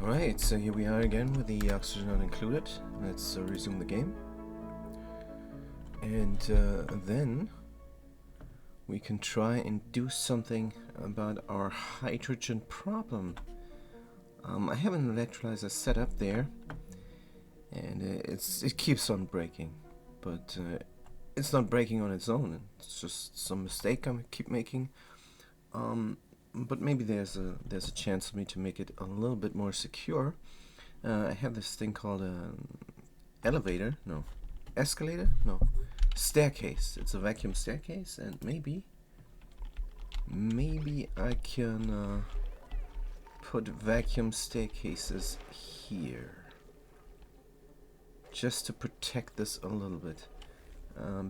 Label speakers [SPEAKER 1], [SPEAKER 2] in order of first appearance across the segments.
[SPEAKER 1] Alright, so here we are again with the oxygen not included. Let's resume the game. And then we can try and do something about our hydrogen problem. I have an electrolyzer set up there, and it keeps on breaking, but it's not breaking on its own. It's just some mistake I keep making. But maybe there's a chance for me to make it a little bit more secure. I have this thing called an elevator, no, escalator, no, staircase. It's a vacuum staircase, and maybe I can put vacuum staircases here, just to protect this a little bit,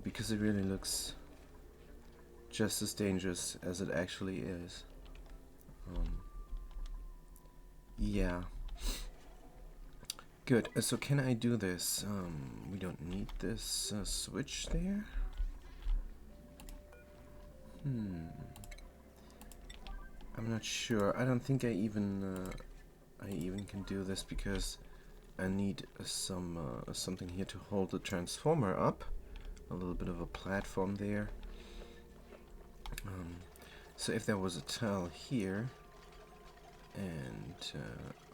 [SPEAKER 1] because it really looks just as dangerous as it actually is. Yeah. Good. So can I do this? We don't need this switch there. I'm not sure. I don't think I even can do this because I need something here to hold the transformer up. A little bit of a platform there. So if there was a tile here and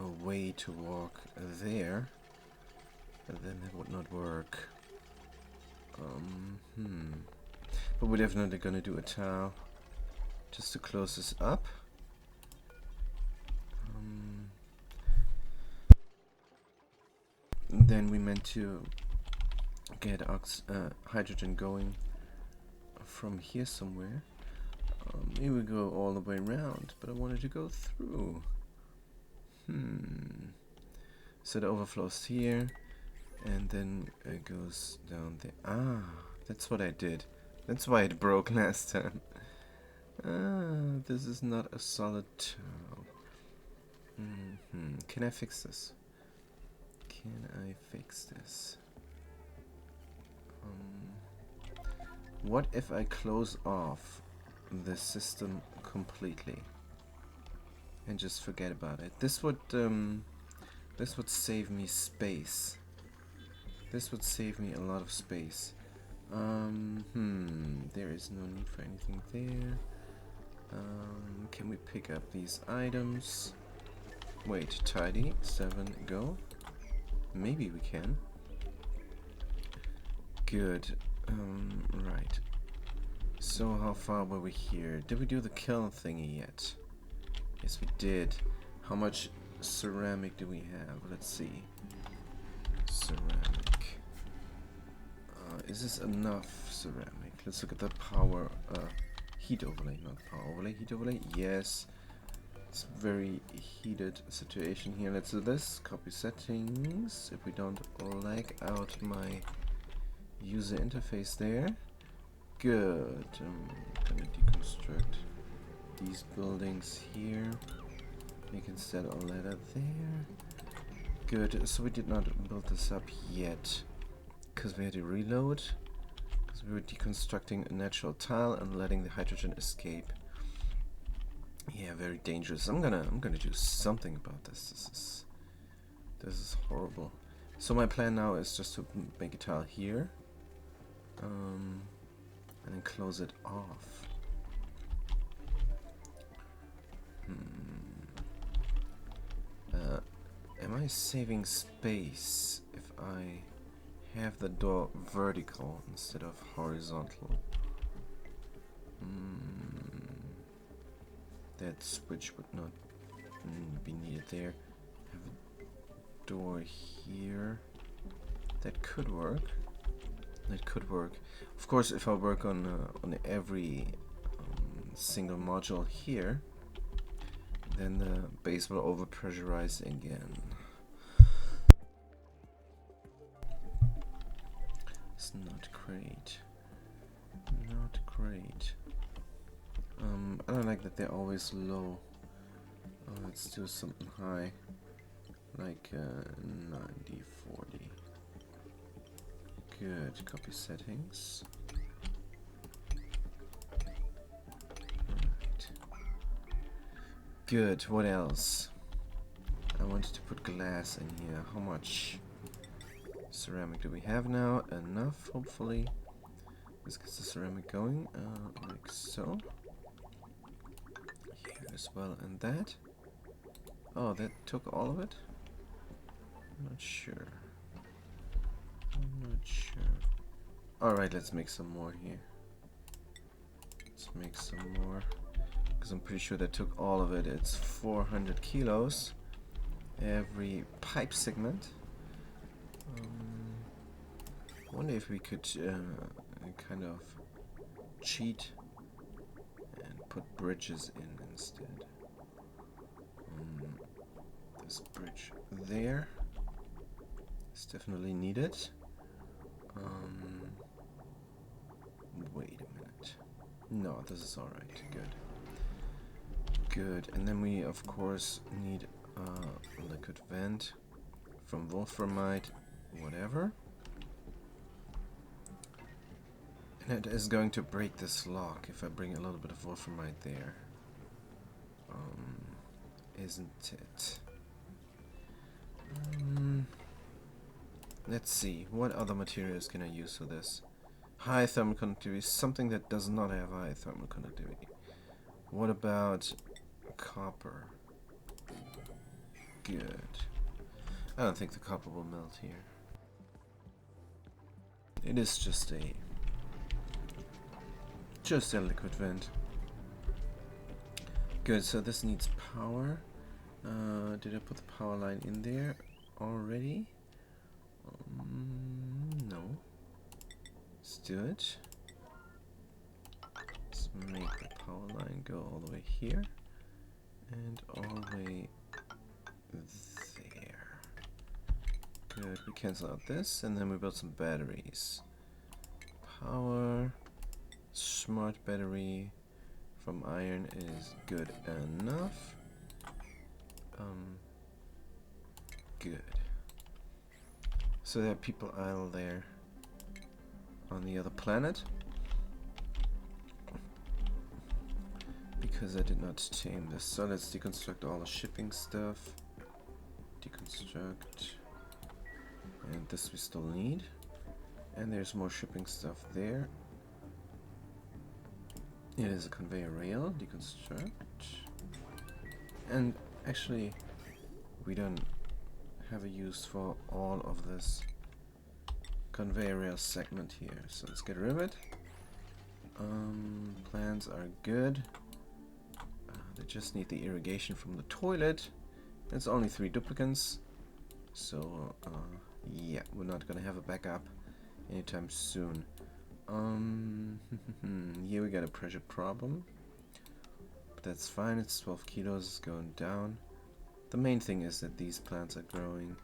[SPEAKER 1] a way to walk there, then that would not work. But we're definitely gonna do a tile just to close this up. Then we meant to get hydrogen going from here somewhere. Maybe we go all the way around, but I wanted to go through. So it overflows here, and then it goes down there. Ah, that's what I did. That's why it broke last time. This is not a solid tile. Can I fix this? Can I fix this? What if I close off the system completely and just forget about it? This would save me space. This would save me a lot of space. There is no need for anything there. Can we pick up these items? Wait, tidy, 7, go. Maybe we can. Good. Right. So how far were we here? Did we do the kiln thingy yet? Yes, we did. How much ceramic do we have? Let's see. Ceramic. Is this enough ceramic? Let's look at the power. Heat overlay, not power overlay. Heat overlay. Yes. It's a very heated situation here. Let's do this. Copy settings. If we don't lag out my user interface there. Good. I'm gonna deconstruct these buildings here. Make instead a ladder there. Good. So we did not build this up yet because we had to reload. Because we were deconstructing a natural tile and letting the hydrogen escape. Yeah, very dangerous. I'm gonna do something about this. This is horrible. So my plan now is just to make a tile here. And then close it off. Am I saving space if I have the door vertical instead of horizontal? That switch would not be needed there. Have a door here. That could work. That could work. Of course, if I work on every single module here, then the base will overpressurize again. It's not great. Not great. I don't like that they're always low. Let's do something high, like 90, 40. Good. Copy settings. Right. Good. What else? I wanted to put glass in here. How much ceramic do we have now? Enough, hopefully. This gets the ceramic going, like so. Here as well, and that. Oh, that took all of it? I'm not sure. I'm not sure. Alright, let's make some more here. Let's make some more. Because I'm pretty sure that took all of it. It's 400 kilos. Every pipe segment. I wonder if we could kind of cheat and put bridges in instead. This bridge there is definitely needed. Wait a minute. No, this is alright. Good. Good. And then we, of course, need a liquid vent from wolframite, whatever. And it is going to break this lock if I bring a little bit of wolframite there. Isn't it? Let's see. What other materials can I use for this? High thermal conductivity. Something that does not have high thermal conductivity. What about copper? Good. I don't think the copper will melt here. It is just a liquid vent. Good, so this needs power. Did I put the power line in there already? No. Let's do it. Let's make the power line go all the way here and all the way there. Good, we cancel out this and then we build some batteries. Power, smart battery from iron is good enough. Good. So there are people idle there on the other planet. Because I did not tame this. So let's deconstruct all the shipping stuff. Deconstruct. And this we still need. And there's more shipping stuff there. It is a conveyor rail. Deconstruct. And actually, we don't have a use for all of this conveyor rail segment here. So let's get rid of it. Plans are good. They just need the irrigation from the toilet. It's only 3 duplicates. So, yeah, we're not gonna have a backup anytime soon. Here we got a pressure problem. But that's fine, it's 12 kilos, it's going down. The main thing is that these plants are growing.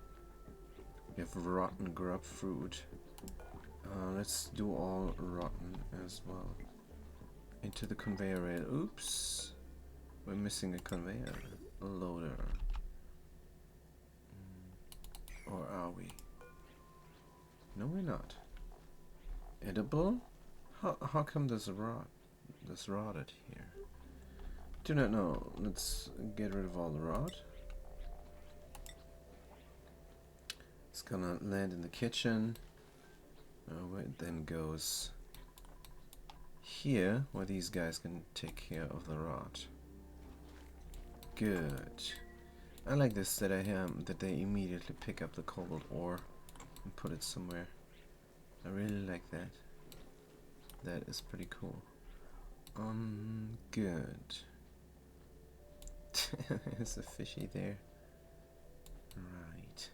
[SPEAKER 1] We have rotten grub fruit. Let's do all rotten as well. Into the conveyor rail. Oops. We're missing a conveyor. A loader. Or are we? No, we're not. Edible? How come there's rotted here? Do not know. Let's get rid of all the rot. It's gonna land in the kitchen. Where it then goes here, where these guys can take care of the rot. Good. I like this that that they immediately pick up the cobalt ore and put it somewhere. I really like that. That is pretty cool. Good. There's a fishy there. Right.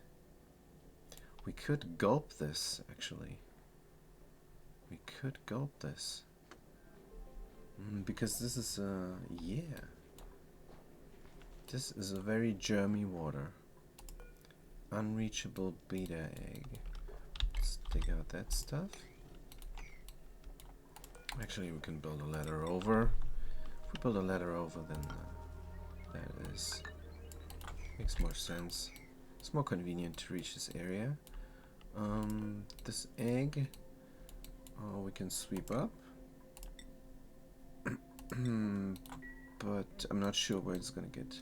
[SPEAKER 1] We could gulp this, actually. We could gulp this. Because this is, yeah. This is a very germy water. Unreachable beta egg. Let's dig out that stuff. Actually, we can build a ladder over. If we build a ladder over, then that makes more sense. It's more convenient to reach this area. This egg, we can sweep up. But I'm not sure where it's gonna get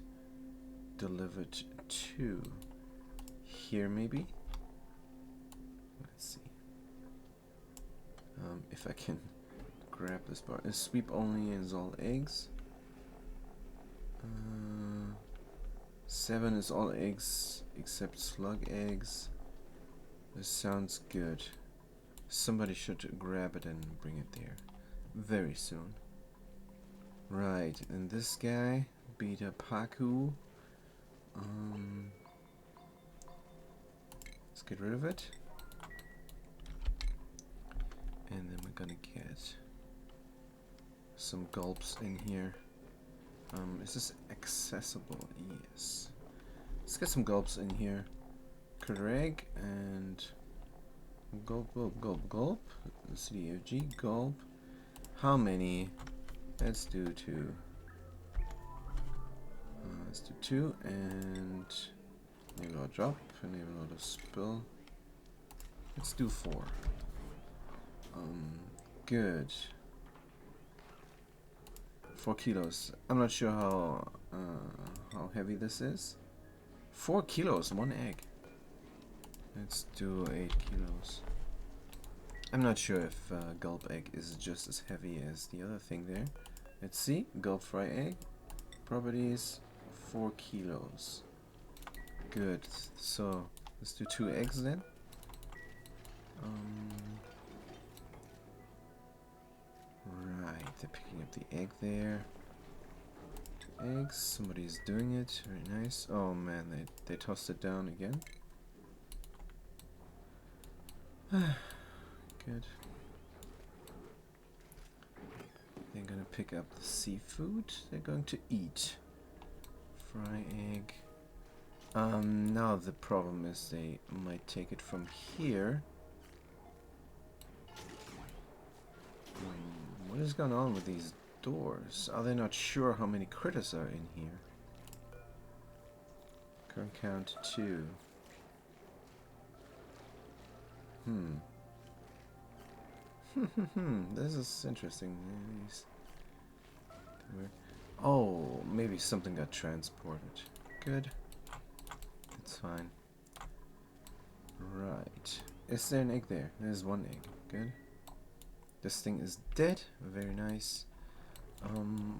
[SPEAKER 1] delivered to? Here maybe? Let's see. If I can grab this bar. Is sweep only is all eggs? 7 is all eggs except slug eggs. This sounds good. Somebody should grab it and bring it there very soon. Right, and this guy, Beta Paku. Let's get rid of it. And then we're gonna get some gulps in here. Is this accessible? Yes. Let's get some gulps in here. Correct, and gulp, gulp, gulp, gulp. CDFG, gulp. How many? Let's do 2. Let's do 2, and maybe I'll drop, and maybe I'll spill. Let's do 4. Good. 4 kilos. I'm not sure how heavy this is. 4 kilos, 1 egg. Let's do 8 kilos. I'm not sure if gulp egg is just as heavy as the other thing there. Let's see. Gulp fry egg. Properties. 4 kilos. Good. So let's do 2 eggs then. Right, they're picking up the egg there. 2 eggs. Somebody's doing it. Very nice. Oh man, they tossed it down again. Good. They're gonna pick up the seafood. They're going to eat. Fry egg. Now the problem is they might take it from here. What is going on with these doors? Are they not sure how many critters are in here? Current count 2. This is interesting. Oh, maybe something got transported. Good. That's fine. Right. Is there an egg there? There's 1 egg. Good. This thing is dead. Very nice.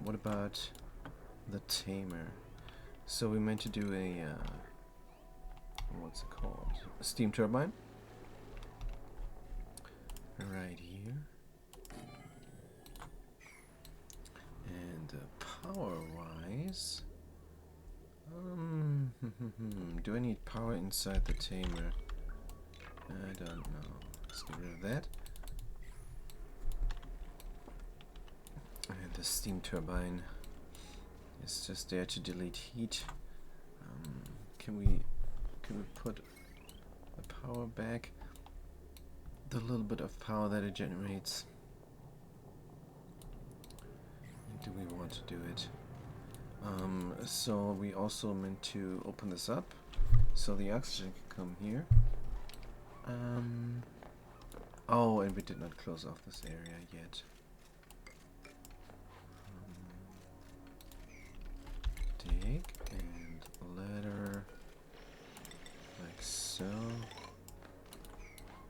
[SPEAKER 1] What about the tamer? So we meant to do a what's it called? A steam turbine. Right here. And power-wise, do I need power inside the tamer? I don't know. Let's get rid of that. And the steam turbine is just there to delete heat. Can we put the power back? The little bit of power that it generates. Do we want to do it? So we also meant to open this up so the oxygen can come here. Oh, and we did not close off this area yet. Dig and ladder like so.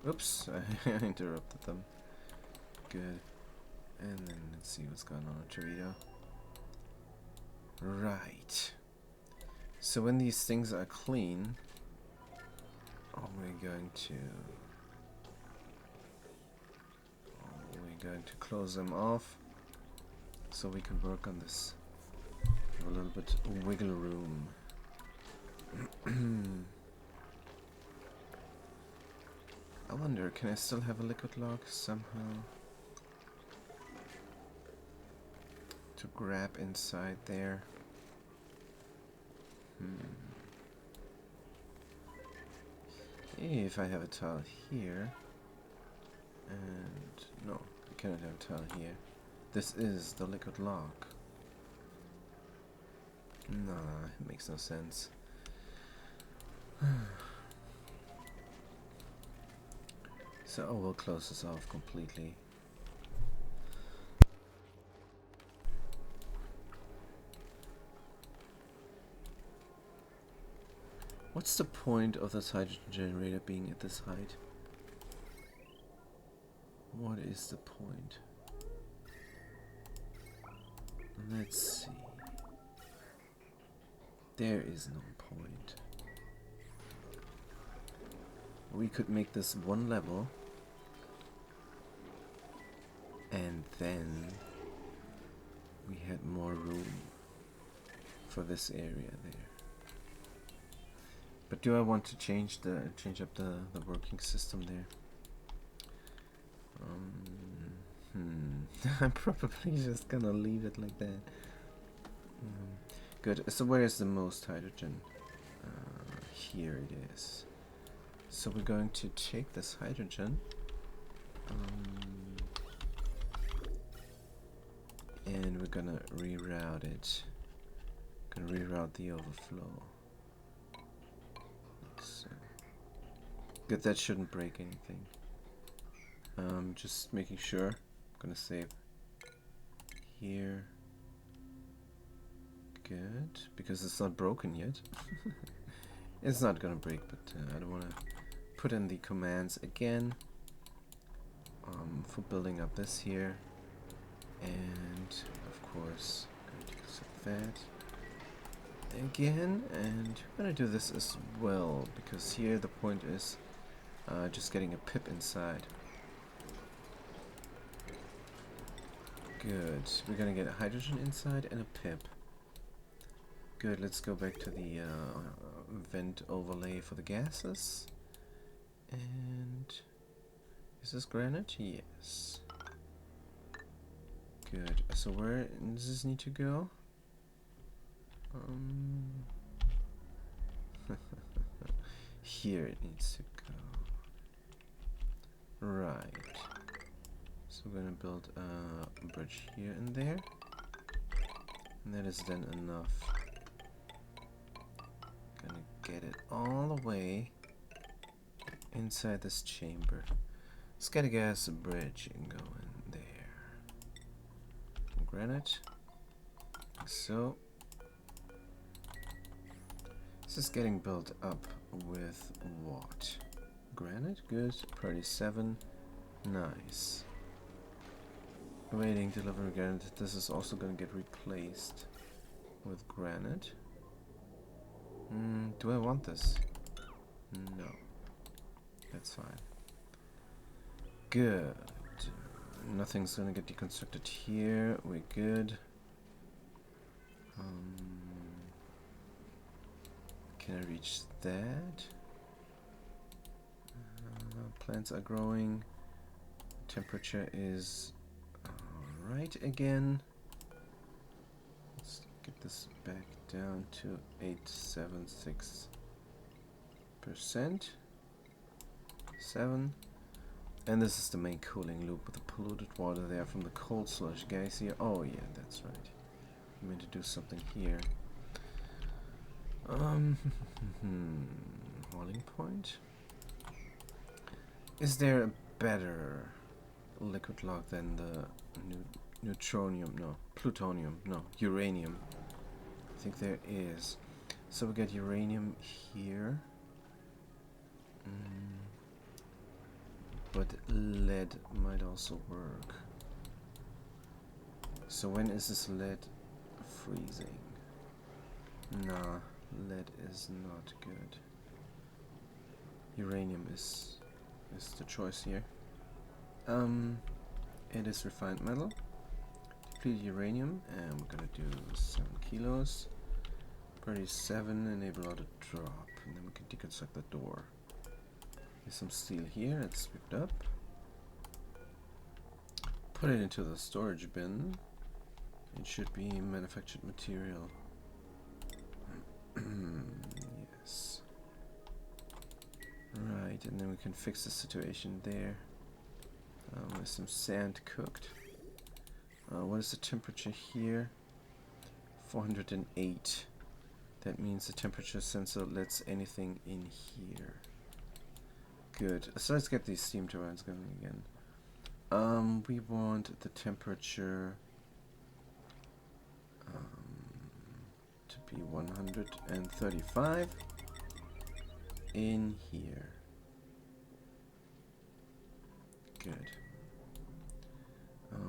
[SPEAKER 1] Oops, I interrupted them. Good. And then let's see what's going on with Torito. Right. So when these things are clean, we're going to close them off so we can work on this. Have a little bit of wiggle room. I wonder, can I still have a liquid lock somehow? To grab inside there. If I have a tile here, and no, I cannot have a tile here. This is the liquid lock. Nah, it makes no sense. So we'll close this off completely. What's the point of this hydrogen generator being at this height? What is the point? Let's see. There is no point. We could make this one level and then we had more room for this area there. But do I want to change up the working system there? I'm probably just gonna leave it like that. Good. So where is the most hydrogen? Here it is. So we're going to take this hydrogen and we're gonna reroute it. Gonna reroute the overflow. So. Good, that shouldn't break anything. Just making sure. I'm gonna save here. Good, because it's not broken yet. It's not gonna break, but I don't wanna put in the commands again for building up this here, and of course going to set that again, and I'm gonna do this as well because here the point is just getting a pip inside. Good, we're gonna get a hydrogen inside and a pip. Good, let's go back to the vent overlay for the gases. And is this granite? Yes. Good. So where does this need to go? Here it needs to go. Right. So we're gonna build a bridge here and there. And that is then enough. Gonna get it all the way inside this chamber. Let's get a gas bridge and go in there. Granite. So this is getting built up with what? Granite, good. Priority 7. Nice. Awaiting delivery granite. This is also gonna get replaced with granite. Do I want this? No. That's fine. Good. Nothing's gonna get deconstructed here. We're good. Can I reach that? Plants are growing. Temperature is alright again. Let's get this back down to 876%. 7. And this is the main cooling loop with the polluted water there from the cold sludge gas here. Oh yeah, that's right. I'm going to do something here. Boiling point. Is there a better liquid lock than the neutronium? No, plutonium. No, uranium. I think there is. So we get uranium here. But lead might also work. So when is this lead freezing? Nah, lead is not good. Uranium is the choice here. It is refined metal. Depleted uranium, and we're gonna do 7 kilos. Priority 7, enable auto drop, and then we can deconstruct the door. There's some steel here, it's swept up. Put it into the storage bin. It should be manufactured material. Yes. Right, and then we can fix the situation there. With some sand cooked. What is the temperature here? 408. That means the temperature sensor lets anything in here. Good. So let's get these steam turbines going again. We want the temperature to be 135. in here. Good.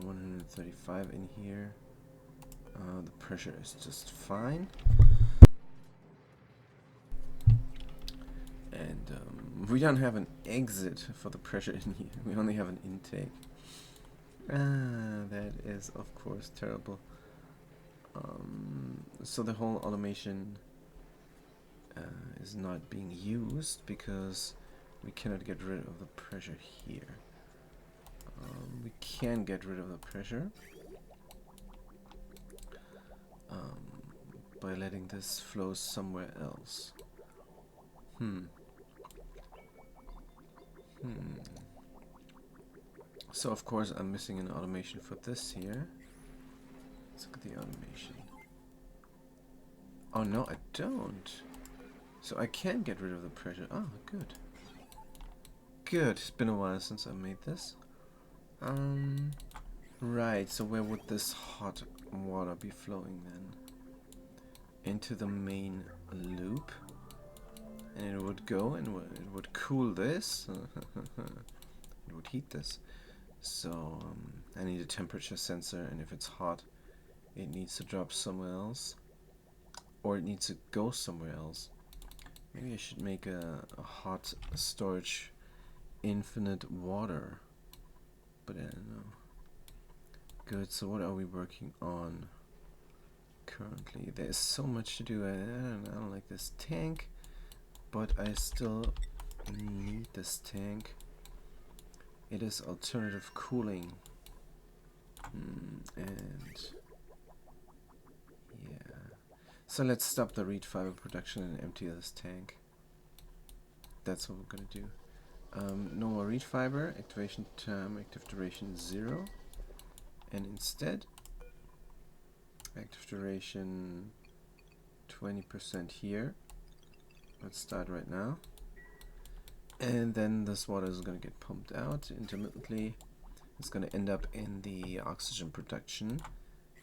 [SPEAKER 1] 135 in here. The pressure is just fine. And we don't have an exit for the pressure in here. We only have an intake. That is of course terrible. So the whole automation is not being used because we cannot get rid of the pressure here. We can get rid of the pressure by letting this flow somewhere else. So of course I'm missing an automation for this here. Let's look at the automation. Oh no, I don't. So I can get rid of the pressure. Oh, good. Good. It's been a while since I made this. Right, so where would this hot water be flowing then? Into the main loop. And it would go and it would cool this. It would heat this. So I need a temperature sensor, and if it's hot, it needs to drop somewhere else. Or it needs to go somewhere else. Maybe I should make a hot storage infinite water. But I don't know. Good, so what are we working on currently? There's so much to do. I don't like this tank, but I still need this tank. It is alternative cooling. And yeah. So let's stop the reed fiber production and empty this tank. That's what we're gonna do. No more reed fiber, activation time, active duration 0. And instead, active duration 20% here. Let's start right now. And then this water is going to get pumped out intermittently. It's going to end up in the oxygen production.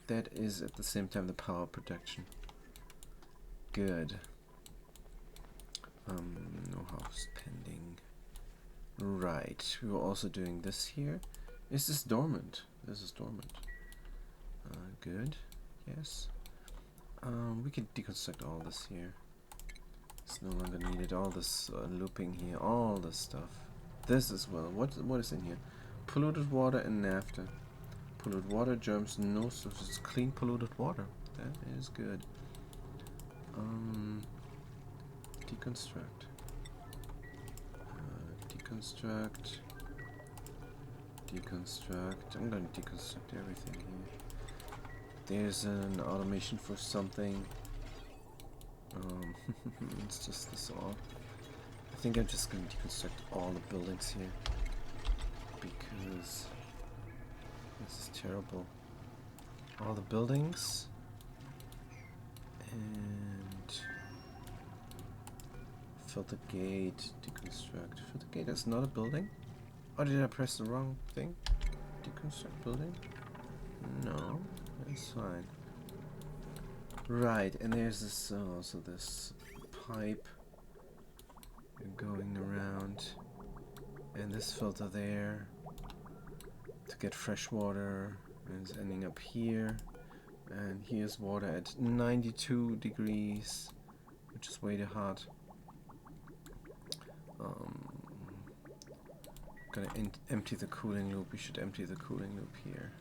[SPEAKER 1] That is at the same time the power production. Good. No house pending. Right, we were also doing this here. Is this dormant? This is dormant. Good. Yes. We can deconstruct all this here. It's no longer needed. All this looping here, all this stuff. This as well. What is in here? Polluted water and naphtha. Polluted water, germs, no surface. Clean polluted water. That is good. Deconstruct. Deconstruct. Deconstruct. I'm going to deconstruct everything here. There's an automation for something. It's just this all. I think I'm just going to deconstruct all the buildings here because this is terrible. All the buildings and filter gate, deconstruct. Filter gate is not a building. Oh, did I press the wrong thing? Deconstruct building? No, that's fine. Right, and there's this also this pipe going around, and this filter there to get fresh water, and it's ending up here. And here's water at 92 degrees, which is way too hot. Gonna empty the cooling loop. We should empty the cooling loop here.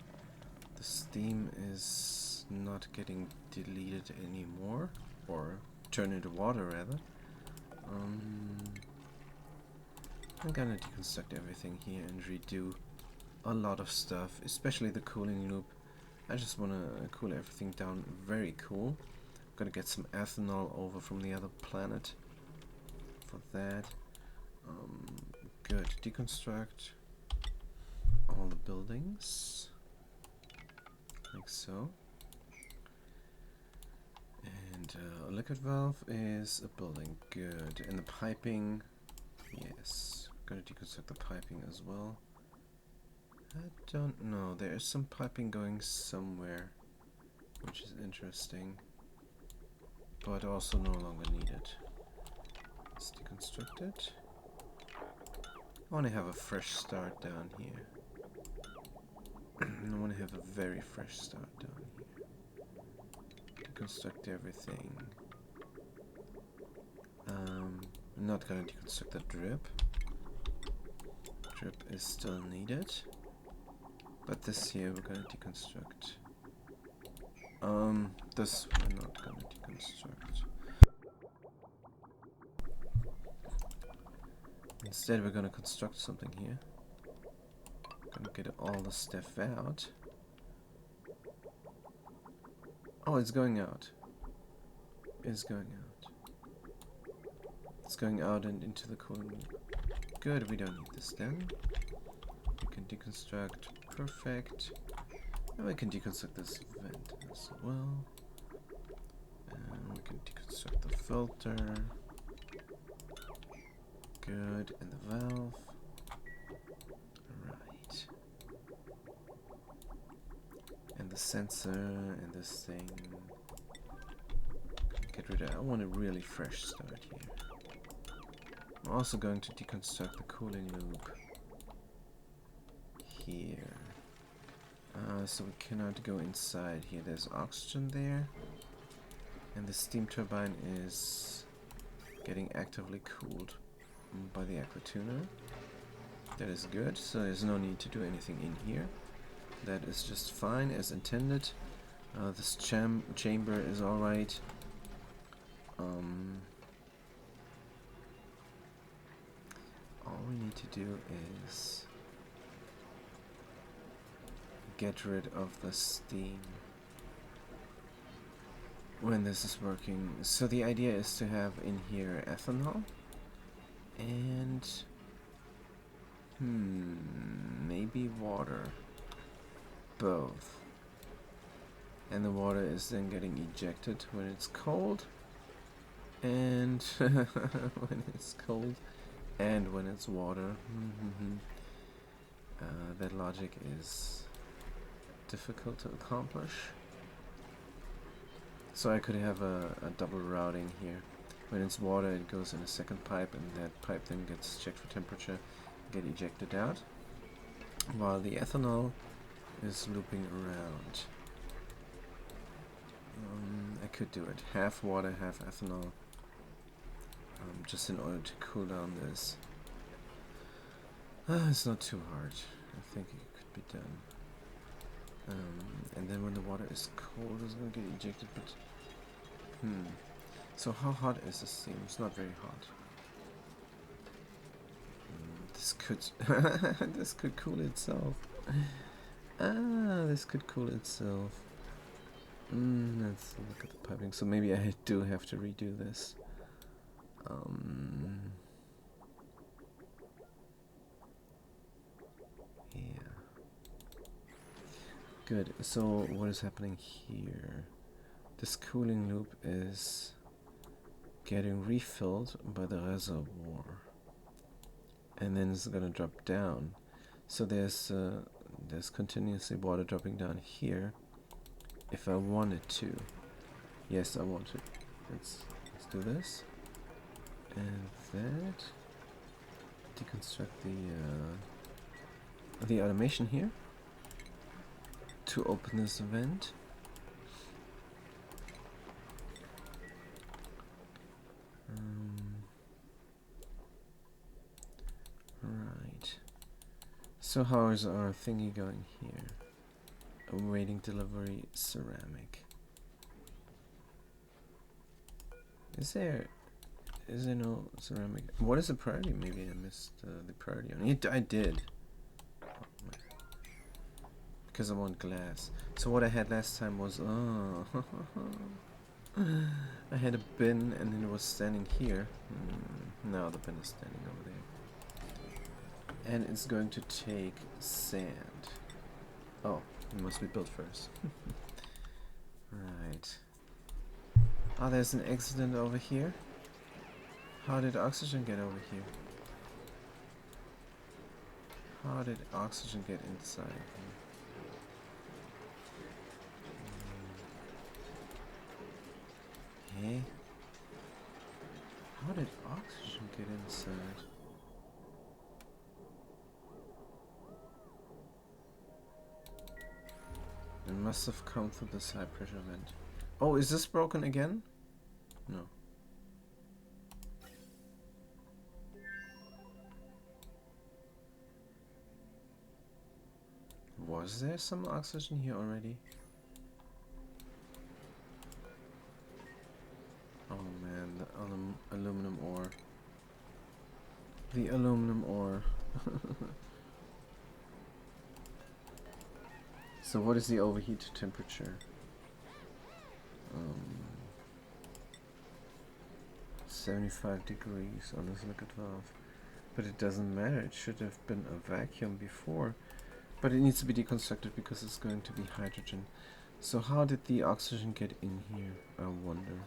[SPEAKER 1] The steam is not getting deleted anymore, or turned into water rather. I'm gonna deconstruct everything here and redo a lot of stuff, especially the cooling loop. I just want to cool everything down very cool. I'm gonna get some ethanol over from the other planet for that. Good. Deconstruct all the buildings like so. And a liquid valve is a building. Good. And the piping, yes. I'm gonna deconstruct the piping as well. I don't know. There is some piping going somewhere, which is interesting, but also no longer needed. Let's deconstruct it. I want to have a fresh start down here. I want to have a very fresh start down here. Deconstruct everything. I'm not gonna deconstruct the drip. Drip is still needed. But this here we're gonna deconstruct. This we're not gonna deconstruct. Instead we're gonna construct something here. Gonna get all the stuff out. Oh, it's going out. It's going out. It's going out and into the cooling. Good, we don't need this then. We can deconstruct. Perfect. And we can deconstruct this vent as well. And we can deconstruct the filter. Good, and the valve. Right. And the sensor and this thing. Get rid of it. I want a really fresh start here. I'm also going to deconstruct the cooling loop here. So we cannot go inside here. There's oxygen there. And the steam turbine is getting actively cooled by the aqua tuner. That is good, so there's no need to do anything in here. That is just fine as intended. This chamber is alright. All we need to do is get rid of the steam when this is working. So the idea is to have in here ethanol and maybe water. Both. And the water is then getting ejected when it's cold, and when it's cold, and when it's water. That logic is difficult to accomplish. So I could have a double routing here. When it's water, it goes in a second pipe, and that pipe then gets checked for temperature, get ejected out, while the ethanol is looping around. I could do it half water, half ethanol, just in order to cool down this. It's not too hard. I think it could be done. And then when the water is cold, it's going to get ejected. But so how hot is this steam? It's not very hot. This could this could cool itself. This could cool itself. Let's look at the piping. So maybe I do have to redo this. Yeah. Good. So what is happening here? This cooling loop is getting refilled by the reservoir, and then it's gonna drop down. So there's continuously water dropping down here. If I wanted to, yes, I want to. Let's do this, and that. Deconstruct the automation here to open this vent. Right. So how is our thingy going here? Awaiting delivery ceramic. Is there no ceramic? What is the priority? Maybe I missed the priority on it. I did. Because I want glass. So what I had last time was I had a bin and then it was standing here. Now the bin is standing over there. And it's going to take sand. Oh, it must be built first. Right. Oh, there's an accident over here. How did oxygen get over here? How did oxygen get inside here? Hey? how did oxygen get inside? It must have come through this high pressure vent. Oh, is this broken again? No. Was there some oxygen here already? Oh man, the aluminum ore. The aluminum ore. So what is the overheat temperature? 75 degrees on this liquid valve. But it doesn't matter, it should have been a vacuum before. But it needs to be deconstructed because it's going to be hydrogen. So how did the oxygen get in here, I wonder?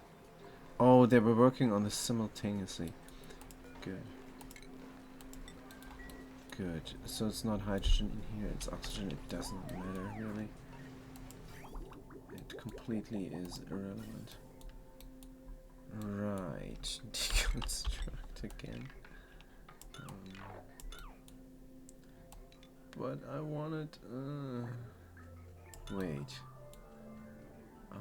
[SPEAKER 1] Oh, they were working on this simultaneously. Good. Good. So it's not hydrogen in here, it's oxygen. It doesn't matter, really. It completely is irrelevant. Right. Deconstruct again. But I wanted... wait. Oh.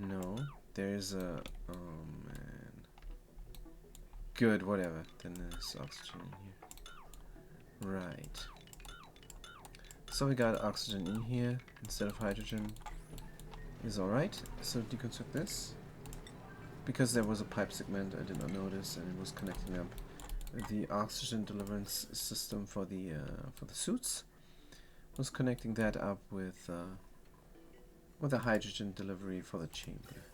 [SPEAKER 1] No. There's a... Oh, man. Good, whatever. Then there's oxygen in here. Right. So we got oxygen in here instead of hydrogen. Is alright. So deconstruct this. Because there was a pipe segment I did not notice and it was connecting up the oxygen deliverance system for the suits. Was connecting that up with a hydrogen delivery for the chamber.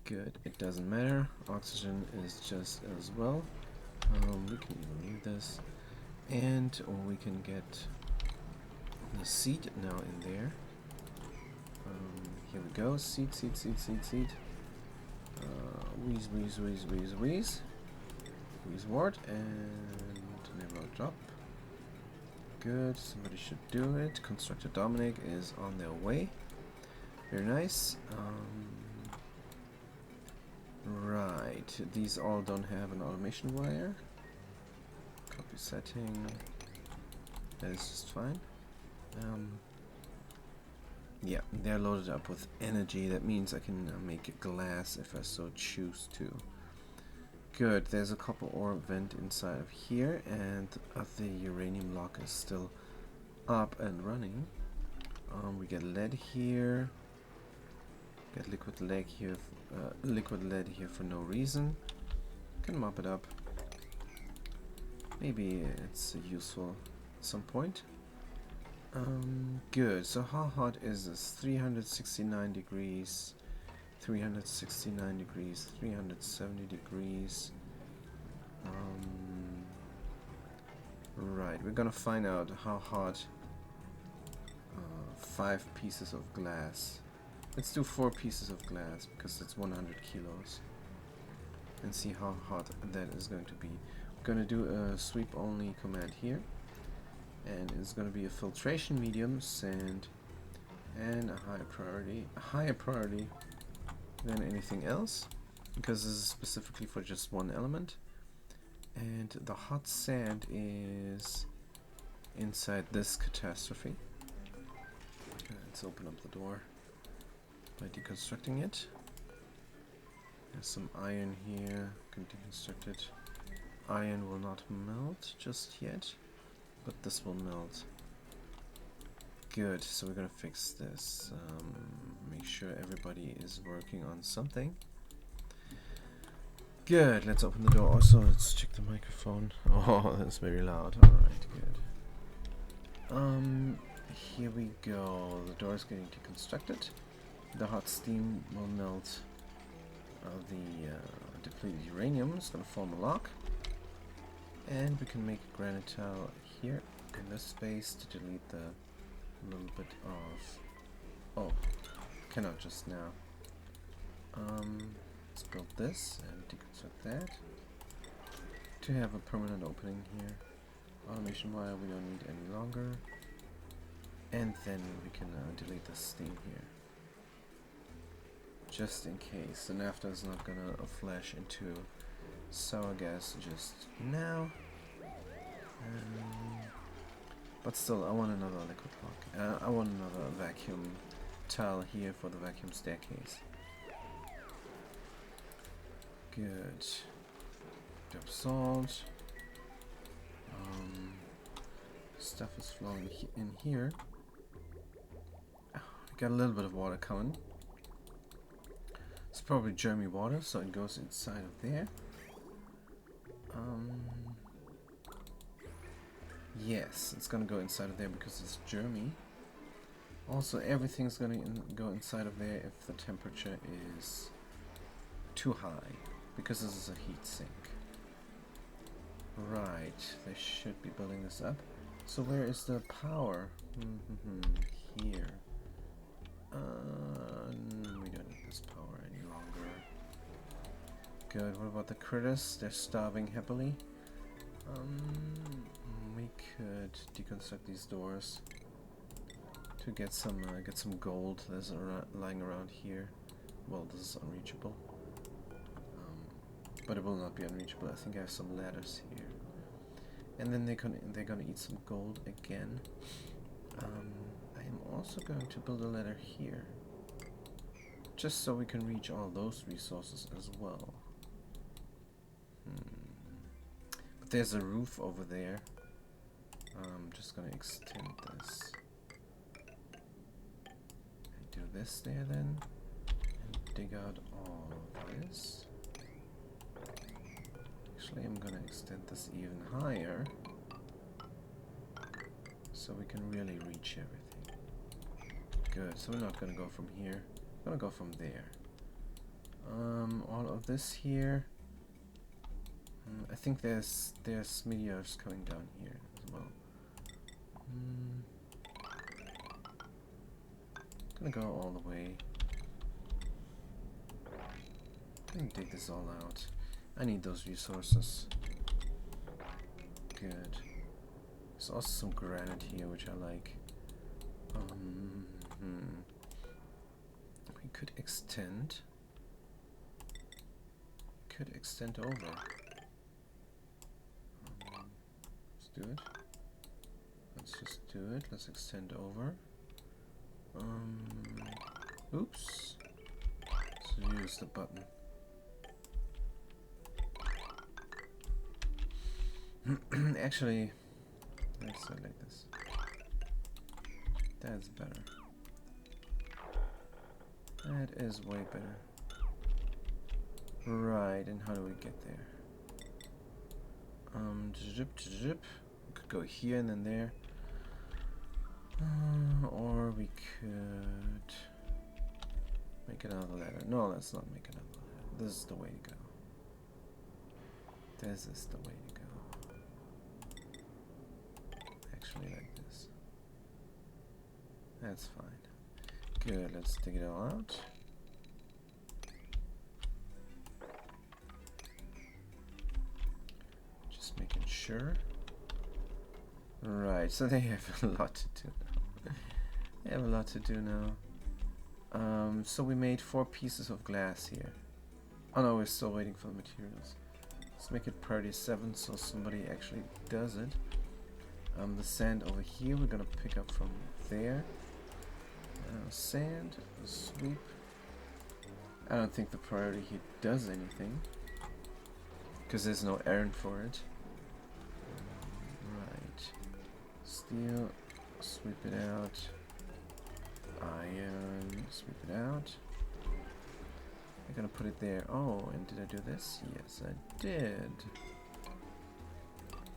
[SPEAKER 1] Good. It doesn't matter. Oxygen is just as well. We can even leave this, and or we can get the seed now in there. Here we go. Seed. Wheeze. Wheeze ward and never drop. Good. Somebody should do it. Constructor Dominic is on their way. Very nice. Right. These all don't have an automation wire. Copy setting. That is just fine. Yeah, they're loaded up with energy. That means I can make glass if I so choose to. Good. There's a copper ore vent inside of here, and the uranium lock is still up and running. We get lead here. Get liquid lead here. Liquid lead here for no reason. Can mop it up. Maybe it's useful at some point. Good. So how hot is this? 369 degrees. 369 degrees. 370 degrees. Right. We're gonna find out how hot 5 pieces of glass. Let's do 4 pieces of glass because it's 100 kilos. And see how hot that is going to be. We're going to do a sweep only command here. And it's going to be a filtration medium, sand, and a higher priority than anything else. Because this is specifically for just one element. And the hot sand is inside this catastrophe. Let's open up the door by deconstructing it. There's some iron here. Can deconstruct it. Iron will not melt just yet, but this will melt. Good. So we're gonna fix this. Make sure everybody is working on something. Good. Let's open the door. Also, let's check the microphone. Oh, that's very loud. All right. Good. Here we go. The door is getting deconstructed. The hot steam will melt the depleted uranium. It's going to form a lock. And we can make a granite tile here in this space to delete the little bit of... Oh, cannot just now. Let's build this and deconstruct that. To have a permanent opening here. Automation wire we don't need any longer. And then we can delete the steam here. just in case. The naphtha is not gonna flash into sour gas just now. But still, I want another liquid block. I want another vacuum tile here for the vacuum staircase. Good. Bit of salt. Stuff is flowing in here. Got a little bit of water coming. It's probably Germy water, so it goes inside of there. Yes, it's gonna go inside of there because it's Germy. Also, everything's gonna go inside of there if the temperature is too high, because this is a heat sink. Right, they should be building this up. So where is the power? Here. We don't need this power any longer. Good, what about the critters? They're starving happily. We could deconstruct these doors to get some gold that's lying around here. Well, this is unreachable, but it will not be unreachable. I think I have some ladders here, and then they're gonna eat some gold again. I am also going to build a ladder here, just so we can reach all those resources as well. But there's a roof over there. I'm just gonna extend this and do this there then, and dig out all of this. Actually, I'm gonna extend this even higher so we can really reach everything. Good, so we're not gonna go from here, we're gonna go from there. All of this here. I think there's meteors coming down here as well. Gonna go all the way. Gonna dig this all out. I need those resources. Good. There's also some granite here, which I like. We could extend. Could extend over. Let's do it. Let's just do it. Let's extend over. Oops. Let's use the button. Actually, let's do it like this. That's better. That is way better. Right, and how do we get there? Zip to zip. We could go here and then there. Or we could make another ladder. No, let's not make another ladder. This is the way to go. This is the way to go. Actually, like this. That's fine. Good, let's dig it all out. Just making sure. Right, so they have a lot to do now. They have a lot to do now. So we made 4 pieces of glass here. Oh no, we're still waiting for the materials. Let's make it priority 7 so somebody actually does it. The sand over here we're gonna pick up from there. Sand, sweep. I don't think the priority here does anything, because there's no errand for it. Right. Steel, sweep it out. Iron, sweep it out. I'm gonna put it there. Oh, and did I do this? Yes, I did.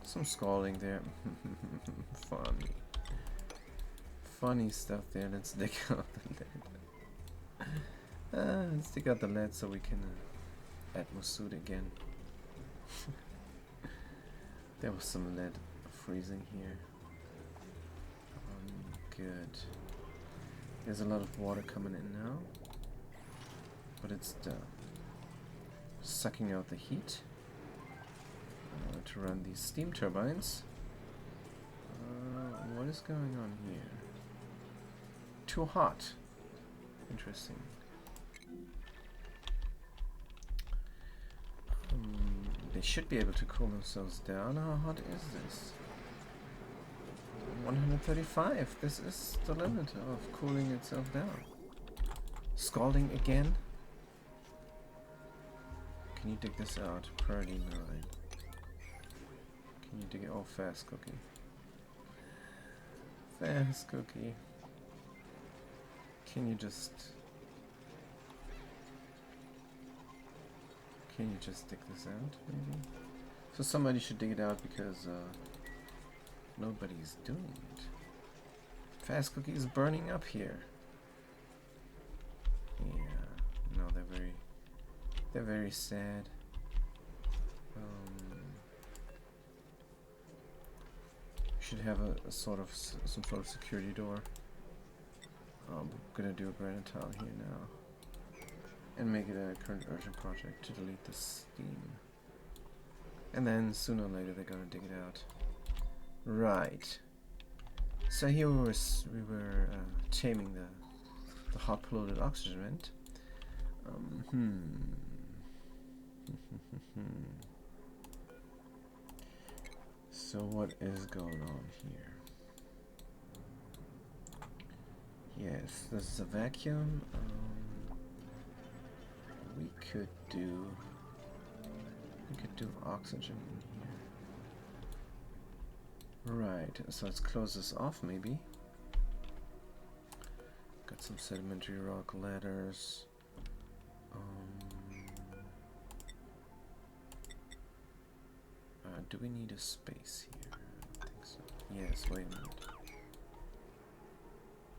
[SPEAKER 1] Some scalding there. Funny. Funny stuff there. Let's dig out the lead. Let's dig out the lead so we can atmosuit again. There was some lead freezing here. Good. There's a lot of water coming in now, but it's sucking out the heat to run these steam turbines. What is going on here? Too hot. Interesting. They should be able to cool themselves down. How hot is this? 135. This is the limit of cooling itself down. Scalding again. Can you dig this out? Priority 9. Can you dig it? Oh, fast cookie. Fast cookie. Can you just dig this out, maybe? So somebody should dig it out because nobody's doing it. Fast cookie is burning up here. Yeah, no, they're very sad. Should have some sort of security door. I'm gonna do a granite tile here now, and make it a current urgent project to delete the steam. And then sooner or later they're gonna dig it out. Right. So here we were taming the hot polluted oxygen vent. So what is going on here? Yes, this is a vacuum. We could do oxygen in here. Right, so let's close this off maybe. Got some sedimentary rock ladders. Do we need a space here? I don't think so. Yes, wait a minute.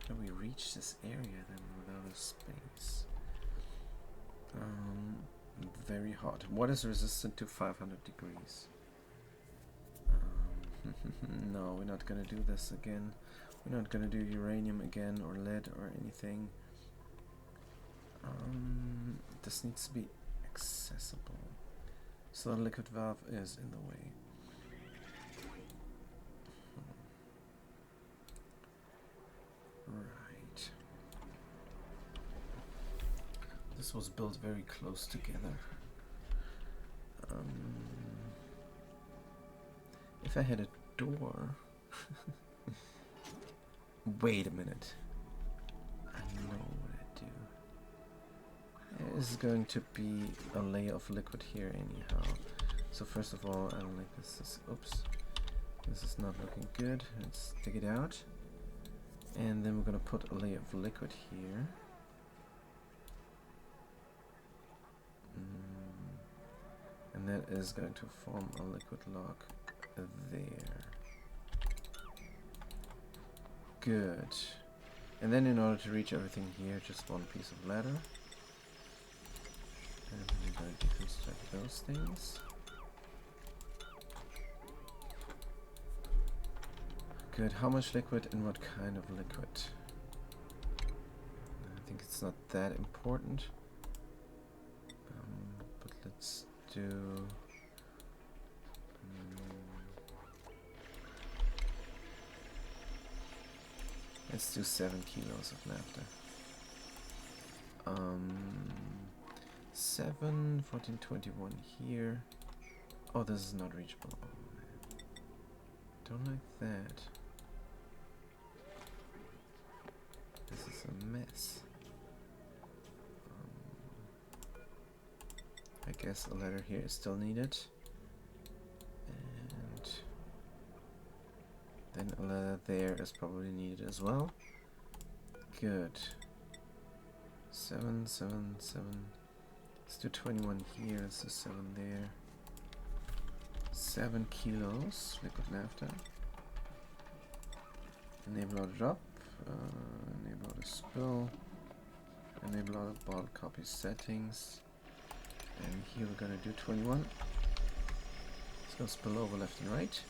[SPEAKER 1] Can we reach this area then without a space? Very hot. What is resistant to 500 degrees? No, we're not gonna do this again. We're not gonna do uranium again, or lead, or anything. This needs to be accessible. So the liquid valve is in the way. Right. This was built very close together. If I had a door... Wait a minute. I know what I do. There is going to be a layer of liquid here anyhow. So first of all, I don't like this. Oops. This is not looking good. Let's dig it out. And then we're going to put a layer of liquid here. And that is going to form a liquid log there. Good. And then in order to reach everything here, just one piece of ladder. And we're going to deconstruct those things. Good. How much liquid and what kind of liquid? I think it's not that important. But let's do... let's do 7 kilos of naphtha. 7, 14, 21 here. Oh, this is not reachable. Oh, man. Don't like that. This is a mess. I guess a ladder here is still needed. And then a ladder there is probably needed as well. Good. 7, 7, 7. Let's do 21 here. Let's do 7 there. 7 kilos liquid naphtha. Enable auto drop. Enable auto spill. Enable auto bottle copy settings. And here we're gonna do 21. It's gonna spill over left and right.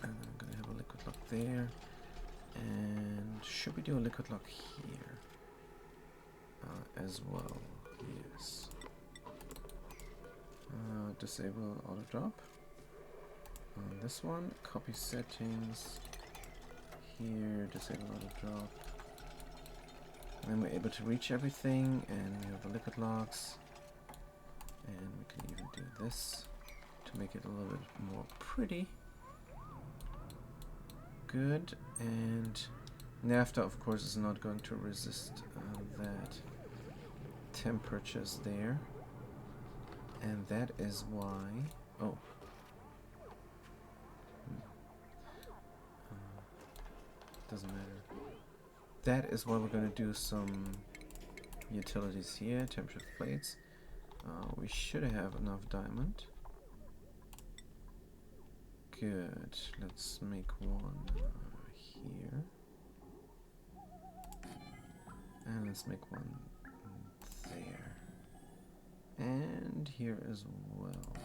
[SPEAKER 1] And I'm gonna have a liquid lock there. And should we do a liquid lock here as well? Yes. Disable auto drop on this one. Copy settings here. Disable auto drop. And then we're able to reach everything, and we have the liquid locks, and we can even do this to make it a little bit more pretty. Good, and naphtha of course is not going to resist that temperatures there, and that is why doesn't matter. That is why we're going to do some utilities here. Temperature plates. We should have enough diamond. Good. Let's make one here. And let's make one there. And here as well.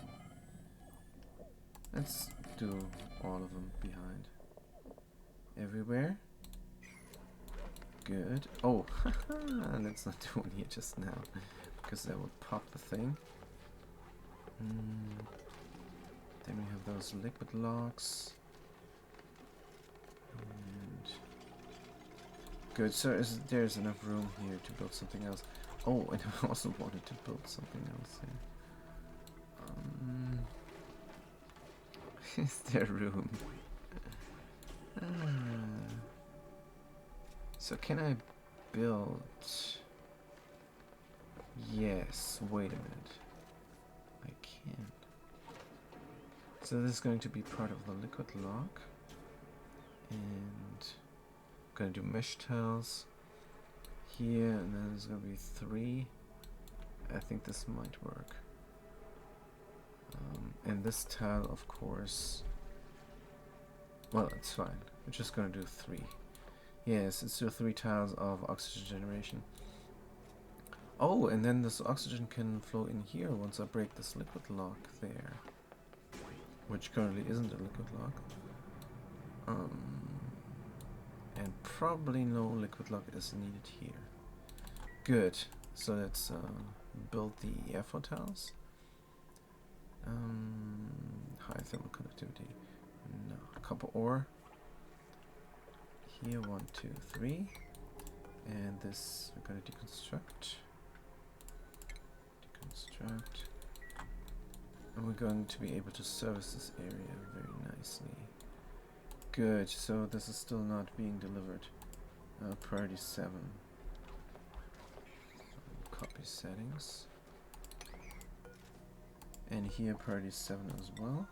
[SPEAKER 1] Let's do all of them behind. Everywhere. Good. Oh, let's not do one here just now, because that would pop the thing. Then we have those liquid logs. And good. So there's enough room here to build something else. Oh, and I also wanted to build something else here. Is there room? So can I build? Yes, wait a minute. I can. So this is going to be part of the liquid log. And I'm going to do mesh tiles here, and then there's going to be 3. I think this might work. And this tile, of course, well, it's fine. We're just going to do 3. Yes, it's still 3 tiles of oxygen generation. Oh, and then this oxygen can flow in here once I break this liquid log there. Which currently isn't a liquid log. And probably no liquid log is needed here. Good. So let's build the airflow tiles. High thermal conductivity. No. Copper ore. Here, 1, 2, 3, and this we're going to deconstruct, and we're going to be able to service this area very nicely. Good. So this is still not being delivered. Priority 7. Copy settings, and here priority 7 as well.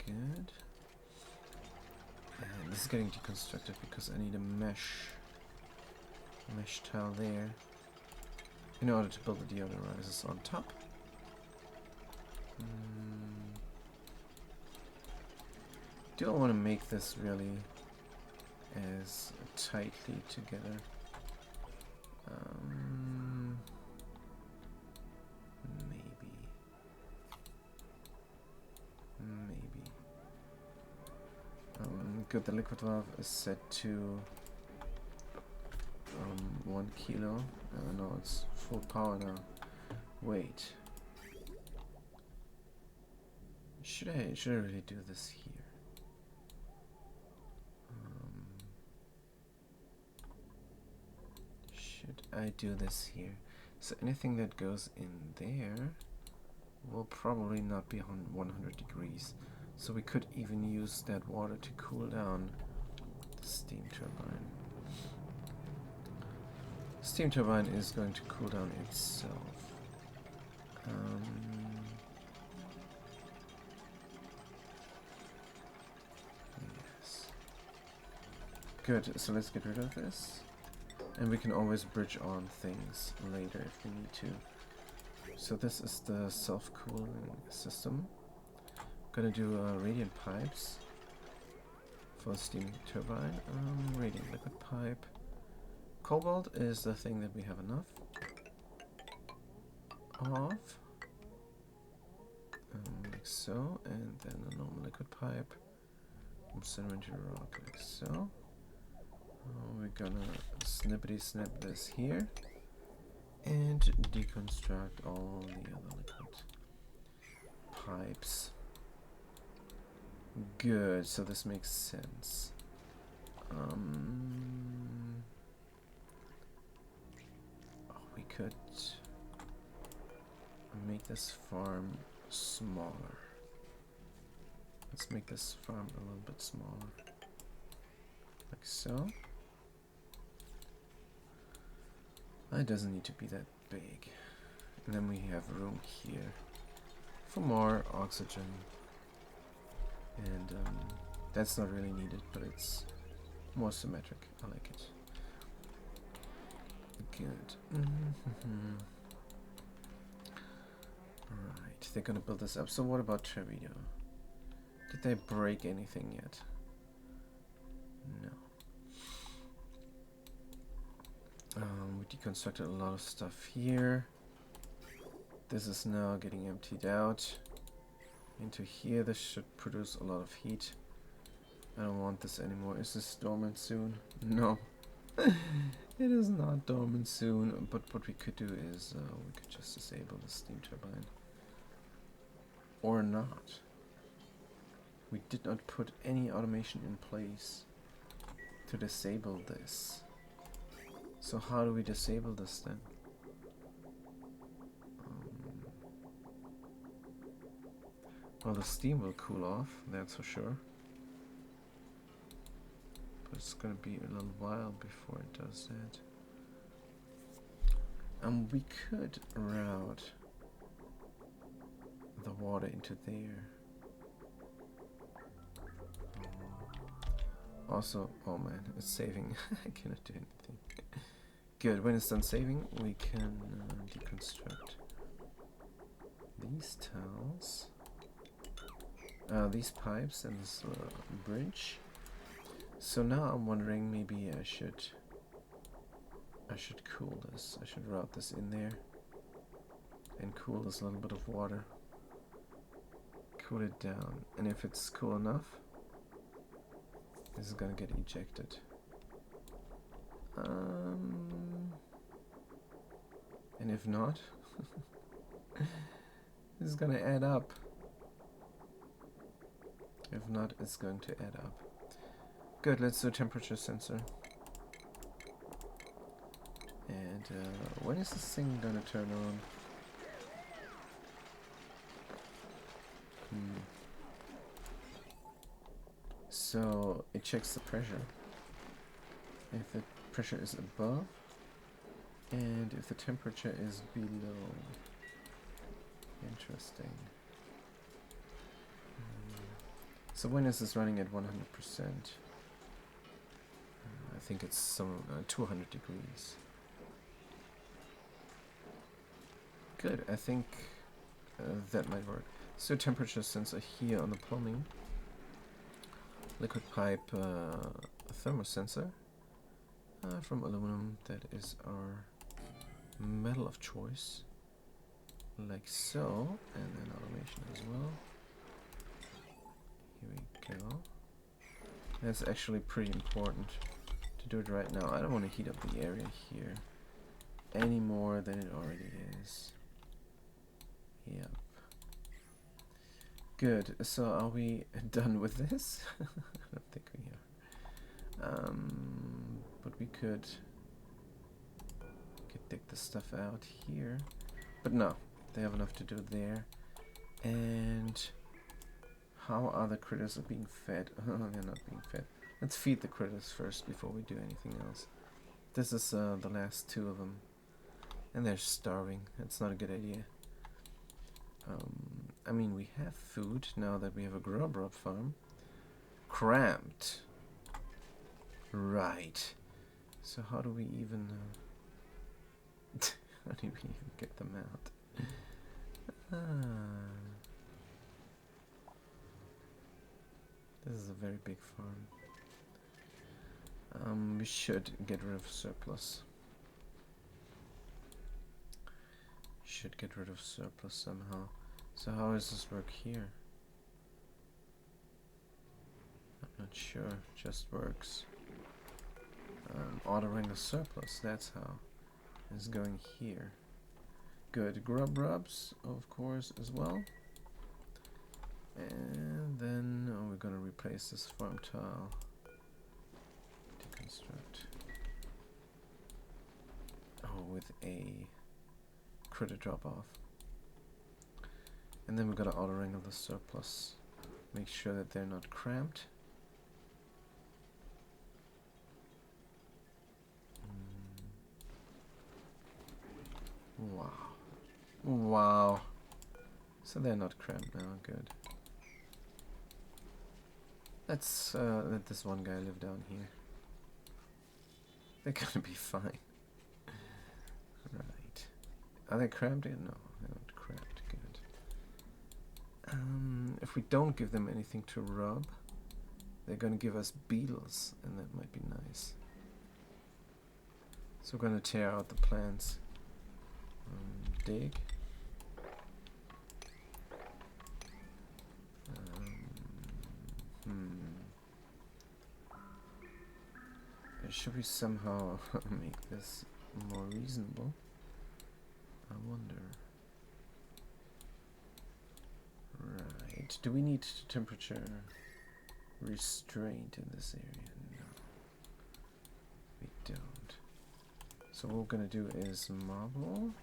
[SPEAKER 1] Good. And this is getting deconstructed because I need a mesh tile there in order to build the deodorizers on top. Do I want to make this really as tightly together? Maybe. Good, the liquid valve is set to 1 kilo. No, it's full power now. Wait. Should I really do this here? Should I do this here? So anything that goes in there will probably not be on 100 degrees. So we could even use that water to cool down the steam turbine. Steam turbine is going to cool down itself. Yes. Good, so let's get rid of this. And we can always bridge on things later if we need to. So this is the self-cooling system. Gonna do radiant pipes for steam turbine. Radiant liquid pipe. Cobalt is the thing that we have enough of. Like so, and then a normal liquid pipe. From sedimentary rock, like so. We're gonna snippety snip this here and deconstruct all the other liquid pipes. Good, so this makes sense. We could make this farm smaller. Let's make this farm a little bit smaller. Like so. It doesn't need to be that big. And then we have room here for more oxygen. And that's not really needed, but it's more symmetric. I like it. Good. Right, they're gonna build this up. So what about Torpedo? Did they break anything yet? No. We deconstructed a lot of stuff here. This is now getting emptied out into here. This should produce a lot of heat. I don't want this anymore. Is this dormant soon? No. It is not dormant soon, but what we could do is we could just disable the steam turbine. Or not. We did not put any automation in place to disable this. So how do we disable this then? Well, the steam will cool off, that's for sure. But it's gonna be a little while before it does that. We could route the water into there. Also, oh man, it's saving. I cannot do anything. Good, when it's done saving, we can deconstruct these tiles, these pipes and this bridge. So now I'm wondering, maybe I should cool this. I should route this in there and cool this little bit of water. Cool it down, and if it's cool enough, this is gonna get ejected. And if not, this is gonna add up. If not, it's going to add up. Good, let's do temperature sensor. And when is this thing gonna turn on? So it checks the pressure. If the pressure is above, and if the temperature is below. Interesting. So when is this running at 100%? I think it's some 200 degrees. Good, I think that might work. So temperature sensor here on the plumbing. Liquid pipe thermosensor from aluminum. That is our metal of choice. Like so. And then automation as well. Here we go. That's actually pretty important to do it right now. I don't want to heat up the area here any more than it already is. Yep. Good. So are we done with this? I don't think we are. But we could dig the stuff out here. But no, they have enough to do there. And how are the critters being fed? They're not being fed. Let's feed the critters first before we do anything else. This is the last two of them. And they're starving. That's not a good idea. I mean, we have food now that we have a grub farm. Cramped. Right. So how do we even how do we even get them out? This is a very big farm. We should get rid of surplus. Should get rid of surplus somehow. So how does this work here? I'm not sure. Just works. Ordering the surplus. That's how. It's going here. Good. Grubs, of course, as well. And then we're gonna replace this farm tile. Deconstruct. Oh, with a critter drop off. And then we're gonna auto wrangle the surplus. Make sure that they're not cramped. Wow. Wow. So they're not cramped now, good. Let's let this one guy live down here. They're gonna be fine. Right. Are they cramped? No, they're not cramped, good. If we don't give them anything to rub, they're gonna give us beetles, and that might be nice. So we're gonna tear out the plants. Dig. Should we somehow make this more reasonable? I wonder. Right. Do we need temperature restraint in this area? No. We don't. So what we're gonna do is marble.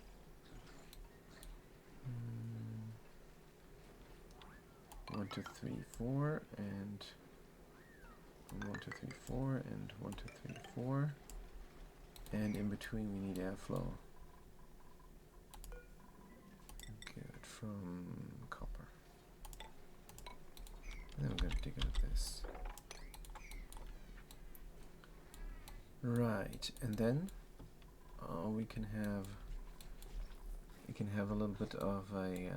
[SPEAKER 1] 1, 2, 3, 4, and 1, 2, 3, 4, and 1, 2, 3, 4, and in between we need airflow. Good, from copper. And then we're going to dig out this. Right, and then we can have a little bit of a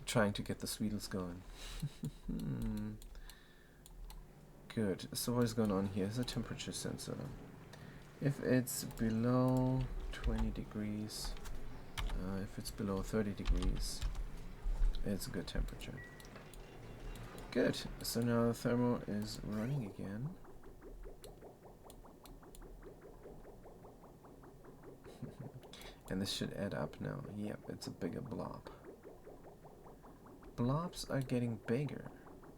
[SPEAKER 1] trying to get the Sweetles going. Good. So what is going on here? It's a temperature sensor. If it's below 20 degrees, if it's below 30 degrees, it's a good temperature. Good. So now the thermo is running again. And this should add up now. Yep, it's a bigger blob. Blobs are getting bigger.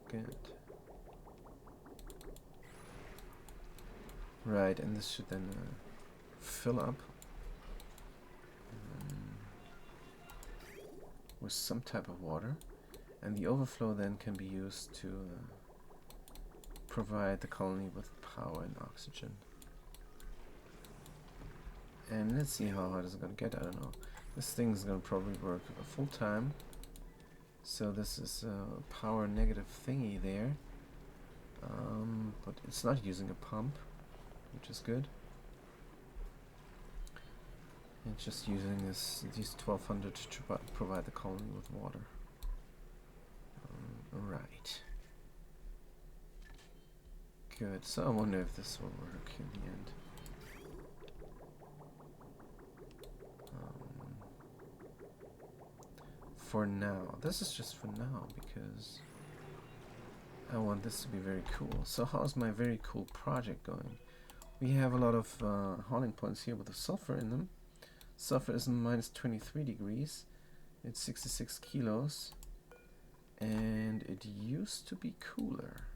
[SPEAKER 1] Good. Right, and this should then fill up with some type of water, and the overflow then can be used to provide the colony with power and oxygen. And let's see how hard it's going to get. I don't know. This thing's going to probably work full time. So this is a power negative thingy there, but it's not using a pump, which is good. It's just using these 1200 to provide the colony with water. Right. Good. So I wonder if this will work in the end. For now. This is just for now because I want this to be very cool. So how's my very cool project going? We have a lot of hauling points here with the sulfur in them. Sulfur is minus 23 degrees. It's 66 kilos. And it used to be cooler.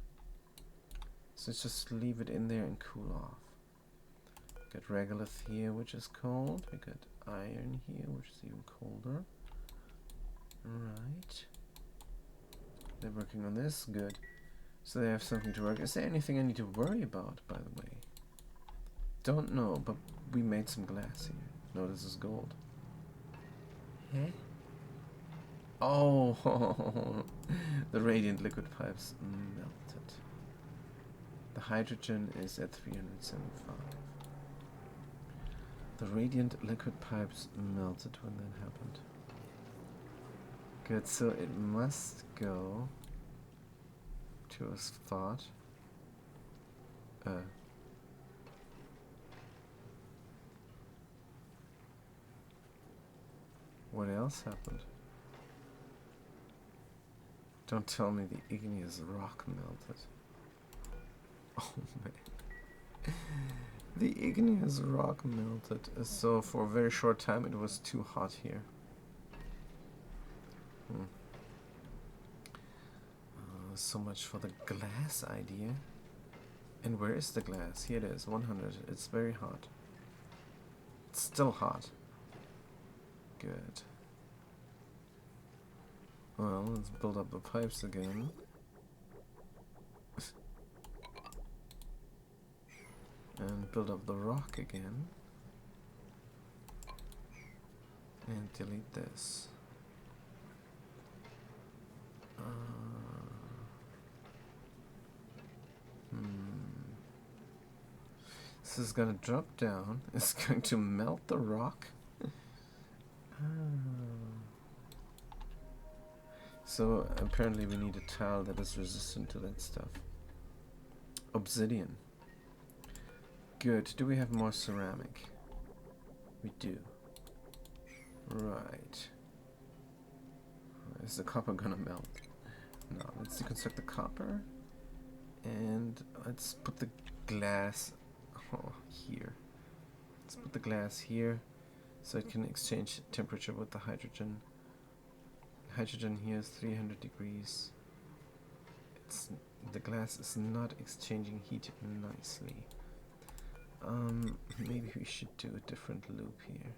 [SPEAKER 1] So let's just leave it in there and cool off. Got regolith here, which is cold. We got iron here, which is even colder. Right. They're working on this. Good. So they have something to work. Is there anything I need to worry about, by the way? Don't know, but we made some glass here. No, this is gold. Huh? Oh, the radiant liquid pipes melted. The hydrogen is at 375. The radiant liquid pipes melted when that happened. Good, so it must go to a spot. What else happened? Don't tell me the igneous rock melted. Oh man. The igneous rock melted. So for a very short time it was too hot here. So much for the glass idea. And where is the glass? Here it is, 100. It's very hot. It's still hot. Good. Well, let's build up the pipes again. And build up the rock again. And delete this. This is gonna drop down. It's going to melt the rock. So apparently we need a tile that is resistant to that stuff. Obsidian. Good. Do we have more ceramic? We do. Right. Is the copper gonna melt? No. Let's deconstruct the copper. And let's put the glass here. Let's put the glass here so it can exchange temperature with the hydrogen. Hydrogen here is 300 degrees. The glass is not exchanging heat nicely. Maybe we should do a different loop here.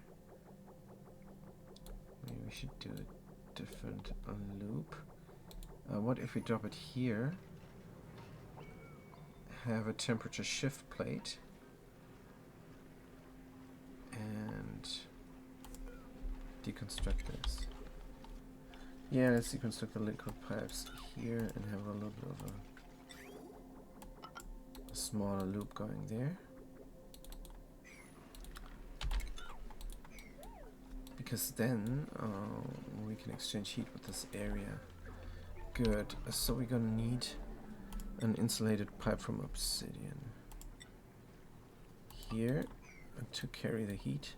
[SPEAKER 1] Maybe we should do a different loop. What if we drop it here? Have a temperature shift plate. And deconstruct this. Yeah, let's deconstruct the liquid pipes here and have a little bit of a smaller loop going there. Because then we can exchange heat with this area. Good. So we're gonna need an insulated pipe from obsidian here to carry the heat.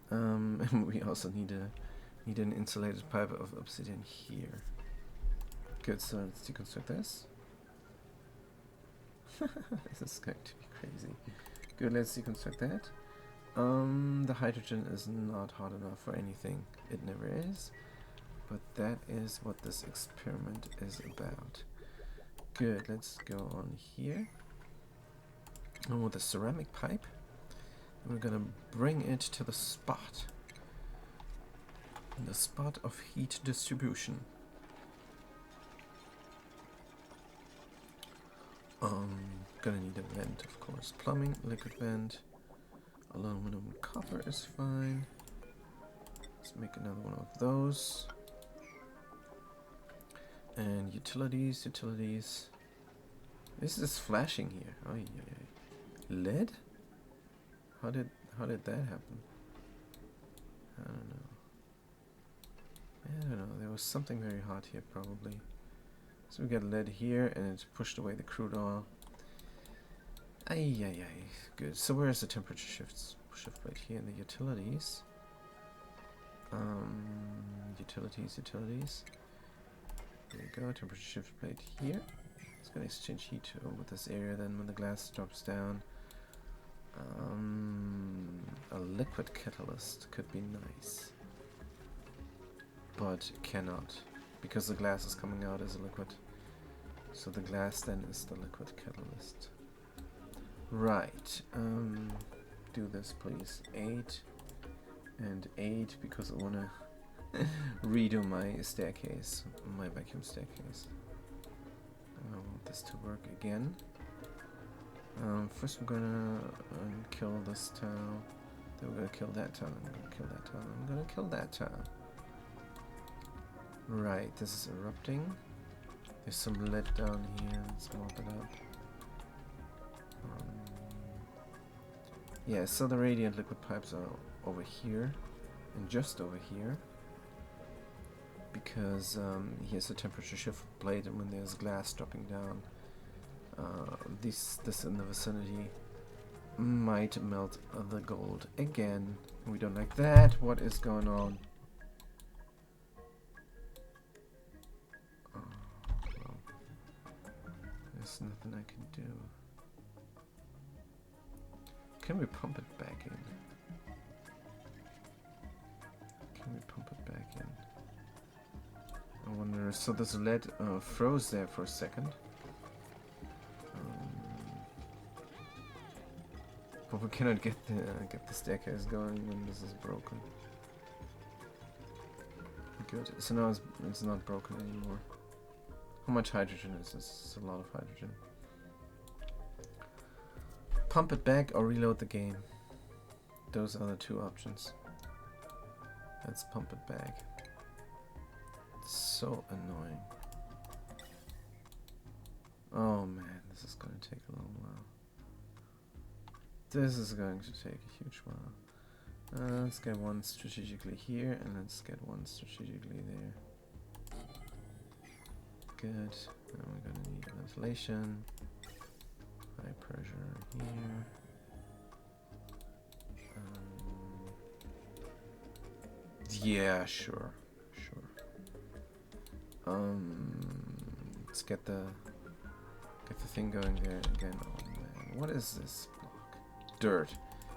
[SPEAKER 1] And we also need an insulated pipe of obsidian here. Good, so let's deconstruct this. This is going to be crazy. Good, let's deconstruct that. The hydrogen is not hot enough for anything. It never is. But that is what this experiment is about. Good, let's go on here. And with a ceramic pipe, we're gonna bring it to the spot. The spot of heat distribution. Gonna need a vent, of course. Plumbing, liquid vent, aluminum, copper is fine. Let's make another one of those. And utilities. This is flashing here. Oh yeah. Lead? How did that happen? I don't know. There was something very hot here probably. So we got lead here and it's pushed away the crude oil. Ay. Good. So where's the temperature shift plate here in the utilities? Utilities. There we go. Temperature shift plate here. It's gonna exchange heat with this area. Then when the glass drops down, a liquid catalyst could be nice, but cannot because the glass is coming out as a liquid. So the glass then is the liquid catalyst. Right. Do this please. 8 and 8 because I wanna redo my staircase, my vacuum staircase. I want this to work again. First we're gonna kill this tile. Then we're gonna kill that tile. I'm gonna kill that tile. I'm gonna kill that tile. Right, this is erupting. There's some lead down here. Let's mop it up. Yeah, so the radiant liquid pipes are over here and just over here. Because here's a temperature shift plate, and when there's glass dropping down, this in the vicinity might melt the gold again. We don't like that. What is going on? Oh, well, there's nothing I can do. Can we pump it back in? I wonder. So this lead froze there for a second. But we cannot get the staircase going when this is broken. Good. So now it's not broken anymore. How much hydrogen is this? It's a lot of hydrogen. Pump it back or reload the game. Those are the two options. Let's pump it back. It's so annoying. Oh man, this is going to take a long while. This is going to take a huge while. Let's get one strategically here, and let's get one strategically there. Good. And we're going to need ventilation. High pressure here. Yeah, sure. Let's get the thing going there again. Oh man, what is this block? Dirt,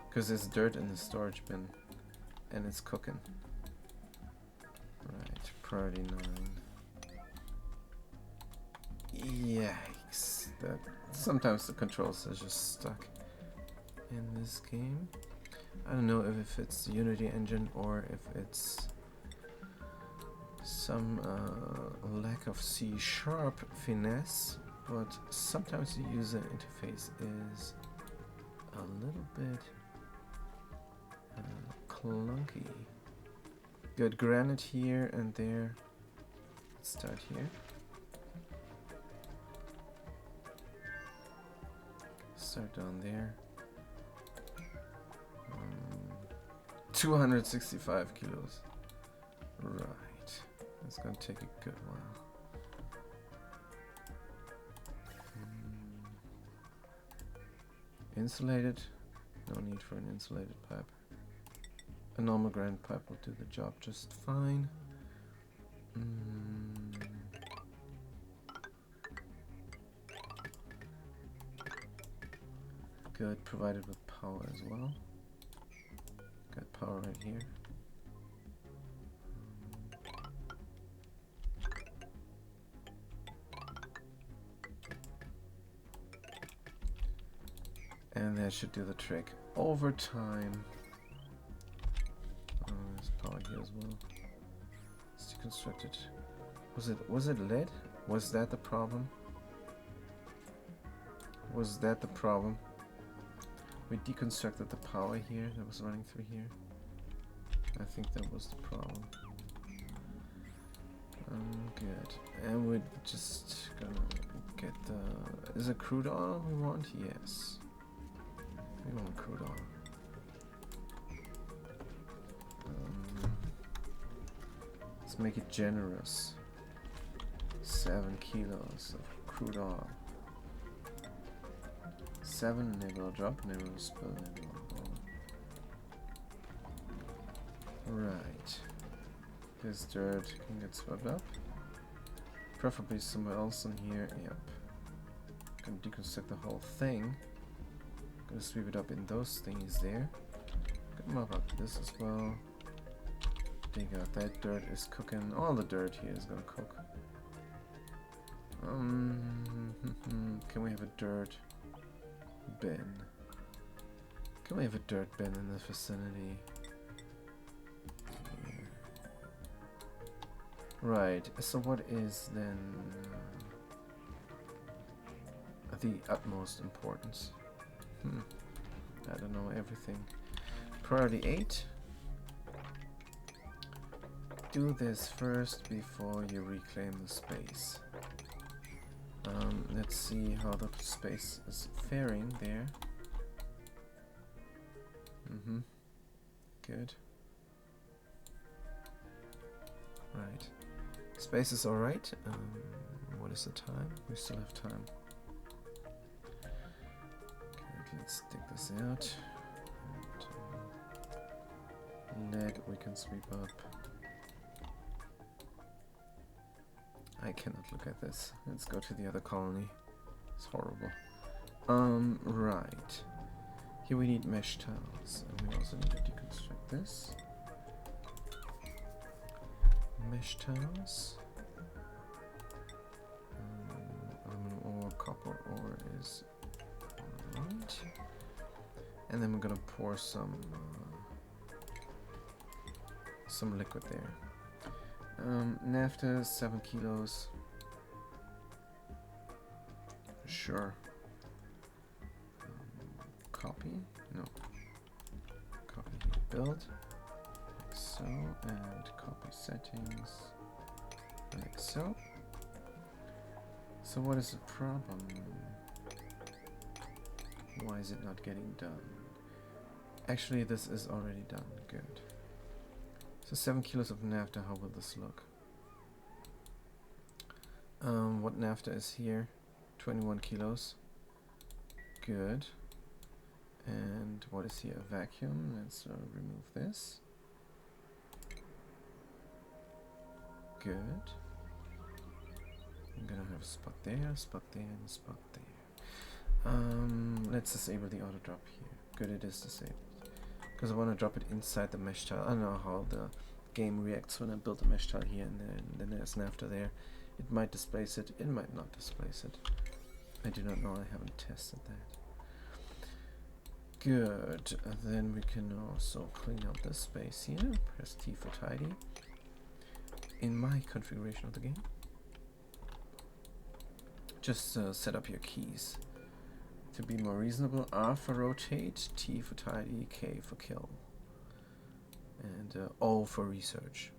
[SPEAKER 1] because there's dirt in the storage bin, and it's cooking. Right, priority 9. Yikes! That sometimes the controls are just stuck in this game. I don't know if it's the Unity engine or if it's some lack of C# finesse, but sometimes the user interface is a little bit clunky. Good granite here and there. Let's start here. Start down there. 265 kilos. Right. That's gonna take a good while. Insulated. No need for an insulated pipe. A normal granite pipe will do the job just fine. Good, provided with power as well. Got power right here. And that should do the trick. Over time. Oh, there's power here as well. It's deconstructed. Was it lead? Was that the problem? Was that the problem? We deconstructed the power here that was running through here. I think that was the problem. Good. And we're just gonna get the... Is it crude oil we want? Yes. We want crude oil. Let's make it generous. 7 kilos of crude oil. 7, never drop, never spill, never roll. Right. This dirt can get swept up. Preferably somewhere else in here. Yep. Gonna deconstruct the whole thing. Gonna sweep it up in those thingies there. Gonna mop up this as well. Dig out that dirt is cooking. All the dirt here is gonna cook. Can we have a dirt bin? Can we have a dirt bin in the vicinity? Here. Right, so what is then the utmost importance? I don't know everything. Priority 8. Do this first before you reclaim the space. Let's see how the space is faring there. Good. Right. Space is alright. What is the time? We still have time. Good, let's dig this out. And, lead we can sweep up. I cannot look at this. Let's go to the other colony. It's horrible. Right. Here we need mesh tiles. And we also need to deconstruct this. Mesh tiles. Aluminum ore, copper ore is alright. And then we're gonna pour some liquid there. Naphtha, 7 kilos. Sure. Copy? No. Copy build. Like so. And copy settings. Like so. So what is the problem? Why is it not getting done? Actually, this is already done. Good. So 7 kilos of naphtha. How will this look? What naphtha is here? 21 kilos. Good. And what is here? A vacuum. Let's remove this. Good. I'm gonna have a spot there, and a spot there. Let's disable the auto drop here. Good, it is disabled. Because I want to drop it inside the mesh tile. I don't know how the game reacts when I build a mesh tile here and then there's naphtha there. It might displace it, it might not displace it. I do not know, I haven't tested that. Good, then we can also clean up this space here. Press T for tidy. In my configuration of the game. Just set up your keys. To be more reasonable, R for rotate, T for tidy, K for kill. And O for research.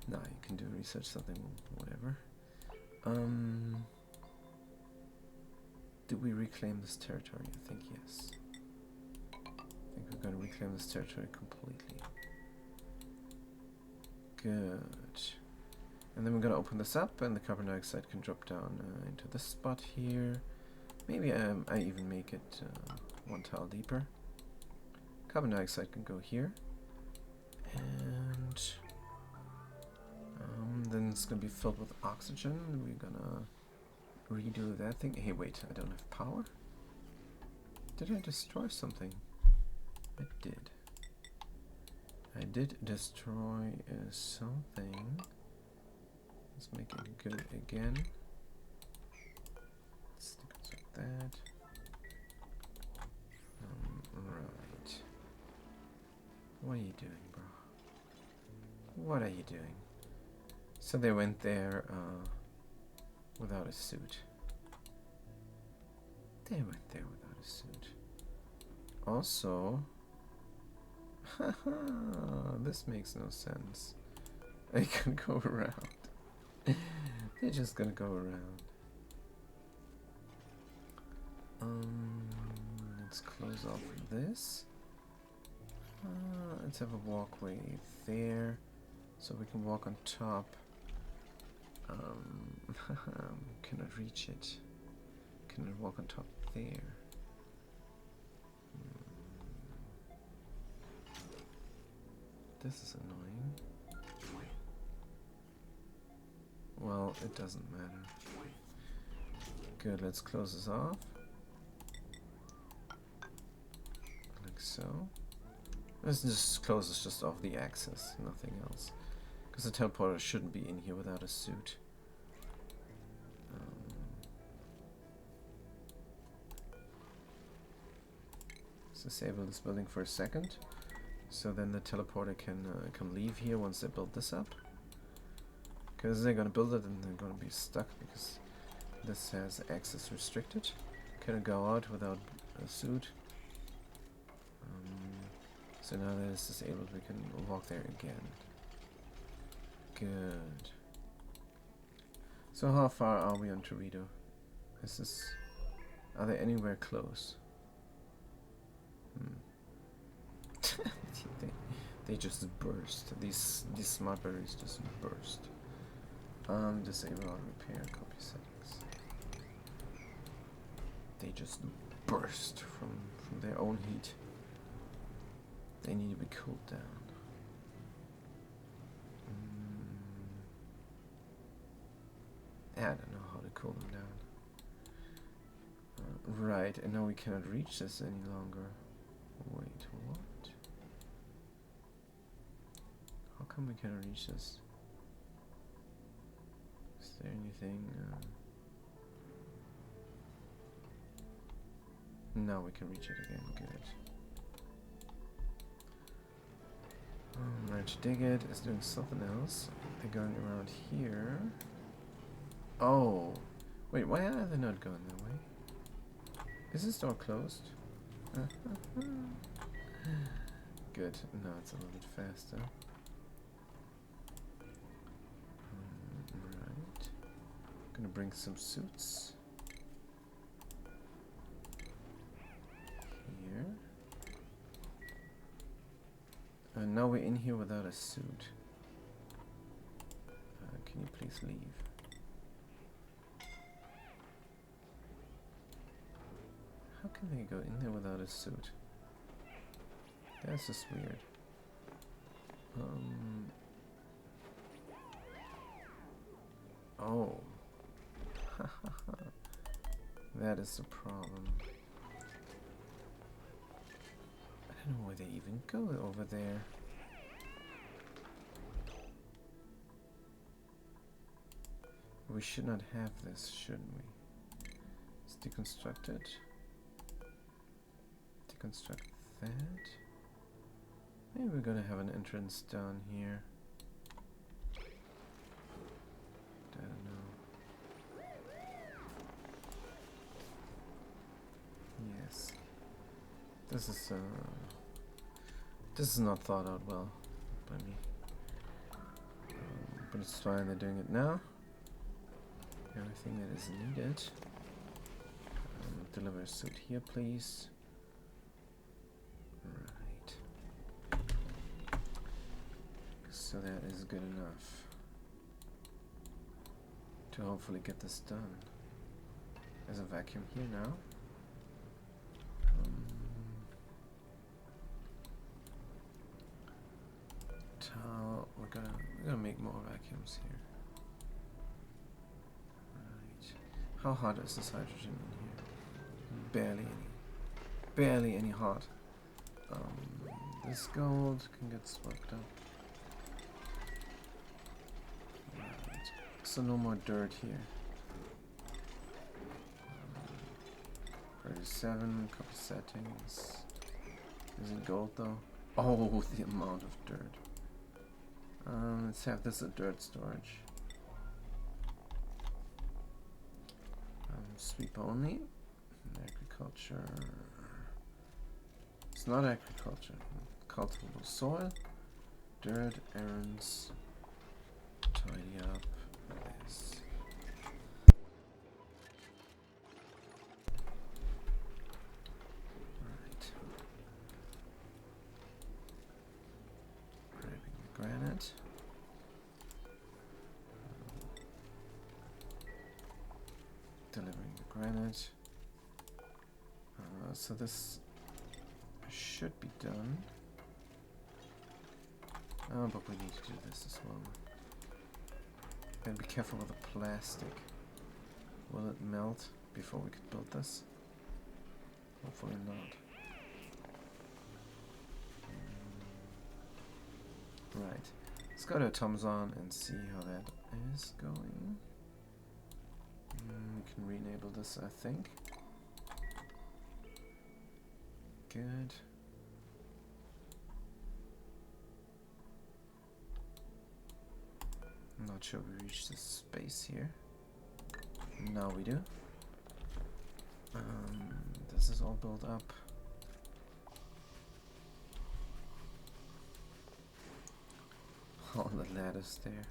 [SPEAKER 1] Nah, you can do research something, whatever. Do we reclaim this territory? I think yes. I think we're going to reclaim this territory completely. Good. And then we're going to open this up and the carbon dioxide can drop down into this spot here. Maybe I even make it one tile deeper. Carbon dioxide can go here. And then it's going to be filled with oxygen. We're going to redo that thing. Hey, wait, I don't have power? Did I destroy something? I did. I did destroy something. Let's make it good again. Stick it like that. Right. What are you doing, bro? What are you doing? So they went there without a suit. They went there without a suit. Also, this makes no sense. They can go around. They're just gonna go around. Let's close off this. Let's have a walkway there, so we can walk on top. Cannot reach it. Cannot walk on top there. This is annoying. Well, it doesn't matter. Good, let's close this off. Like so. Let's just close this just off the axis, nothing else. Because the teleporter shouldn't be in here without a suit. Let's disable this building for a second. So then the teleporter can leave here once they build this up. Because they're gonna build it and they're gonna be stuck because this has access restricted. Cannot go out without a suit. So now that it's disabled, we can walk there again. Good. So how far are we on Torito? Are they anywhere close? They just burst. These smart batteries just burst. Disable auto repair, copy settings. They just burst from their own heat. They need to be cooled down. I don't know how to cool them down. Right, and now we cannot reach this any longer. Wait, what? How come we cannot reach this? Is there anything? Now we can reach it again. Good. Right, trying to dig it. It's doing something else. They're going around here. Oh. Wait, why are they not going that way? Is this door closed? Good. Now it's a little bit faster. Right. Gonna bring some suits. Here. And now we're in here without a suit. Can you please leave? How can they go in there without a suit? That's just weird. Oh. That is the problem. I don't know where they even go over there. We should not have this, shouldn't we? Let's deconstruct it. Deconstruct that. Maybe we're gonna have an entrance down here. I don't know. Yes. This is not thought out well by me. But it's fine, they're doing it now. Everything that is needed. Deliver a suit here, please. Right. So that is good enough to hopefully get this done. There's a vacuum here now. Tile. We're gonna make more vacuums here. How hot is this hydrogen in here? Barely any. Barely any hot. This gold can get swept up. Right. So no more dirt here. 37, copy settings. Is it gold though? Oh, the amount of dirt. Let's have this at dirt storage. Sweep only. Agriculture. It's not agriculture. Cultivable soil. Dirt, errands. Tidy up. This. Right. Grabbing the granite. Delivering the granite. So this should be done. Oh, but we need to do this as well. And be careful with the plastic. Will it melt before we could build this? Hopefully not. Right. Let's go to Tomzon and see how that is going. We can re-enable this, I think. Good. I'm not sure we reached this space here. Now we do. This is all built up. All the ladders there.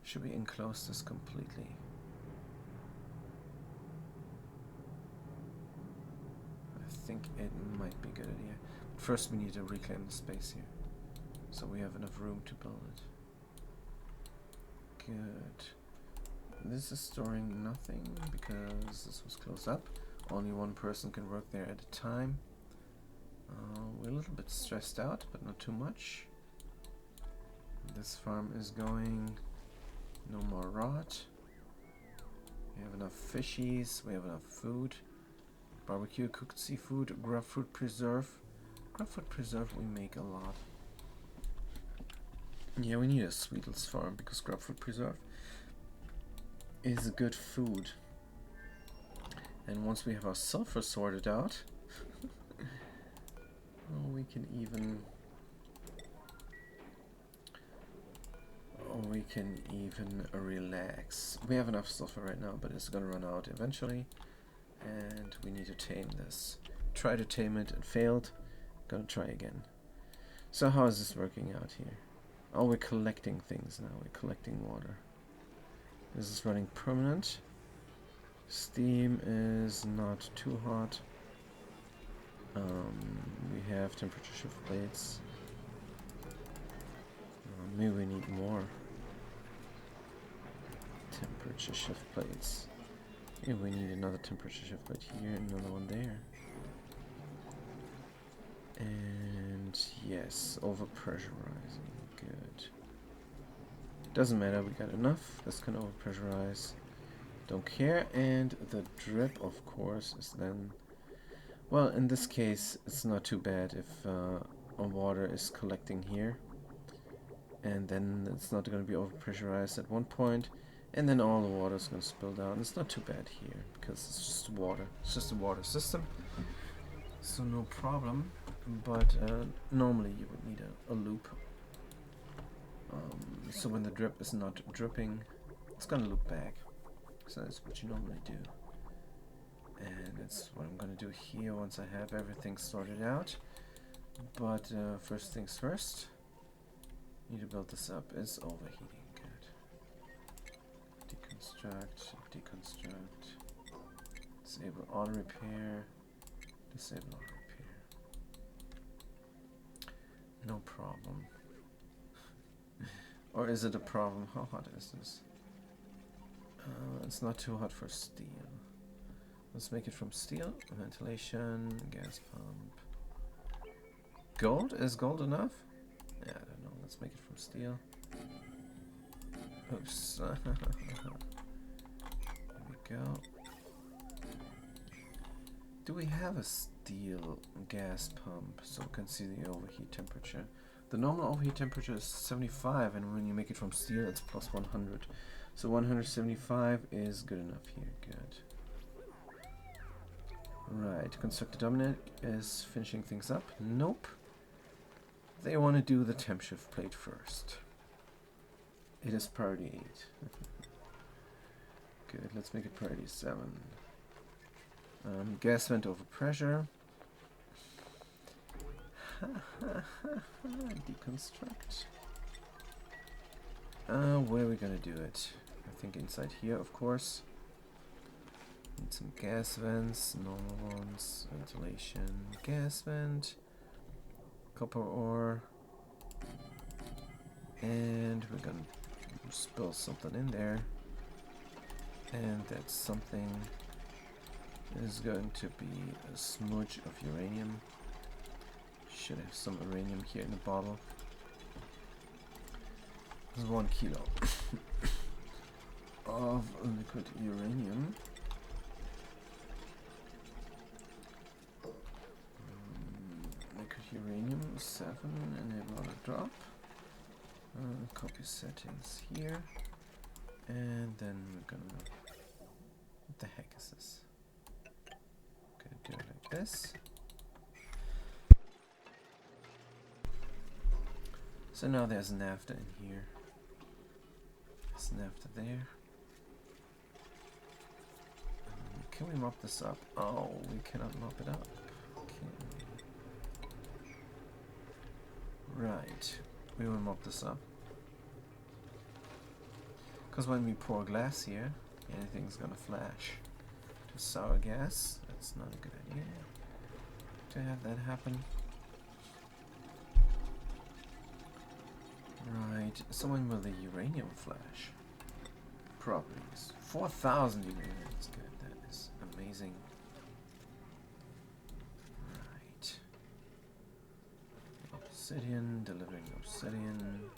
[SPEAKER 1] Should we enclose this completely? I think it might be a good idea. But first we need to reclaim the space here, so we have enough room to build it. Good. This is storing nothing because this was closed up. Only one person can work there at a time. We're a little bit stressed out, but not too much. This farm is going. No more rot. We have enough fishies. We have enough food. Barbecue, cooked seafood, grapefruit preserve. Grapefruit preserve we make a lot. Yeah, we need a sweetles farm because grapefruit preserve is good food. And once we have our sulfur sorted out, can even relax. We have enough sulfur right now, but it's gonna run out eventually, and we need to tame this. Try to tame it and failed. Gonna try again. So how is this working out here? Oh, we're collecting things now. We're collecting water. This is running permanent. Steam is not too hot. We have temperature shift plates. Maybe we need more temperature shift plates. Maybe we need another temperature shift plate here, another one there. And yes, over pressurizing. Good. Doesn't matter, we got enough. This can over pressurize. Don't care. And the drip, of course, is then. Well, in this case, it's not too bad if water is collecting here. And then it's not going to be over pressurized at one point. And then all the water is going to spill down. It's not too bad here because it's just water. It's just a water system. So no problem. But normally you would need a loop. So when the drip is not dripping, it's going to loop back. So that's what you normally do. And that's what I'm going to do here once I have everything sorted out. But first things first, need to build this up. Is overheating. Good. Deconstruct. Disable auto repair. Disable auto repair. No problem. Or is it a problem? How hot is this? It's not too hot for steel. Let's make it from steel. Ventilation, gas pump. Gold? Is gold enough? Yeah, I don't know. Let's make it from steel. Oops. There we go. Do we have a steel gas pump so we can see the overheat temperature? The normal overheat temperature is 75, and when you make it from steel, it's plus 100. So 175 is good enough here. Good. Right, Constructor Dominic is finishing things up. Nope. They want to do the temp shift plate first. It is priority 8. Good, let's make it priority 7. Gas vent over pressure. Deconstruct. Where are we gonna do it? I think inside here, of course. Need some gas vents, normal ones, ventilation, gas vent, copper ore, and we're gonna spill something in there, and that something is going to be a smudge of uranium. Should have some uranium here in the bottle. This is 1 kilo of liquid uranium. Liquid uranium 7, enable auto drop. Copy settings here, and then we're gonna. What the heck is this? Gonna do it like this. So now there's naphtha in here. There's naphtha there. Can we mop this up? Oh, we cannot mop it up. Right. We will mop this up. Because when we pour glass here, anything's gonna flash. To sour gas, that's not a good idea to have that happen. Right, so when will the uranium flash? Properties. 4,000 uranium, that's good, that is amazing. Right. Obsidian, delivering obsidian.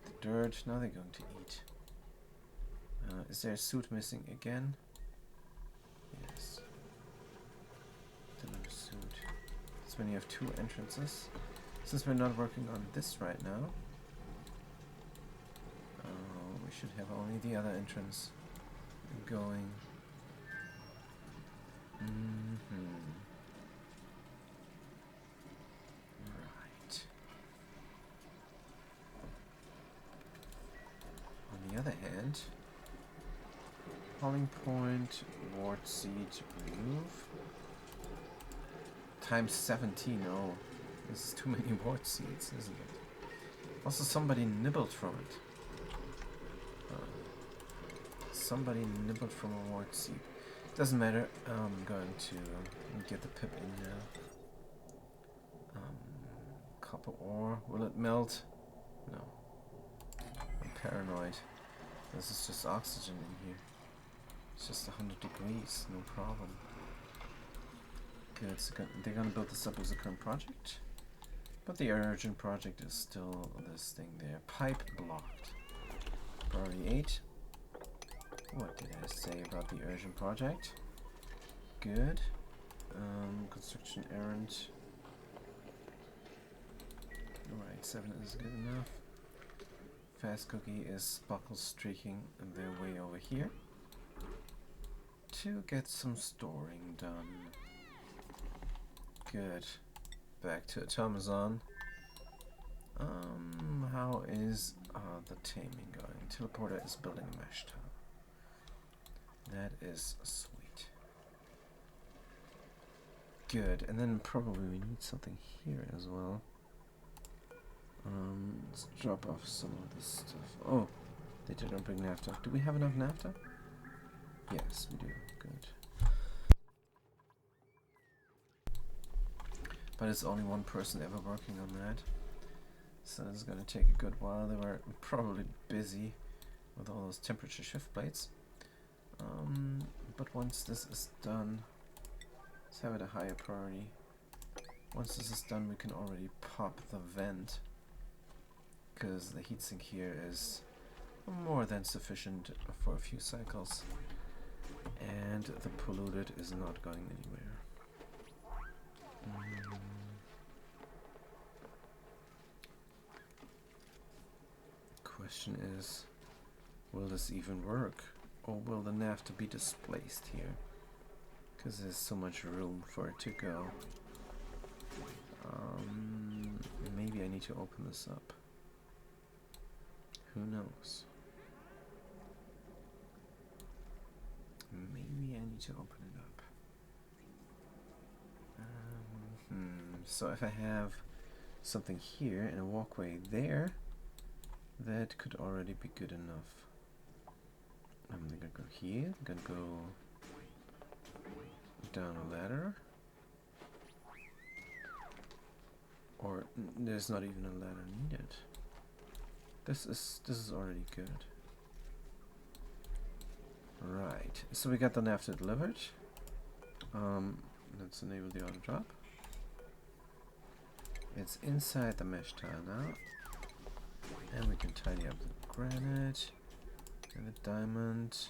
[SPEAKER 1] The dirt, now they're going to eat. Is there a suit missing again? Yes. Deliver suit. That's when you have 2 entrances. Since we're not working on this right now, we should have only the other entrance going. point. Hauling point, ward seed, remove. Times 17, oh. This is too many ward seeds, isn't it? Also, somebody nibbled from it. Somebody nibbled from a ward seed. Doesn't matter. I'm going to get the pip in now. Copper ore. Will it melt? No. I'm paranoid. This is just oxygen in here. It's just 100 degrees. No problem. Good. So they're gonna build this up as a current project. But the urgent project is still this thing there. Pipe blocked. Priority 8. What did I say about the urgent project? Good. Construction errand. Alright, 7 is good enough. Fast cookie is buckle streaking their way over here to get some storing done. Good. Back to Automazon. How is the taming going? Teleporter is building a mesh tower. That is sweet. Good, and then probably we need something here as well. Let's drop off some of this stuff. Oh, they didn't bring naphtha. Do we have enough naphtha? Yes, we do. Good. But it's only one person ever working on that. So it's going to take a good while. They were probably busy with all those temperature shift plates. But once this is done, let's have it a higher priority. Once this is done, we can already pop the vent, because the heatsink here is more than sufficient for a few cycles, and the polluted is not going anywhere. Question is, will this even work? Or will the naphtha be displaced here? Because there's so much room for it to go. Maybe I need to open this up. Who knows? Maybe I need to open it up. So if I have something here and a walkway there, that could already be good enough. I'm gonna go here, I'm gonna go down a ladder. Or there's not even a ladder needed. This is already good. Right, so we got the naphtha delivered. Let's enable the auto drop. It's inside the mesh tile now. And we can tidy up the granite and the diamond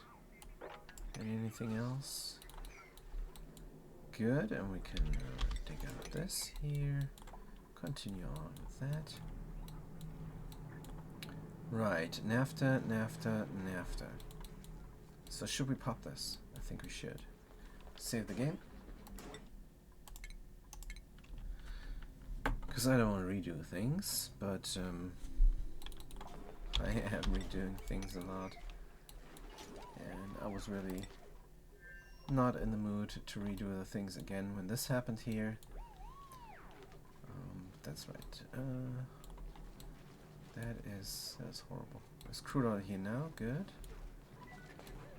[SPEAKER 1] and anything else. Good, and we can dig out this here. Continue on with that. Right, naphtha. So should we pop this? I think we should. Save the game. Because I don't want to redo things, but I am redoing things a lot. And I was really not in the mood to redo the things again when this happened here. That's right. That's horrible. There's crude out here now. Good.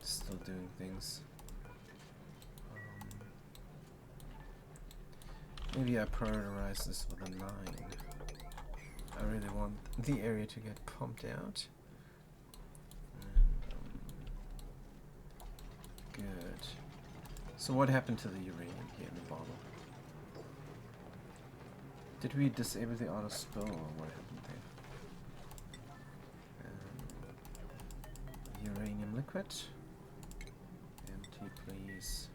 [SPEAKER 1] Still doing things. Maybe I prioritize this with a 9. I really want the area to get pumped out. And, good. So what happened to the uranium here in the bottle? Did we disable the auto spill, or what happened there? Uranium liquid. Empty, please.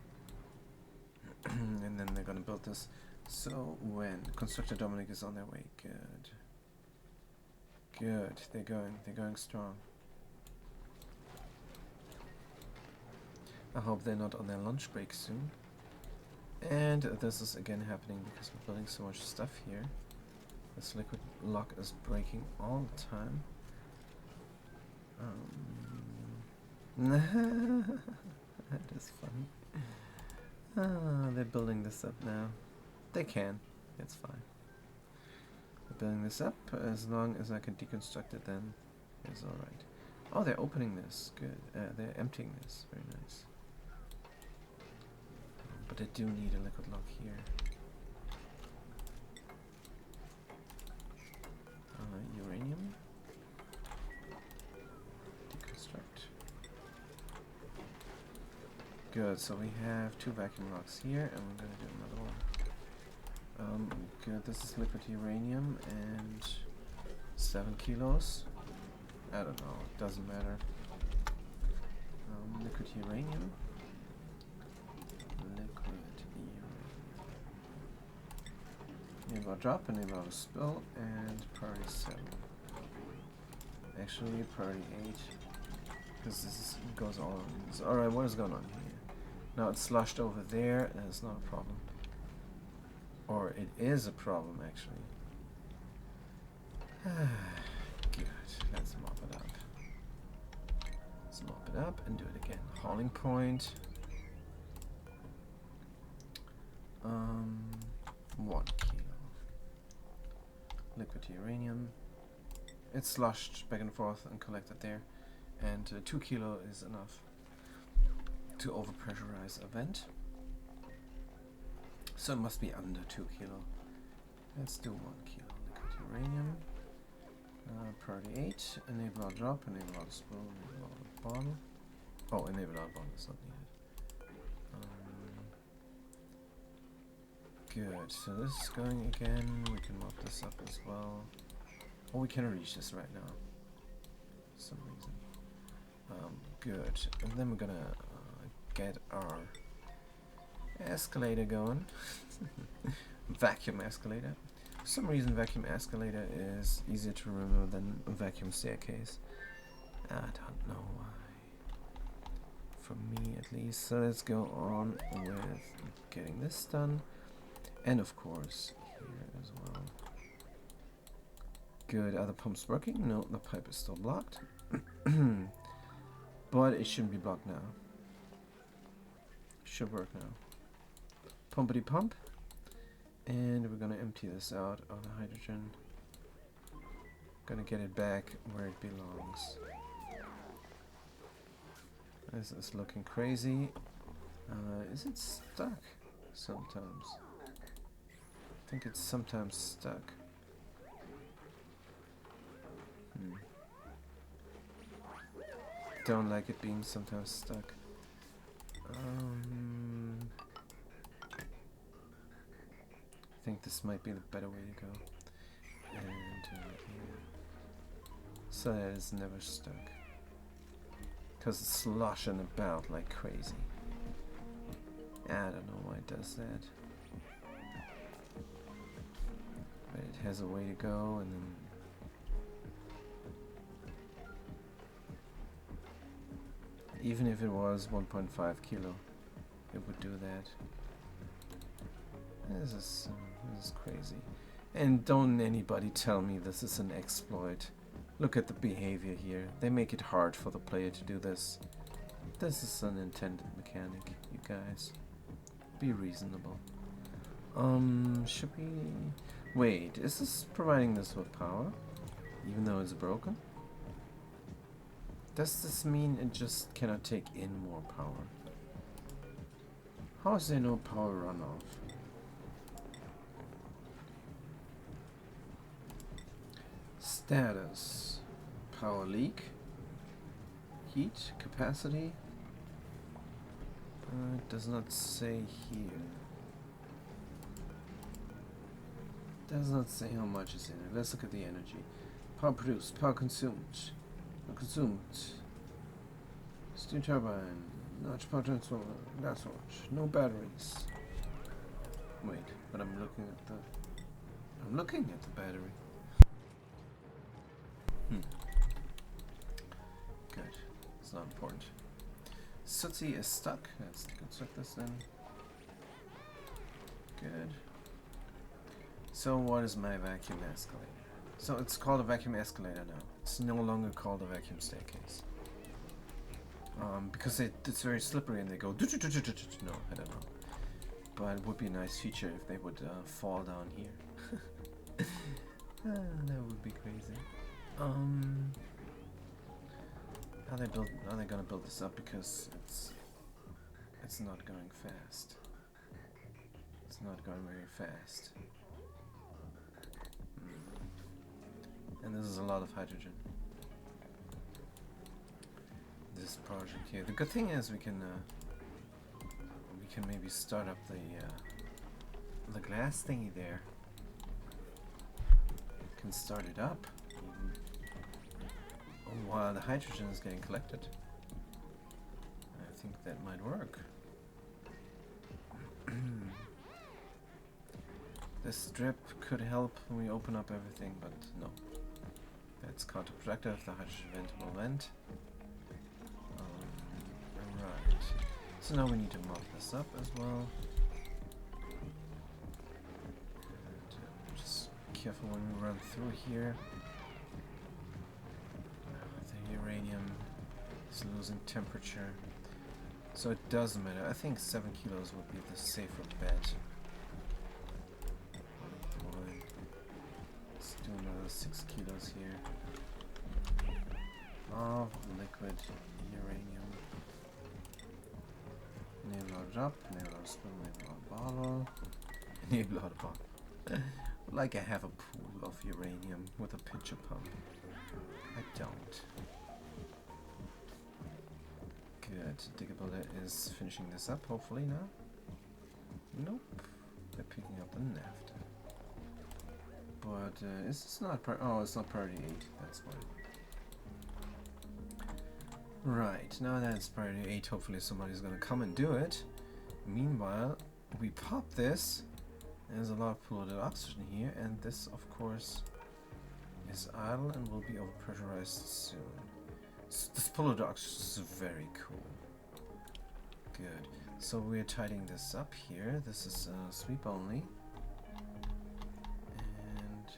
[SPEAKER 1] And then they're gonna build this. So when Constructor Dominic is on their way, good. Good. They're going strong. I hope they're not on their lunch break soon. And this is again happening because we're building so much stuff here. This liquid lock is breaking all the time. That is funny. Ah, they're building this up now. They can. It's fine. They're building this up. As long as I can deconstruct it, then it's alright. Oh, they're opening this. Good. They're emptying this. Very nice. But I do need a liquid lock here. Uranium. Deconstruct. Good, so we have 2 vacuum locks here, and we're gonna do another one. Good, this is liquid uranium, and 7 kilos. I don't know, it doesn't matter. Liquid uranium. Enable drop, enable spill, and priority 7. Actually, priority 8. Because this goes on. Alright, what is going on here? Now it's sloshed over there, and it's not a problem. Or it is a problem, actually. Good. Let's mop it up. Let's mop it up and do it again. Hauling point. 1 kilo. Liquid uranium. It's sloshed back and forth and collected there. And 2 kilo is enough to overpressurize a vent. So it must be under 2 kilo. Let's do 1 kilo liquid uranium. Priority 8. Enable our drop, enable our spool, enable our bottle. Oh, enable our bottle is not needed. Good, so this is going again. We can mop this up as well. Oh, we can reach this right now. For some reason. Good, and then we're gonna get our escalator going. Vacuum escalator. For some reason, vacuum escalator is easier to remember than a vacuum staircase. I don't know why. For me, at least. So let's go on with getting this done. And of course, here as well. Good, are the pumps working? No, the pipe is still blocked. But it shouldn't be blocked now. Should work now. Pumpity pump. And we're gonna empty this out of the hydrogen. Gonna get it back where it belongs. This is looking crazy. Is it stuck sometimes? I think it's sometimes stuck. Don't like it being sometimes stuck. I think this might be the better way to go. And yeah. So that it's never stuck. Because it's sloshing about like crazy. I don't know why it does that. But it has a way to go, and then even if it was 1.5 kilo, it would do that. This is crazy. And don't anybody tell me this is an exploit. Look at the behavior here. They make it hard for the player to do this. This is an intended mechanic, you guys. Be reasonable. Should we... Wait, is this providing this with power? Even though it's broken? Does this mean it just cannot take in more power? How is there no power runoff? Status. Power leak. Heat. Capacity. It does not say here. Does not say how much is in it. Let's look at the energy. Power produced. Power consumed. Consumed. Steam turbine. Large power transformer. Gas launch. No batteries. Wait, but I'm looking at the battery. Good. It's not important. Sootsie is stuck. Let's deconstruct this then. Good. So what is my vacuum escalator? So it's called a vacuum escalator now. It's no longer called a vacuum staircase. Because it's very slippery and they go. No, I don't know. But it would be a nice feature if they would fall down here. That would be crazy. How they gonna build this up? Because it's not going fast. It's not going very fast. And this is a lot of hydrogen. This project here. The good thing is we can maybe start up the glass thingy there. We can start it up while the hydrogen is getting collected. I think that might work. This strip could help when we open up everything, but no. That's counterproductive. The hydrogen vent will vent. Right. So now we need to mop this up as well. And, just be careful when we run through here. The uranium is losing temperature. So it doesn't matter. I think 7 kilos would be the safer bet. Let's do another 6 kilos here of liquid uranium. Nearload up, nearload spill, nearload bottle, nearload bottle. Like I have a pool of uranium with a pitcher pump. I don't. Good. Digable is finishing this up, hopefully now. Nope. They're picking up the naphtha. But is this not oh, it's not priority 8. That's why. Right, now that it's priority 8, hopefully somebody's gonna come and do it. Meanwhile, we pop this. There's a lot of polluted oxygen here, and this, of course, is idle and will be overpressurized soon. So this polluted oxygen is very cool. Good. So we're tidying this up here. This is sweep only. And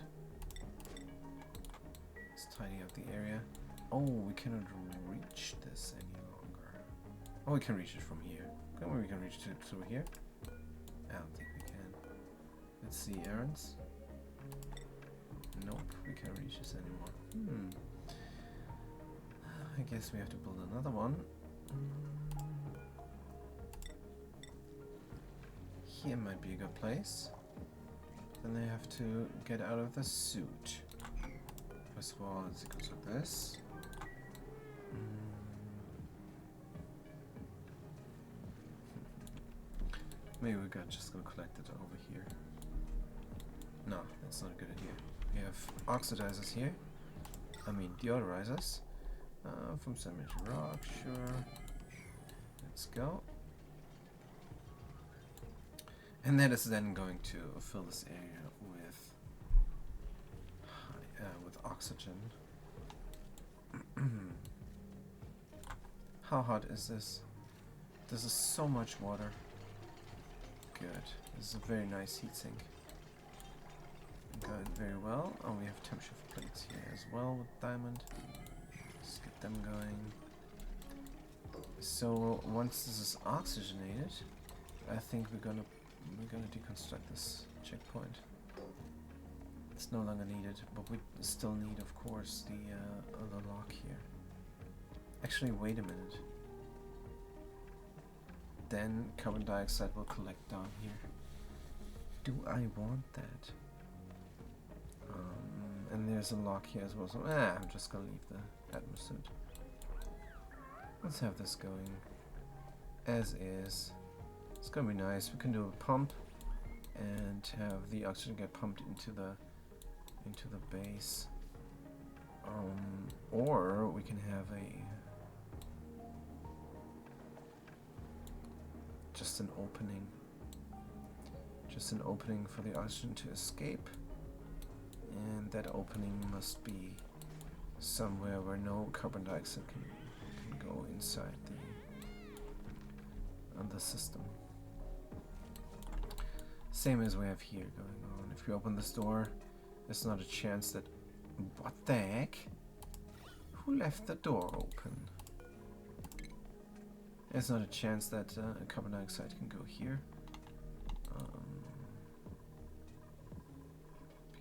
[SPEAKER 1] let's tidy up the area. Oh, we cannot reach this any longer. Oh, we can reach it from here. Maybe we can reach it through here. I don't think we can. Let's see, errands. Nope, we can't reach this anymore. I guess we have to build another one. Here might be a good place. Then they have to get out of the suit. First of all, it goes like this. Maybe we're just gonna collect it over here. No, that's not a good idea. We have oxidizers here. I mean deodorizers. From cemetery rock, sure. Let's go. And that is then going to fill this area with oxygen. How hot is this? This is so much water. Good. This is a very nice heatsink. Going very well. Oh, we have temperature plates here as well with diamond. Let's get them going. So once this is oxygenated, I think we're gonna deconstruct this checkpoint. It's no longer needed, but we still need, of course, the lock here. Actually, wait a minute. Then carbon dioxide will collect down here. Do I want that? And there's a lock here as well, so I'm just gonna leave the atmosphere. Let's have this going as is. It's gonna be nice. We can do a pump and have the oxygen get pumped into the base. Or we can have just an opening for the oxygen to escape, and that opening must be somewhere where no carbon dioxide can go inside the system. Same as we have here going on. If we open this door, there's not a chance that... What the heck? Who left the door open? There's not a chance that carbon dioxide can go here.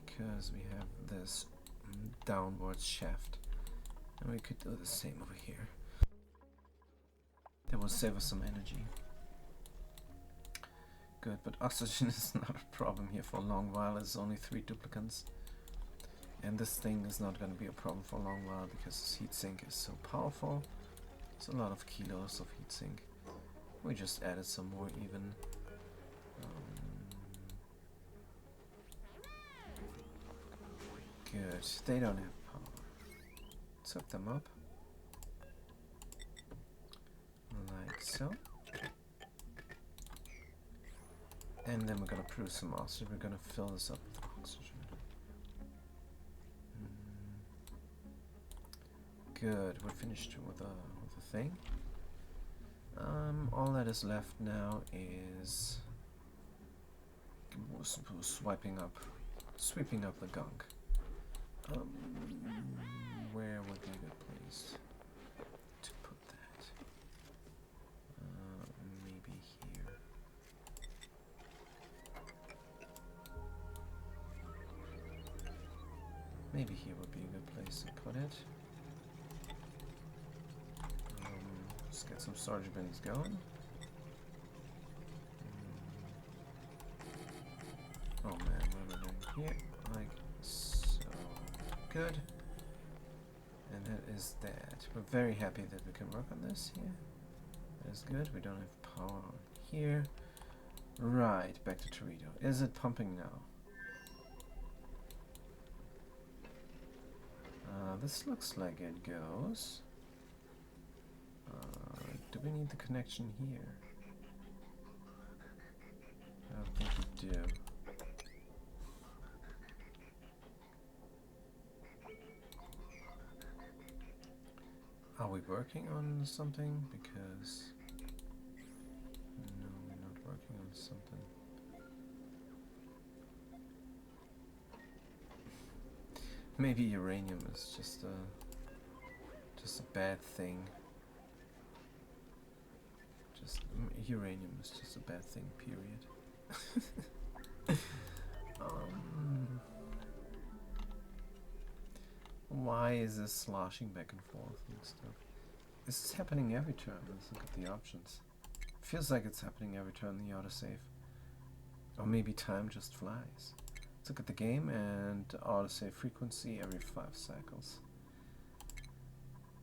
[SPEAKER 1] Because we have this downwards shaft. And we could do the same over here. That will save us some energy. Good, but oxygen is not a problem here for a long while. It's only 3 duplicants. And this thing is not going to be a problem for a long while because this heatsink is so powerful. It's a lot of kilos of heatsink. We just added some more even. Good, they don't have power. Let's hook them up. Like so. And then we're gonna produce some oxygen. We're gonna fill this up with oxygen. Good, we're finished with the thing. All that is left now is sweeping up the gunk. Where would be a good place to put that? Maybe here. Maybe here would be a good place to put it. Let's get some storage bins going. Oh man, what am I doing here? Like so. Good. And that is that. We're very happy that we can work on this here. That is good. We don't have power on here. Right, back to Torito. Is it pumping now? This looks like it goes. Do we need the connection here? I don't think we do. Are we working on something? Because... no, we're not working on something. Maybe uranium is just a bad thing. Uranium is just a bad thing, period. Why is this sloshing back and forth and stuff? This is happening every turn. Let's look at the options. Feels like it's happening every turn in the autosave. Or maybe time just flies. Let's look at the game and autosave frequency every 5 cycles.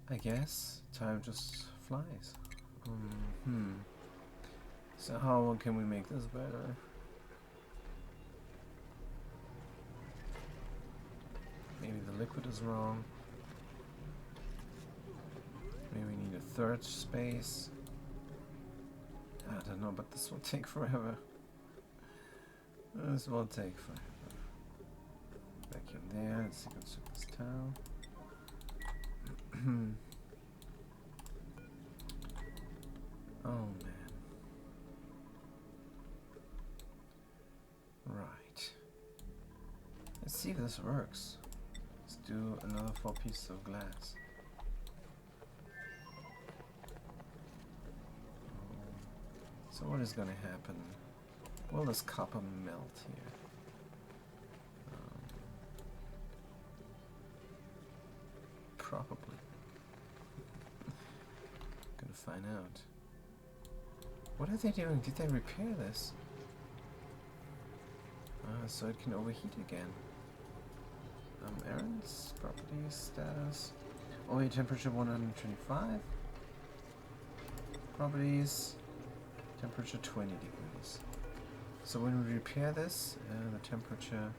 [SPEAKER 1] I guess time just flies. So how can we make this better? Maybe the liquid is wrong. Maybe we need a 3rd space. I don't know, but this will take forever. This will take forever. Vacuum there. Let's see what's with this towel. Oh man. Right. Let's see if this works. Let's do another 4 pieces of glass. So what is going to happen? Will this copper melt here? Probably. Gonna find out. What are they doing? Did they repair this? So it can overheat again. Errands, properties, status. ONI temperature 125. Properties, temperature 20 degrees. So when we repair this, the temperature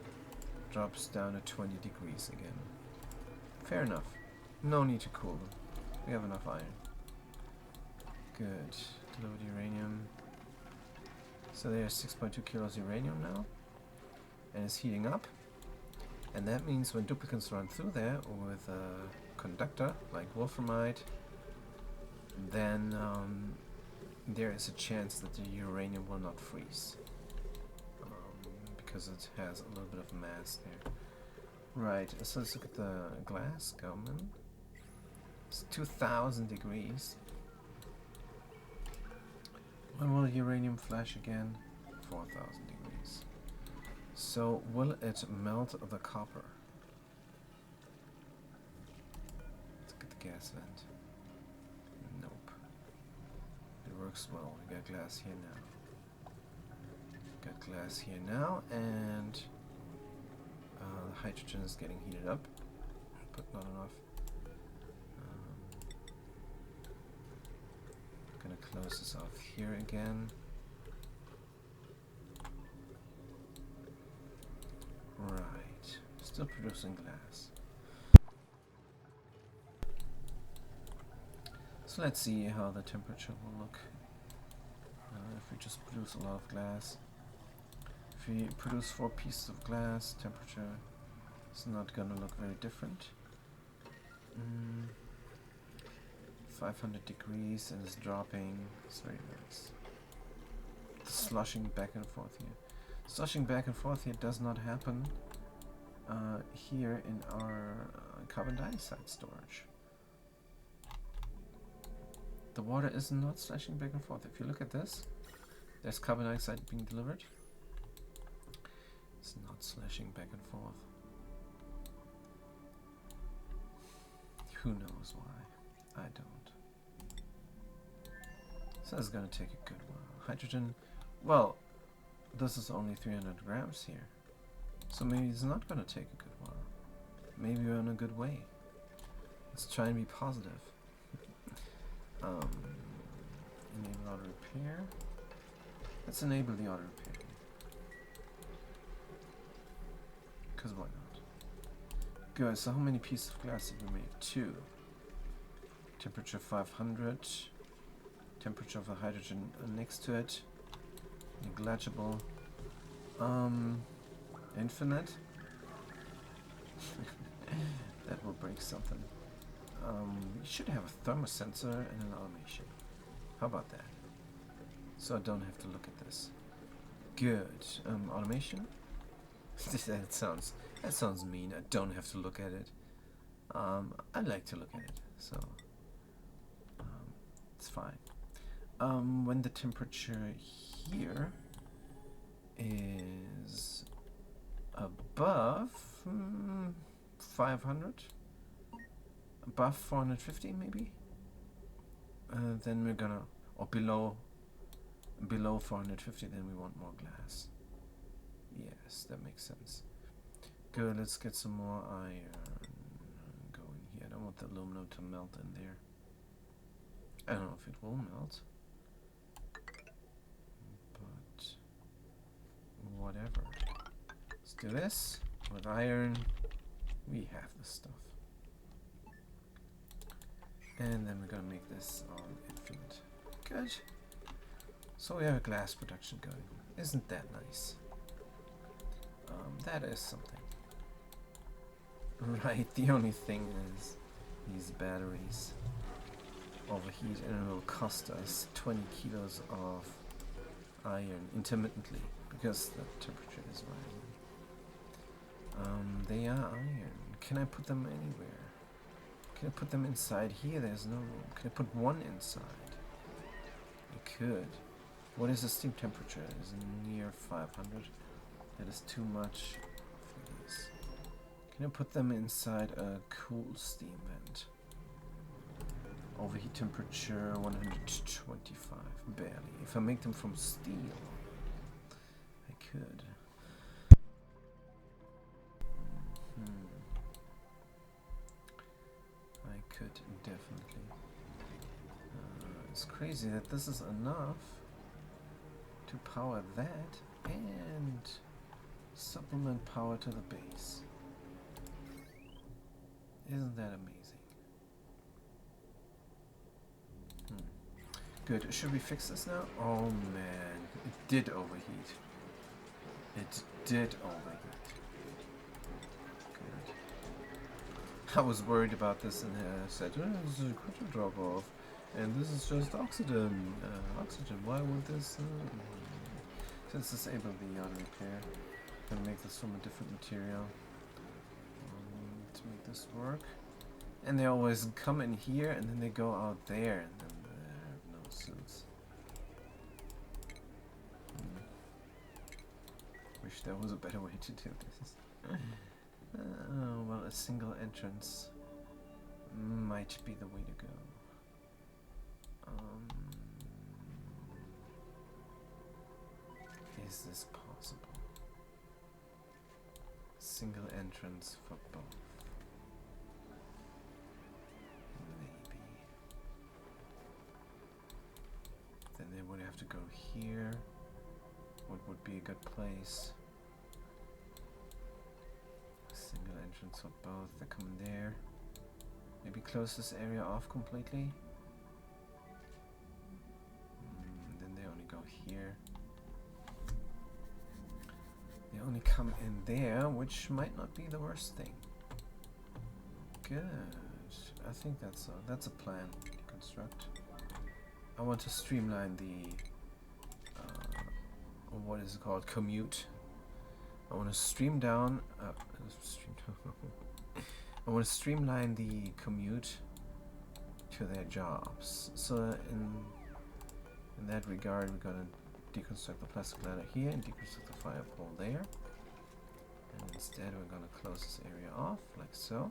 [SPEAKER 1] drops down to 20 degrees again. Fair enough. No need to cool them. We have enough iron. Good. Load uranium. So there's 6.2 kilos uranium now. And it's heating up. And that means when duplicates run through there with a conductor like wolframite, then there is a chance that the uranium will not freeze. Because it has a little bit of mass there. Right, so let's look at the glass coming. It's 2000 degrees. When will uranium flash again? 4,000 degrees. So will it melt the copper? Let's get the gas vent. Nope. It works well. We got glass here now. Got glass here now, and the hydrogen is getting heated up, but not enough. Gonna close this off here again. Right, still producing glass. So let's see how the temperature will look if we just produce a lot of glass. If we produce 4 pieces of glass, temperature is not gonna look very different. 500 degrees and it's dropping. It's very nice. Slushing back and forth here. Slushing back and forth here does not happen here in our carbon dioxide storage. The water is not slushing back and forth. If you look at this, there's carbon dioxide being delivered. It's not slushing back and forth. Who knows why? I don't. So it's gonna take a good while. Hydrogen, well, this is only 300 grams here. So maybe it's not gonna take a good while. Maybe we're on a good way. Let's try and be positive. Enable auto repair. Let's enable the auto repair. Because why not? Good, so how many pieces of glass did we make? 2. Temperature 500. Temperature of the hydrogen next to it. Negligible. Infinite. That will break something. You should have a thermosensor and an automation. How about that? So I don't have to look at this. Good. Automation? that sounds mean. I don't have to look at it. I like to look at it, so it's fine. When the temperature here is above 500, above 450 maybe, then we're gonna, or below 450, then we want more glass. Yes, that makes sense. Good, let's get some more iron going here. I don't want the aluminum to melt in there. I don't know if it will melt, but whatever. Let's do this with iron. We have the stuff. And then we're gonna make this on infinite. Good. So we have a glass production going. Isn't that nice? That is something. Right, the only thing is these batteries overheat and it will cost us 20 kilos of iron intermittently because the temperature is rising. They are iron. Can I put them anywhere? Can I put them inside here? There's no room. Can I put one inside? I could. What is the steam temperature? It is near 500. That is too much for these. Can I put them inside a cool steam vent? Overheat temperature 125. Barely. If I make them from steel, I could. I could definitely. It's crazy that this is enough to power that and supplement power to the base. Isn't that amazing? Good. Should we fix this now? Oh man, it did overheat. It did overheat. Good. I was worried about this and I said, oh, this is a crystal drop off. And this is just oxygen. Oxygen. Why would this? Let's disable the auto repair. I'm gonna make this from a different material to make this work. And they always come in here and then they go out there, and then they have no suits. wish there was a better way to do this. Well, a single entrance might be the way to go. Is this possible? Single entrance for both. Maybe. Then they would have to go here. What would be a good place? Single entrance for both. They come in there. Maybe close this area off completely. Then they only go here. They only come in there, which might not be the worst thing. Good. I think that's a plan. Construct. I want to streamline the what is it called? Commute. I want to stream down. I want to streamline the commute to their jobs. So in that regard, we're gonna deconstruct the plastic ladder here and deconstruct the fire pole there. And instead, we're gonna close this area off like so.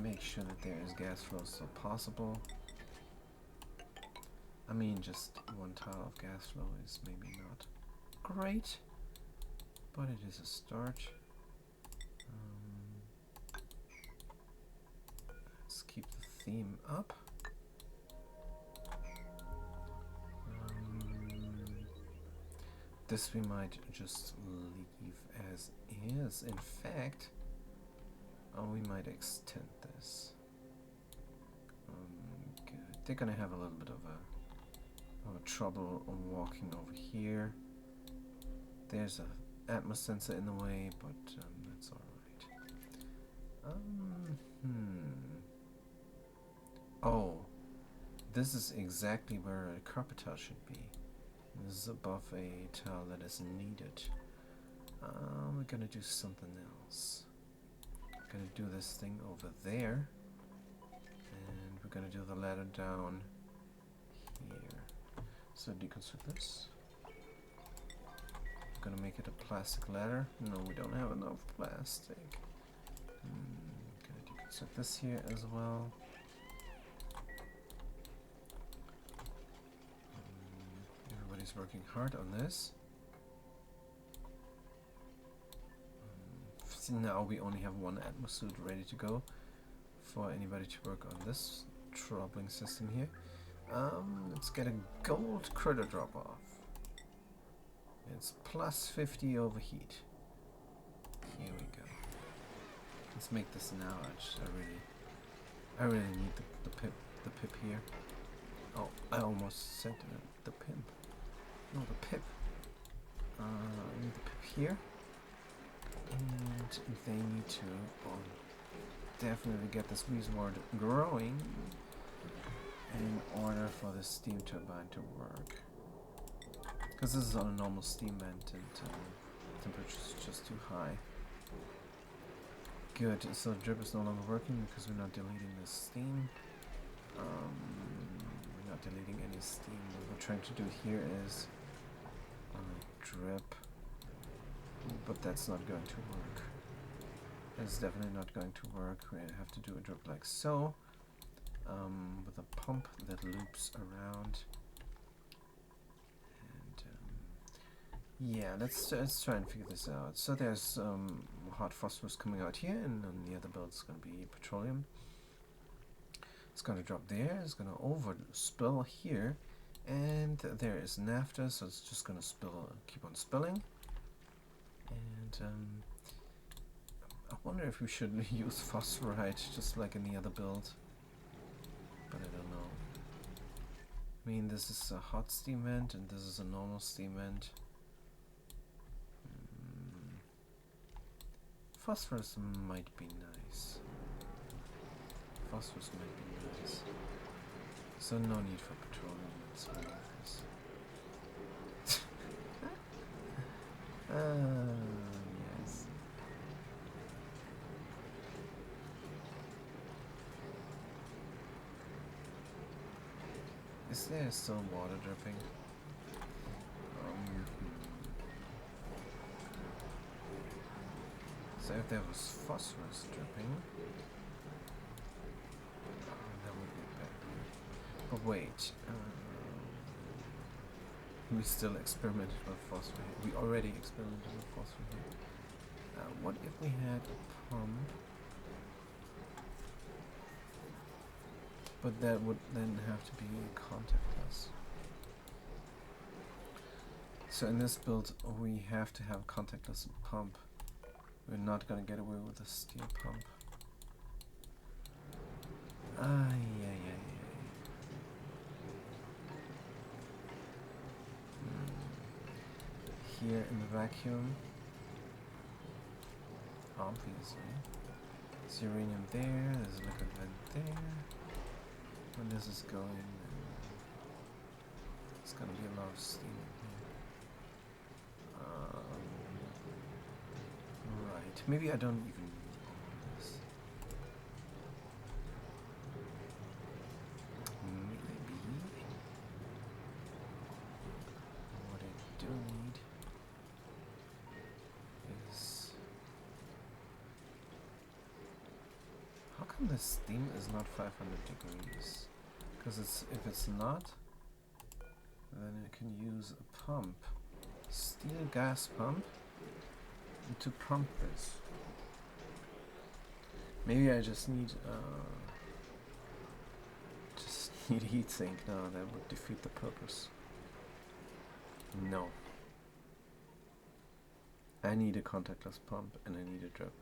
[SPEAKER 1] Make sure that there is gas flow still possible. I mean, just one tile of gas flow is maybe not great, but it is a start. Let's keep the theme up. This we might just leave as is. In fact, we might extend this. Good. They're gonna have a little bit of a trouble walking over here. There's a atmos sensor in the way, but that's all right. Oh, this is exactly where a carpet tile should be. This is above a tile that is needed. We're gonna do something else. We're gonna do this thing over there, and we're gonna do the ladder down here. So deconstruct this. I'm gonna make it a plastic ladder. No, we don't have enough plastic. Gonna deconstruct this here as well. Everybody's working hard on this. Now we only have one atmos suit ready to go for anybody to work on this troubling system here. Let's get a gold critter drop off. It's plus 50 overheat. Here we go. Let's make this now. I really need the pip here. Oh, I almost said the pimp. No, the pip. I need the pip here. And they need to definitely get this reservoir growing in order for the steam turbine to work. Because this is on a normal steam vent and temperature is just too high. Good, so the drip is no longer working because we're not deleting the steam. We're not deleting any steam. What we're trying to do here is drip. But that's not going to work. It's definitely not going to work. We have to do a drip like so, with a pump that loops around. And yeah, let's try and figure this out. So there's hot phosphorus coming out here, and on the other belt it's going to be petroleum. It's going to drop there. It's going to overspill here, and there is naphtha, so it's just going to spill, keep on spilling. And I wonder if we should use phosphorite just like in the other build, but I don't know. I mean, this is a hot steam vent and this is a normal steam vent. Phosphorus might be nice. Phosphorus might be nice. So no need for petroleum. Let's remove this. Yes. Is there still water dripping? So if there was phosphorus dripping, that would be better. But wait, we still experimented with phosphor. We already experimented with phosphor here. What if we had a pump? But that would then have to be contactless. So in this build, we have to have a contactless pump. We're not gonna get away with a steel pump. Yeah. Here in the vacuum, obviously. There's uranium there, there's a liquid vent there. When this is going, it's gonna be a lot of steam in here. Right, maybe I don't even need all this. Maybe what I do need is, how come the steam is not 500 degrees? Because if it's not, then I can use a pump, steel gas pump, to pump this. Maybe I just need a heatsink. No, that would defeat the purpose. No. I need a contactless pump and I need a drip.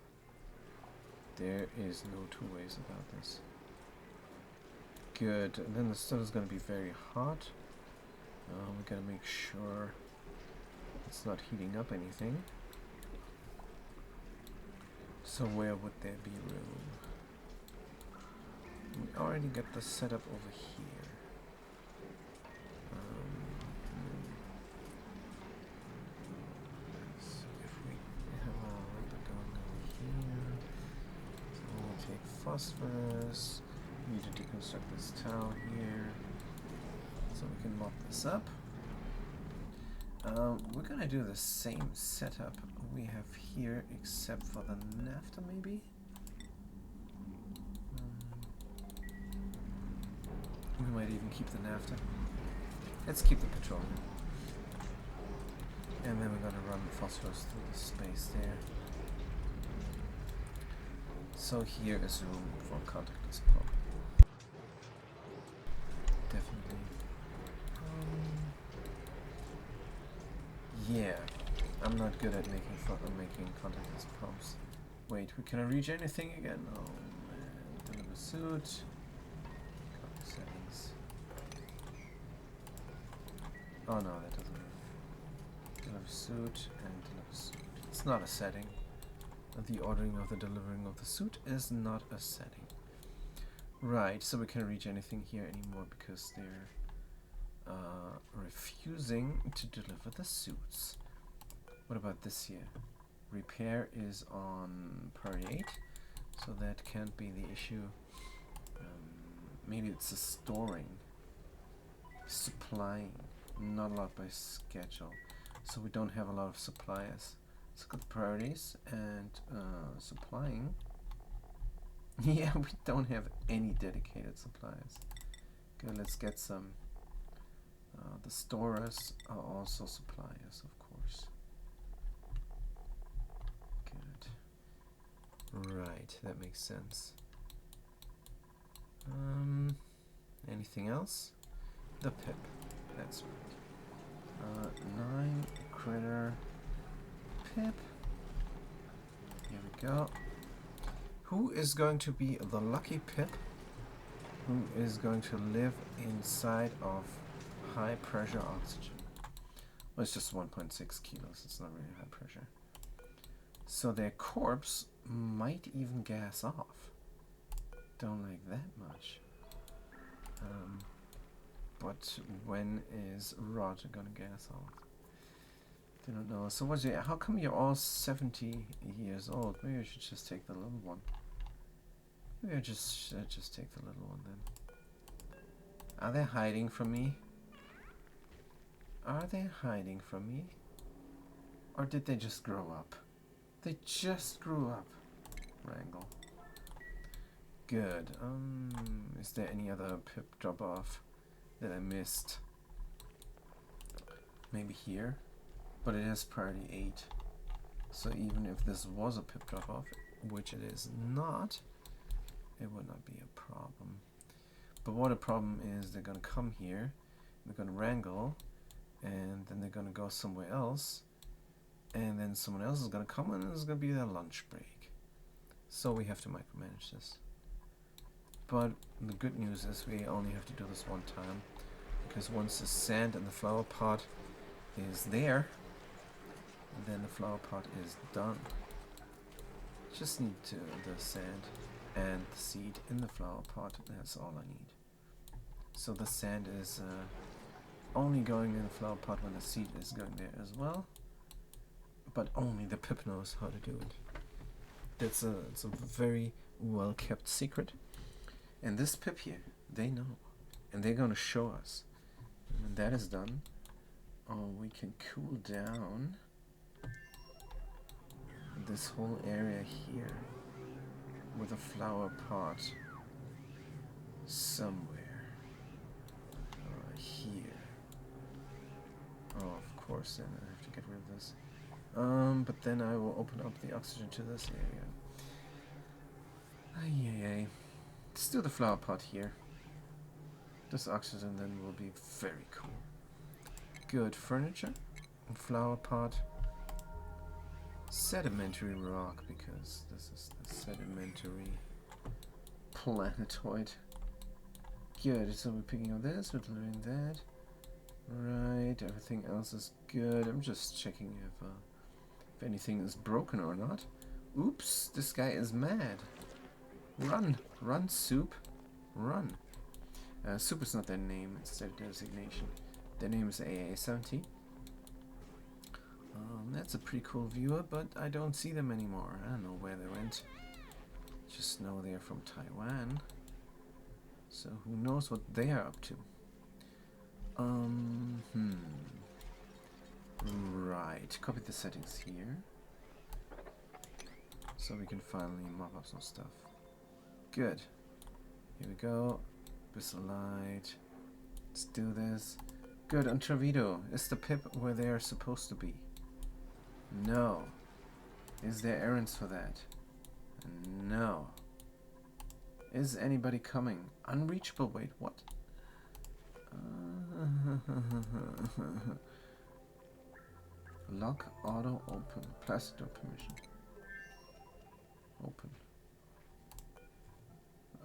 [SPEAKER 1] There is no two ways about this. Good, and then the stuff is going to be very hot. We gotta make sure it's not heating up anything. So where would there be room? We already got the setup over here. So if we have all that going over here, so we'll take phosphorus. We need to deconstruct this towel here, so we can mop this up. We're gonna do the same setup we have here, except for the naphtha, maybe? We might even keep the naphtha. Let's keep the petroleum. And then we're gonna run phosphorus through the space there. So here is room for a contactless pump. Definitely. Yeah, I'm not good at making contactless pumps. Wait, can I reach anything again? Oh man, deliver suit. Copy settings. Oh no, that doesn't work. Deliver suit and deliver suit. It's not a setting. The ordering of the delivering of the suit is not a setting. Right, so we can't reach anything here anymore because they're refusing to deliver the suits. What about this here? Repair is on priority 8, so that can't be the issue. Maybe it's a storing, supplying, not a lot by schedule, so we don't have a lot of suppliers. Let's look at the priorities and supplying. Yeah, we don't have any dedicated suppliers. Okay, let's get some. The storers are also suppliers, of course. Good. Right, that makes sense. Anything else? The pip. That's right. 9 critter pip. Here we go. Who is going to be the lucky pip who is going to live inside of high pressure oxygen? Well, it's just 1.6 kilos, it's not really high pressure. So their corpse might even gas off. Don't like that much. But when is Roger gonna gas off? I don't know. So what's it? How come you're all 70 years old? Maybe I should just take the little one. Maybe I just take the little one then. Are they hiding from me? Are they hiding from me? Or did they just grow up? They just grew up. Wrangle. Good. Is there any other pip drop off that I missed? Maybe here, but it has priority 8. So even if this was a pip drop off, which it is not, it would not be a problem. But what a problem is, they're gonna come here, they're gonna wrangle, and then they're gonna go somewhere else, and then someone else is gonna come, and it's gonna be their lunch break. So we have to micromanage this. But the good news is we only have to do this one time, because once the sand in the flower pot is there, then the flower pot is done. Just need to the sand and the seed in the flower pot. That's all I need. So the sand is only going in the flower pot when the seed is going there as well. But only the pip knows how to do it. It's a very well kept secret. And this pip here, they know. And they're going to show us. And when that is done, we can cool down this whole area here with a flower pot somewhere here. Oh, of course, then I have to get rid of this. But then I will open up the oxygen to this area. Ay. Let's do the flower pot here. This oxygen then will be very cool. Good furniture, flower pot, sedimentary rock, because this is the sedimentary planetoid. Good, so we're picking up this, we're doing that. Right, everything else is good. I'm just checking if anything is broken or not. Oops, this guy is mad. Run, run, Soup, run. Soup is not their name, it's their designation. Their name is AA70. That's a pretty cool viewer, but I don't see them anymore. I don't know where they went. Just know they're from Taiwan. So who knows what they are up to. Right, copy the settings here. So we can finally mop up some stuff. Good. Here we go. Bissell light. Let's do this. Good, on Travido. Is the pip where they are supposed to be? No. Is there errands for that? No. Is anybody coming? Unreachable, wait, what? Lock, auto, open. Plastic door permission. Open.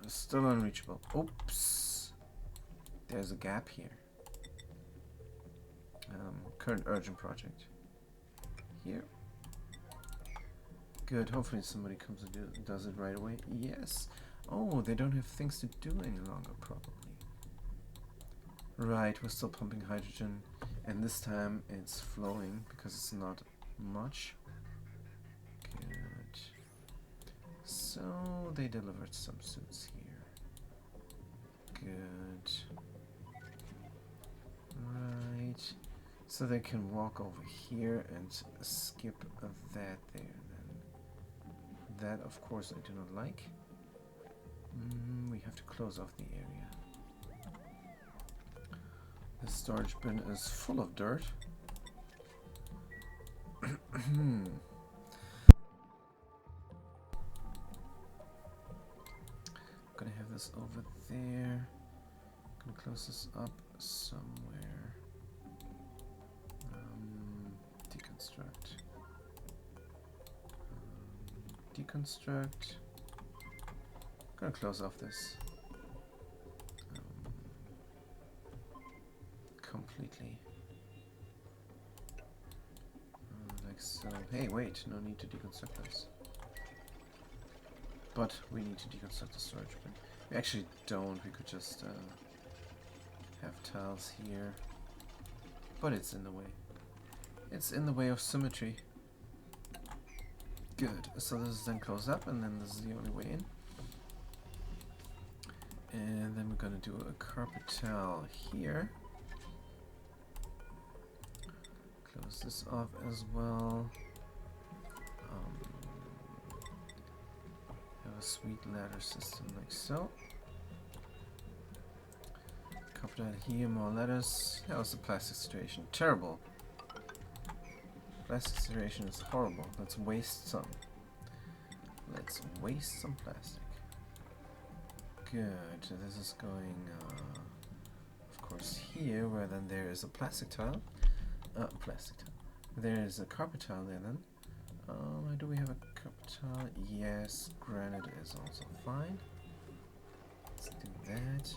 [SPEAKER 1] Still unreachable. Oops. There's a gap here. Current urgent project. Here. Good. Hopefully somebody comes and does it right away. Yes. Oh, they don't have things to do any longer, probably. Right, we're still pumping hydrogen, and this time it's flowing because it's not much. Good. So they delivered some suits here. Good. Right. So they can walk over here and skip that there then. That, of course, I do not like. We have to close off the area. The storage bin is full of dirt. Gonna have this over there. Gonna close this up somewhere. Deconstruct. Deconstruct. Gonna close off this completely. Like so. Hey, wait, no need to deconstruct this. But we need to deconstruct the storage bin. We actually don't, we could just have tiles here. But it's in the way. It's in the way of symmetry. Good, so this is then closed up, and then this is the only way in. And then we're gonna do a carpet tile here. Close this off as well. a sweet ladder system like so. Copper down here, more ladders. How's the plastic situation? Terrible. Plastic situation is horrible. Let's waste some. Let's waste some plastic. Good. This is going, of course, here, where then there is a plastic tile. Plastic tile. There is a carpet tile there then. Do we have a carpet tile? Yes. Granite is also fine. Let's do that.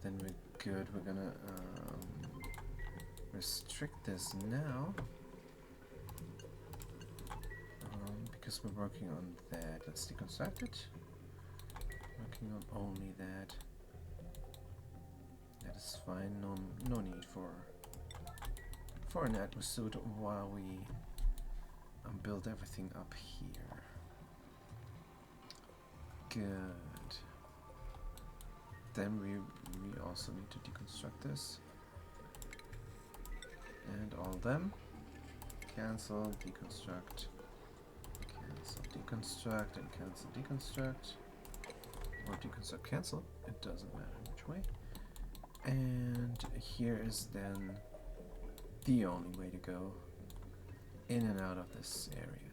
[SPEAKER 1] And then we're good. We're gonna restrict this now. Because we're working on that. Let's deconstruct it. Working on only that. That is fine. No need for an atmos suit while we build everything up here. Good. Then we also need to deconstruct this. And all of them. Cancel, deconstruct. Cancel, deconstruct, and cancel, deconstruct. Or deconstruct, cancel. It doesn't matter which way. And here is then the only way to go in and out of this area.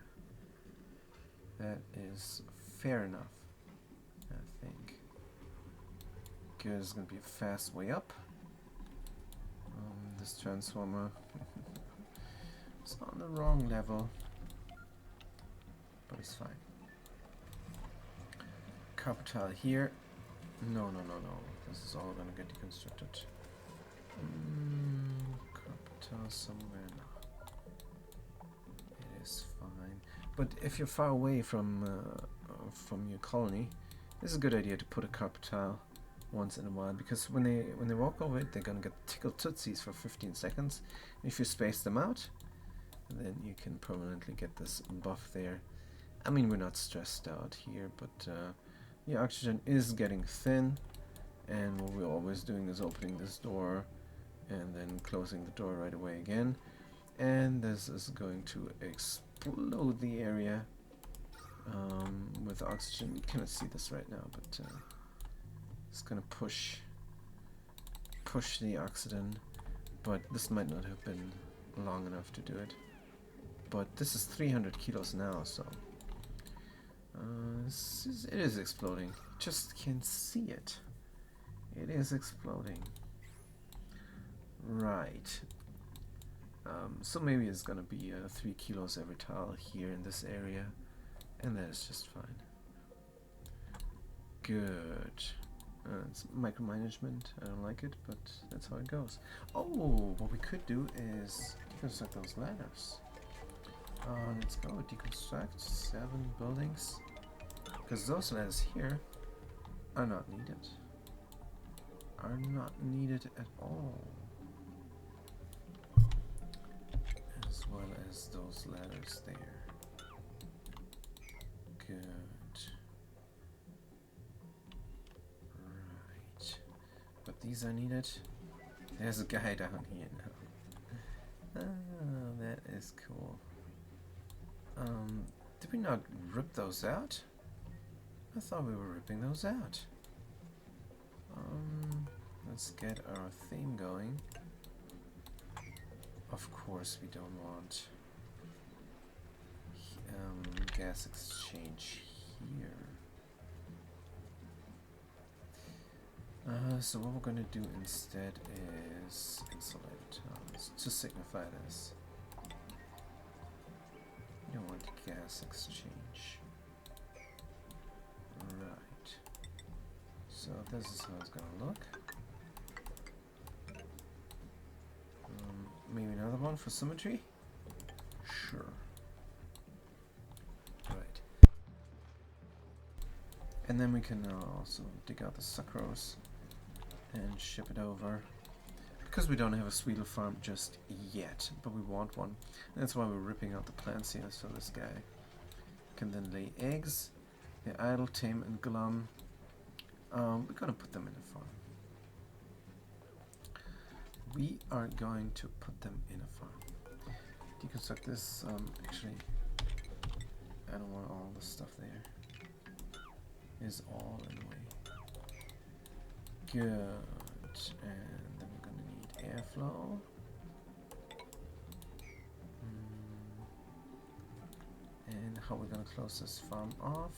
[SPEAKER 1] That is fair enough, I think. Good, it's going to be a fast way up. This transformer is on the wrong level, but it's fine. Copper tile here. No. This is all going to get deconstructed. Somewhere now. It is fine, but if you're far away from your colony, this is a good idea to put a carpet tile once in a while, because when they walk over it, they're gonna get tickled tootsies for 15 seconds. If you space them out, then you can permanently get this buff there. I mean, we're not stressed out here, but yeah, oxygen is getting thin, and what we're always doing is opening this door and then closing the door right away again, and this is going to explode the area with oxygen. You cannot see this right now, but it's gonna push the oxygen, but this might not have been long enough to do it. But this is 300 kilos now, so it is exploding. Just can't see it. It is exploding. Right. So maybe it's gonna be 3 kilos every tile here in this area, and that is just fine. Good. It's micromanagement. I don't like it, but that's how it goes. Oh, what we could do is deconstruct those ladders. Let's go deconstruct 7 buildings, because those ladders here are not needed. Are not needed at all. As well as those ladders there. Good. Right. But these are needed. There's a guy down here now. Oh, that is cool. Did we not rip those out? I thought we were ripping those out. Let's get our theme going. Of course we don't want gas exchange here. So what we're going to do instead is insulated tiles to signify this. We don't want gas exchange. Right. So this is how it's going to look. Maybe another one for symmetry? Sure. Right. And then we can also dig out the sucrose and ship it over. Because we don't have a Sweetle farm just yet, but we want one. And that's why we're ripping out the plants here, so this guy can then lay eggs. They're idle, tame, and glum. We're gonna put them in a farm. We are going to put them in a farm. Deconstruct this. Actually, I don't want all the stuff there. Is all in the way. Good. And then we're gonna need airflow. And how we're gonna close this farm off.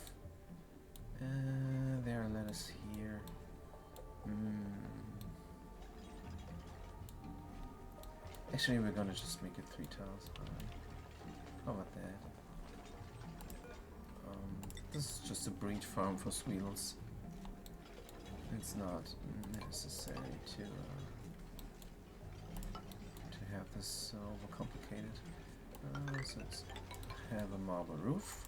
[SPEAKER 1] There, lettuce here. Actually, we're gonna just make it 3 tiles. How about that? This is just a breed farm for squeals. It's not necessary to have this so overcomplicated. So let's have a marble roof.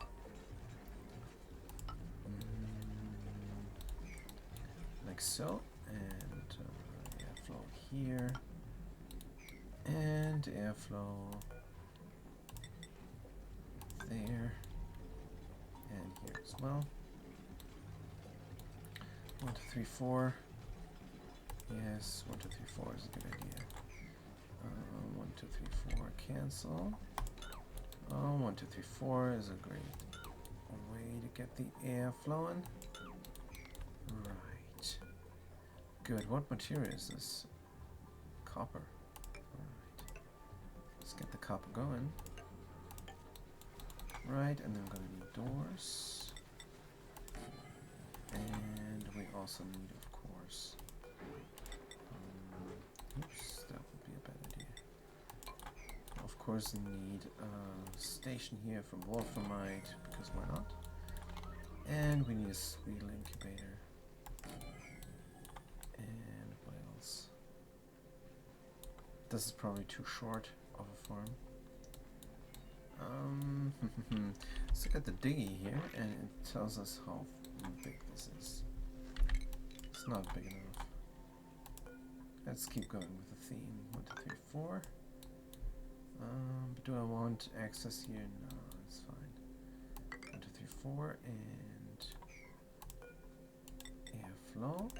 [SPEAKER 1] Like so, and airflow here, and airflow there, and here as well. 1, 2, 3, 4. Yes, 1, 2, 3, 4 is a good idea. 1, 2, 3, 4 cancel. 1, 2, 3, 4 is a great way to get the air flowing. Right. Good. What material is this? Copper. Alright. Let's get the copper going. Right, and then we're going to need doors. And we also need, of course, oops, that would be a bad idea. Of course, need a station here from wolframite, because why not? And we need a squeal incubator. And what else? This is probably too short of a farm. Let's look at the diggy here, and it tells us how big this is. It's not big enough. Let's keep going with the theme. 1, 2, 3, 4. But do I want access here? No, it's fine. 1, 2, 3, 4, and airflow.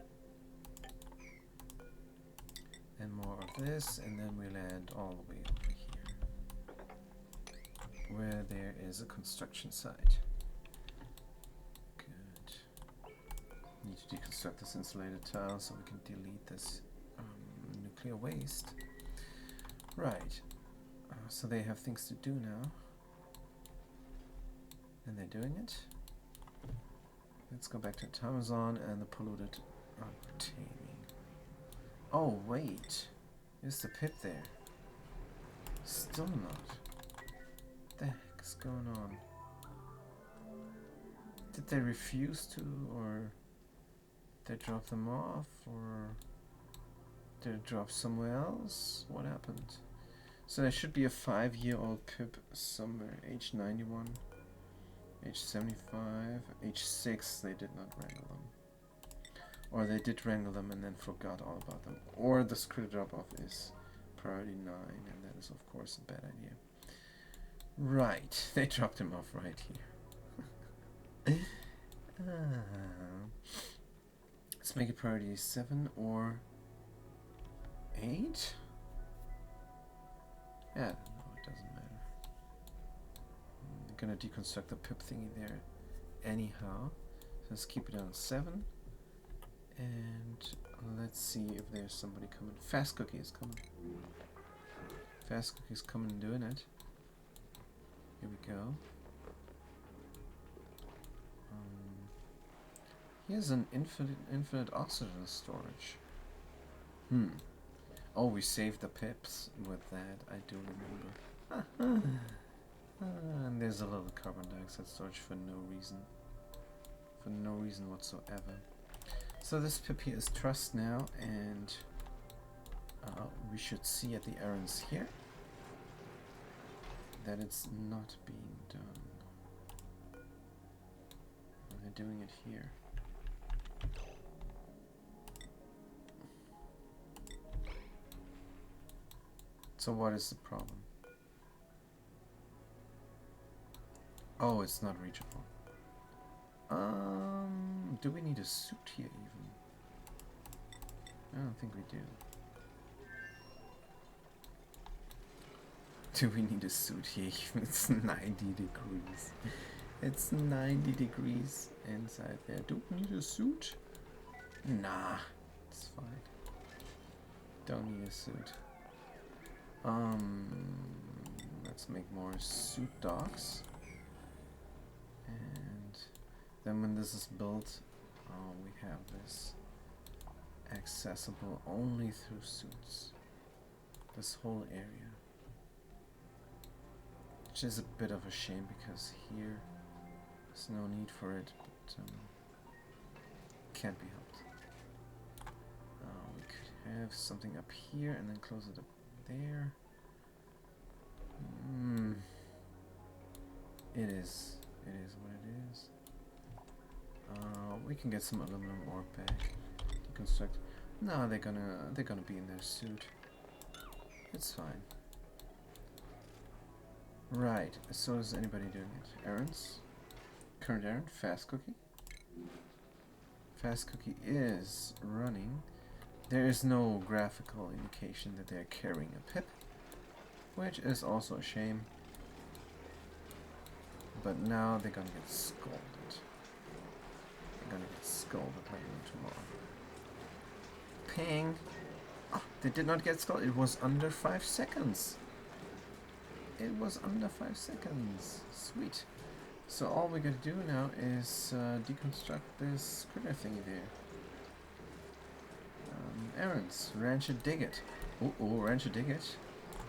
[SPEAKER 1] And more of this, and then we'll land all the way over here, where there is a construction site. Good. Need to deconstruct this insulated tile so we can delete this nuclear waste. Right. So they have things to do now. And they're doing it. Let's go back to Tamazon and the polluted taming. Oh, wait. Is the pit there? Still not. What the heck is going on? Did they refuse to, or they drop them off, or did it drop somewhere else? What happened? So there should be a 5-year-old pip somewhere. Age 91, age 75, age 6. They did not wrangle them. Or they did wrangle them and then forgot all about them. Or the script drop-off is priority 9, and that is of course a bad idea. Right, they dropped him off right here. Let's make it priority 7 or 8? Yeah, no, it doesn't matter. I'm gonna deconstruct the pip thingy there anyhow. So let's keep it on 7. And let's see if there's somebody coming. Fast Cookie is coming. Fast Cookie's coming and doing it. Here we go. Here's an infinite oxygen storage. Oh, we saved the pips with that. I do remember. And there's a little carbon dioxide storage for no reason. For no reason whatsoever. So this pip here is trust now, and we should see at the errands here that it's not being done. They're doing it here. So what is the problem? Oh, it's not reachable. Do we need a suit here even? I don't think we do. Do we need a suit here even? It's 90 degrees. It's 90 degrees inside there. Don't need a suit? Nah, it's fine. Don't need a suit. Let's make more suit docks. And then when this is built, we have this accessible only through suits. This whole area. Which is a bit of a shame because here there's no need for it, but can't be helped. We could have something up here and then close it up there. It is what it is. We can get some aluminum ore back. Deconstruct. No, they're gonna be in their suit. It's fine. Right. So is anybody doing it? Errands. Current errand. Fast cookie. Fast cookie is running. There is no graphical indication that they are carrying a pip, which is also a shame. But now they're gonna get scolded. They're gonna get scolded like no tomorrow. Ping! Oh, they did not get scolded. It was under 5 seconds. It was under 5 seconds. Sweet. So all we gotta do now is deconstruct this critter thingy there. Errands. Rancher Digit. Oh, Rancher Digit.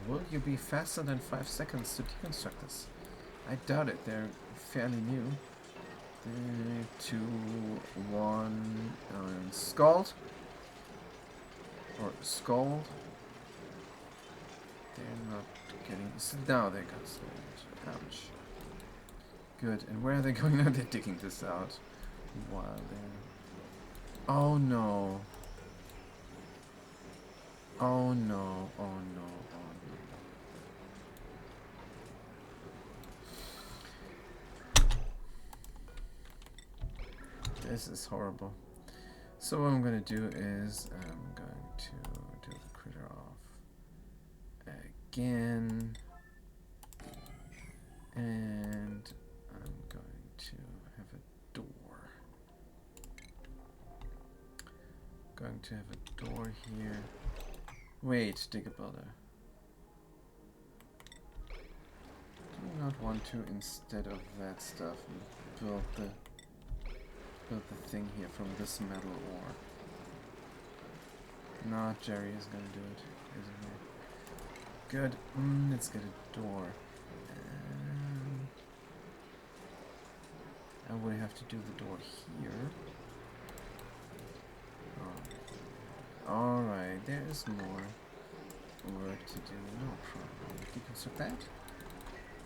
[SPEAKER 1] Will you be faster than 5 seconds to deconstruct this? I doubt it. They're fairly new. 3, 2, 1, and Scald. Or Scold. They're not getting... Now they got scolded. Ouch. Good. And where are they going now? They're digging this out. While they're... Oh no. Oh no. Oh no. Oh no. This is horrible. So what I'm going to do is I'm going to do the critter off again, and I'm going to have a door. Going to have a door here. Wait, digger builder. Do you not want to, instead of that stuff, build the thing here from this metal ore? No, Jerry is gonna do it, isn't he? Good. Let's get a door. I would have to do the door here. Oh. Alright, there is more work to do. No problem. Deconstruct that.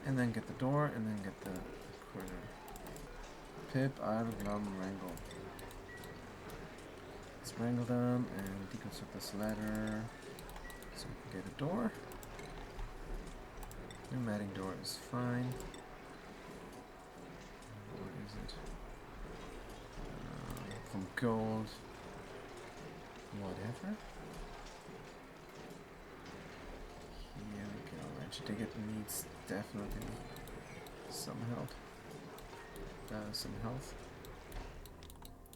[SPEAKER 1] And then get the door, and then get the critter. Pip, Idle, Glum, Wrangle. Let's wrangle them and deconstruct this ladder so we can get a door. Pneumatic door is fine. What is it? From gold. Whatever. Here we go. Ratchet Digger needs definitely some help. Some health.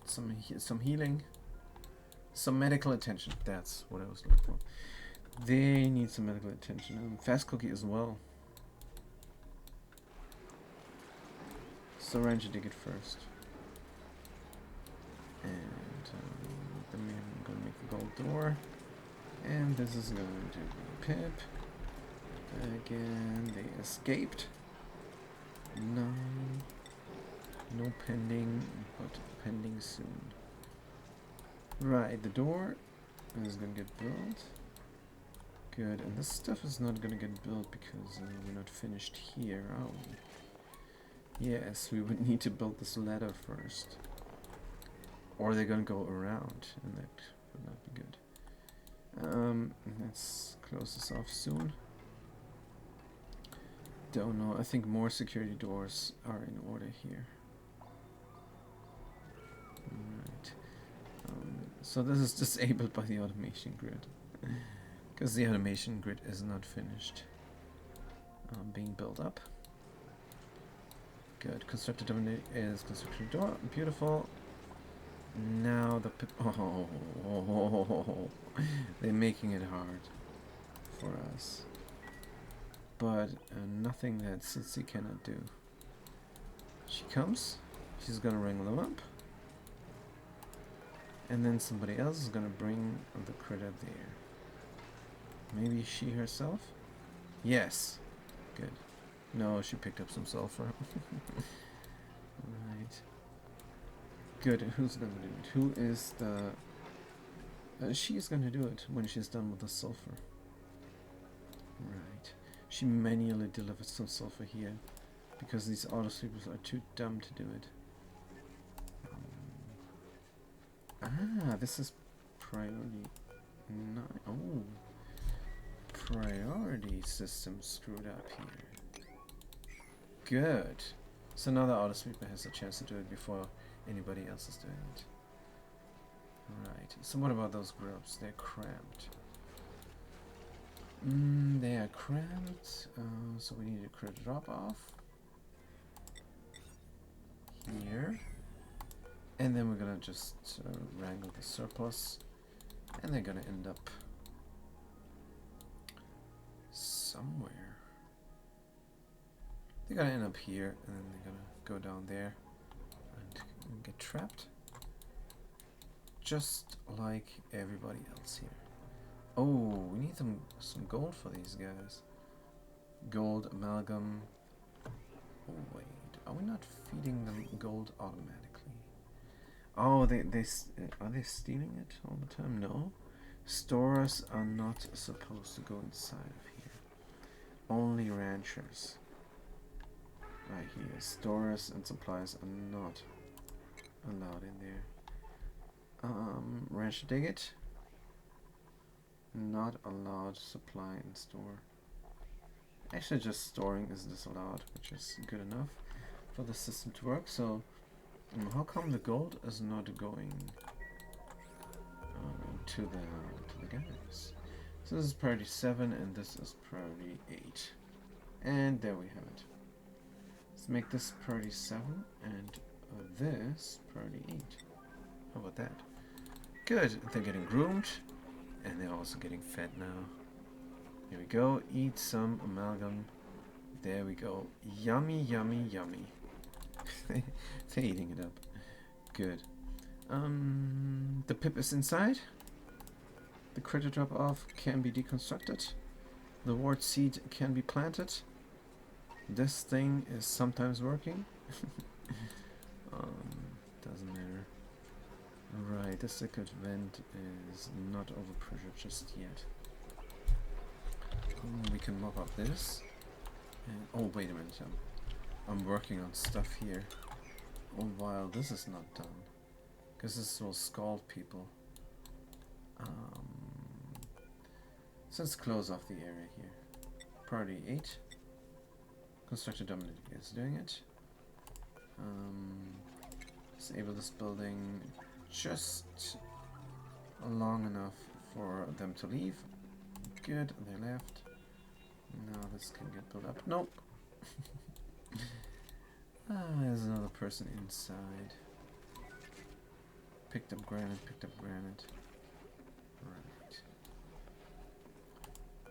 [SPEAKER 1] Some healing. Some medical attention. That's what I was looking for. They need some medical attention. Fast cookie as well. So Ranger dig it first. And then we're going to make the gold door. And this is going to be Pip. Again, they escaped. 9. No pending, but pending soon. Right, the door is going to get built. Good, and this stuff is not going to get built because we're not finished here, are we? Yes, we would need to build this ladder first. Or they're going to go around, and that would not be good. Let's close this off soon. Don't know, I think more security doors are in order here. Right. So this is disabled by the automation grid. Because the automation grid is not finished being built up. Good. Constructed dominate is constructed door. Beautiful. Now the pip. Oh, they're making it hard for us. But nothing that Sitsi cannot do. She comes. She's gonna ring them up. And then somebody else is gonna bring the critter there. Maybe she herself? Yes. Good. No, she picked up some sulfur. Right. Good. Who's gonna do it? Who is the... she's gonna do it when she's done with the sulfur. Right. She manually delivered some sulfur here because these auto sweepers are too dumb to do it. This is priority 9. Oh. Priority system screwed up here. Good. So now the auto sweeper has a chance to do it before anybody else is doing it. Right. So what about those grubs? They're cramped. They are cramped. So we need a crit drop off here. And then we're gonna just wrangle the surplus. And they're gonna end up somewhere. They're gonna end up here, and then they're gonna go down there and get trapped. Just like everybody else here. Oh, we need some gold for these guys. Gold, amalgam. Oh wait, are we not feeding them gold automatically? Oh, are they stealing it all the time? No. Storers are not supposed to go inside of here. Only ranchers. Right here. Storers and suppliers are not allowed in there. Rancher dig it. Not allowed supply and store. Actually, just storing is disallowed, which is good enough for the system to work. So, how come the gold is not going to the guys? So this is priority 7, and this is priority 8, and there we have it. Let's make this priority 7 and this priority 8. How about that? Good. They're getting groomed, and they're also getting fed now. Here we go. Eat some amalgam. There we go. Yummy, yummy, yummy. They're eating it up. Good. The pip is inside. The critter drop off can be deconstructed. The wart seed can be planted. This thing is sometimes working. Doesn't matter. Right, the circuit vent is not overpressured just yet. We can mop up this. And, oh, wait a minute. I'm working on stuff here. Oh, while this is not done. Because this will scald people. So let's close off the area here. Priority 8. Constructor Dominant is doing it. Disable this building just long enough for them to leave. Good, they left. Now this can get built up. Nope. There's another person inside. Picked up granite, picked up granite. Right.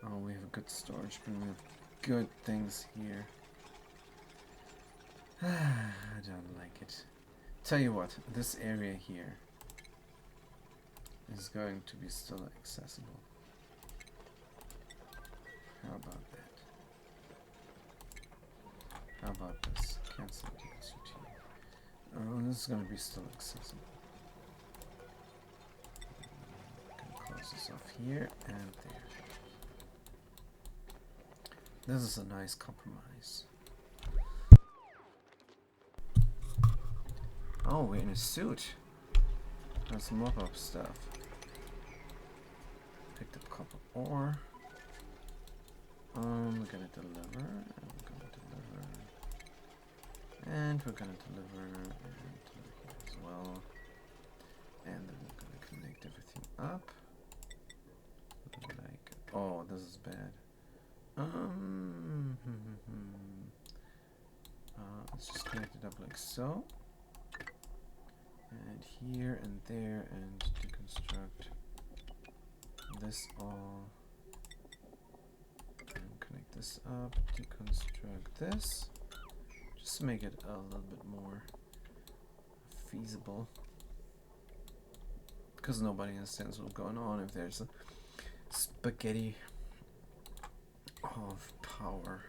[SPEAKER 1] Oh, we have a good storage bin. We have good things here. I don't like it. Tell you what, this area here is going to be still accessible. How about that? How about this? Cancel routine. Oh, this is going to be still accessible. I'm going to close this off here and there. This is a nice compromise. Oh, we're in a suit. Let's mop up stuff. Picked up copper ore. We're gonna deliver, and we're gonna deliver, and we're gonna deliver, and deliver here as well. And then we're gonna connect everything up. Like, oh, this is bad. Let's just connect it up like so. And here and there, and deconstruct this all. And connect this up, deconstruct this. Just to make it a little bit more feasible. Because nobody understands what's going on if there's a spaghetti of power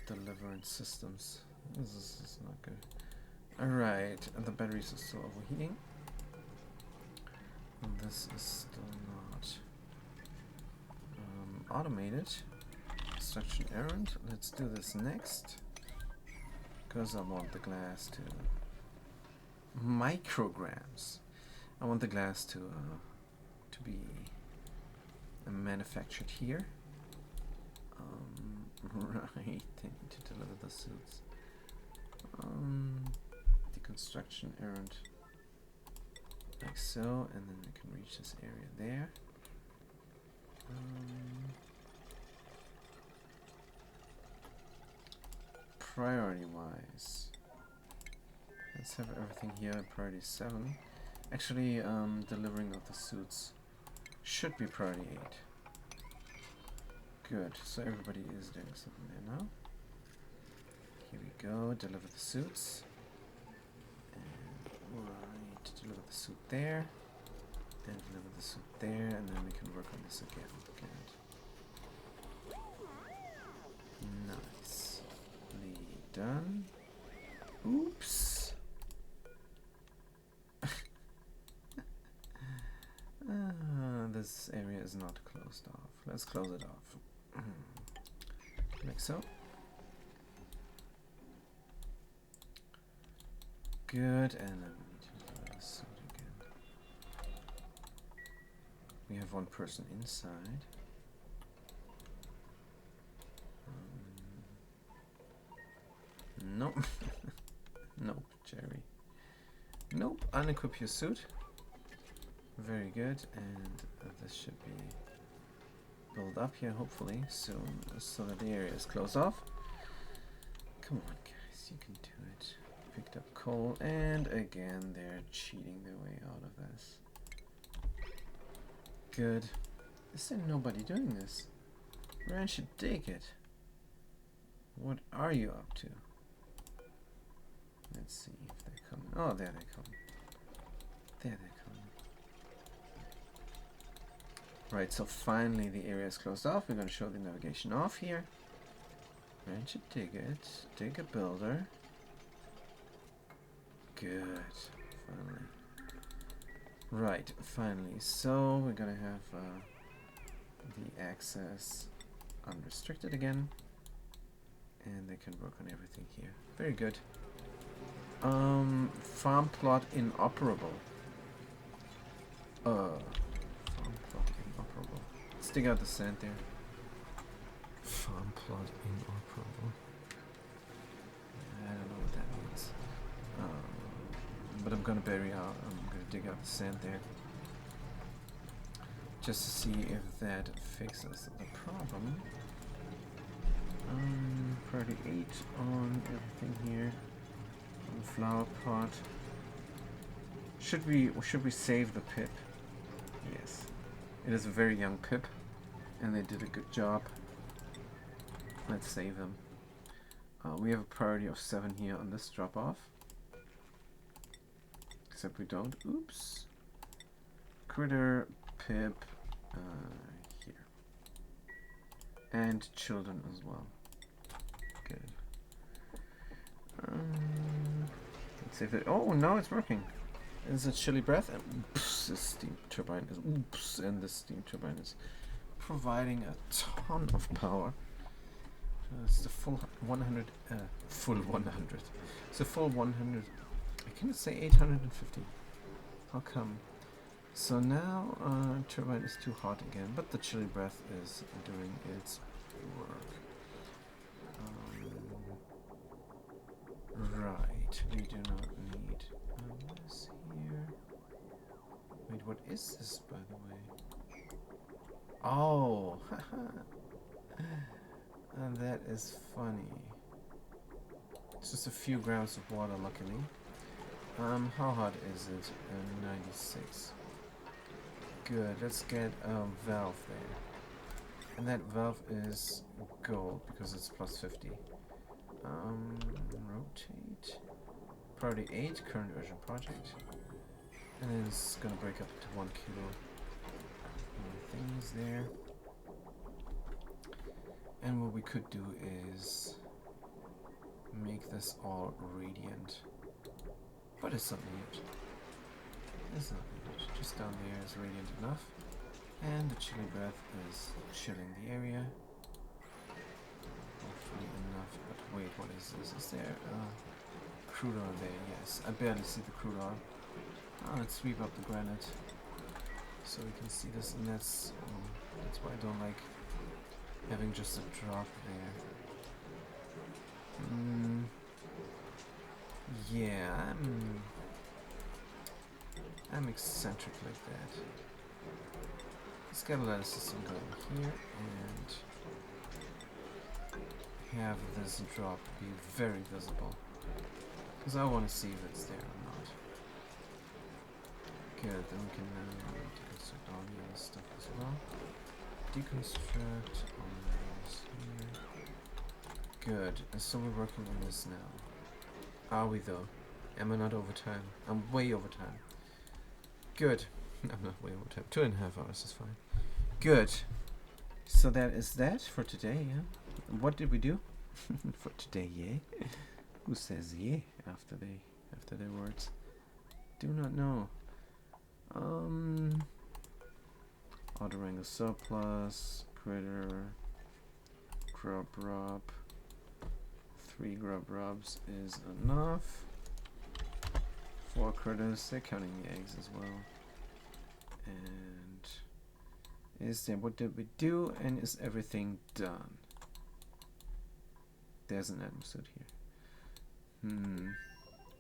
[SPEAKER 1] deliverance systems. This is not good. Alright, and the batteries are still overheating. And this is still not automated. Construction errand. Let's do this next. Because I want the glass to micrograms. I want the glass to be manufactured here. Right, they need to deliver the suits. Deconstruction errand like so, and then we can reach this area there. Priority wise, let's have everything here at priority 7. Actually, delivering of the suits should be priority 8. Good, so everybody is doing something there now. Here we go, deliver the suits. And right, deliver the suit there. And deliver the suit there, and then we can work on this again. Good. Nicely done. Oops. This area is not closed off. Let's close it off. Like so. Good, and then we need to do the suit again. We have one person inside. Nope. Nope, Jerry. Nope, unequip your suit. Very good, and this should be built up here hopefully soon, so that the area is closed off. Come on guys, you can do it. Picked up coal, and again they're cheating their way out of this. Good. Is there nobody doing this? Ran should take it. What are you up to? Let's see if they come. Oh, there they come. There they come. Right, so finally the area is closed off. We're going to show the navigation off here. Ran should dig it. Dig a builder. Good. Finally. Right, finally. So we're going to have the access unrestricted again. And they can work on everything here. Very good. Farm plot inoperable. Farm plot inoperable. Let's dig out the sand there. Farm plot inoperable. I don't know what that means. But I'm gonna dig out the sand there. Just to see if that fixes the problem. Priority 8 on everything here. On the flower pot. Should we save the pip? Yes. It is a very young pip, and they did a good job. Let's save them. We have a priority of 7 here on this drop off. Except we don't. Oops. Critter, pip, here. And children as well. Good. Let's see if it. Oh, now it's working. It's a chilly breath, and oops, the steam turbine is. Oops, and the steam turbine is providing a ton of power. It's the full 100. Full 100. It's a full 100. I cannot say 850. How come? So now turbine is too hot again, but the chilly breath is doing its work. Right, we do not need this here. Wait, what is this, by the way? Oh, and that is funny. Just a few grams of water, luckily. How hot is it? 96. Good, let's get a valve there. And that valve is gold because it's plus 50. Rotate. Priority 8, current urgent project. And then it's gonna break up to 1 kilo. Things there. And what we could do is make this all radiant. But it's not needed. It's not needed. Just down there is radiant enough. And the chilly breath is chilling the area. Hopefully enough. But wait, what is this? Is there crude oil there? Yes. I barely see the crude oil. Let's sweep up the granite so we can see this, and that's why I don't like having just a drop there. Yeah, I'm eccentric like that. Let's get a ladder system going here and have this drop be very visible, because I want to see if it's there or not. Good, then we can deconstruct all the other stuff as well. Deconstruct all those here. Good, and so we're working on this now. Are we though? Am I not over time? I'm way over time. Good. I'm not way over time. 2.5 hours is fine. Good. So that is that for today, yeah? What did we do? For today, yeah? Who says yeah after their words? Do not know. Auto wrangle surplus, critter, grub rub. 3 grub rubs is enough. 4 critters, they're counting the eggs as well. And is there, what did we do, and is everything done? There's an episode here.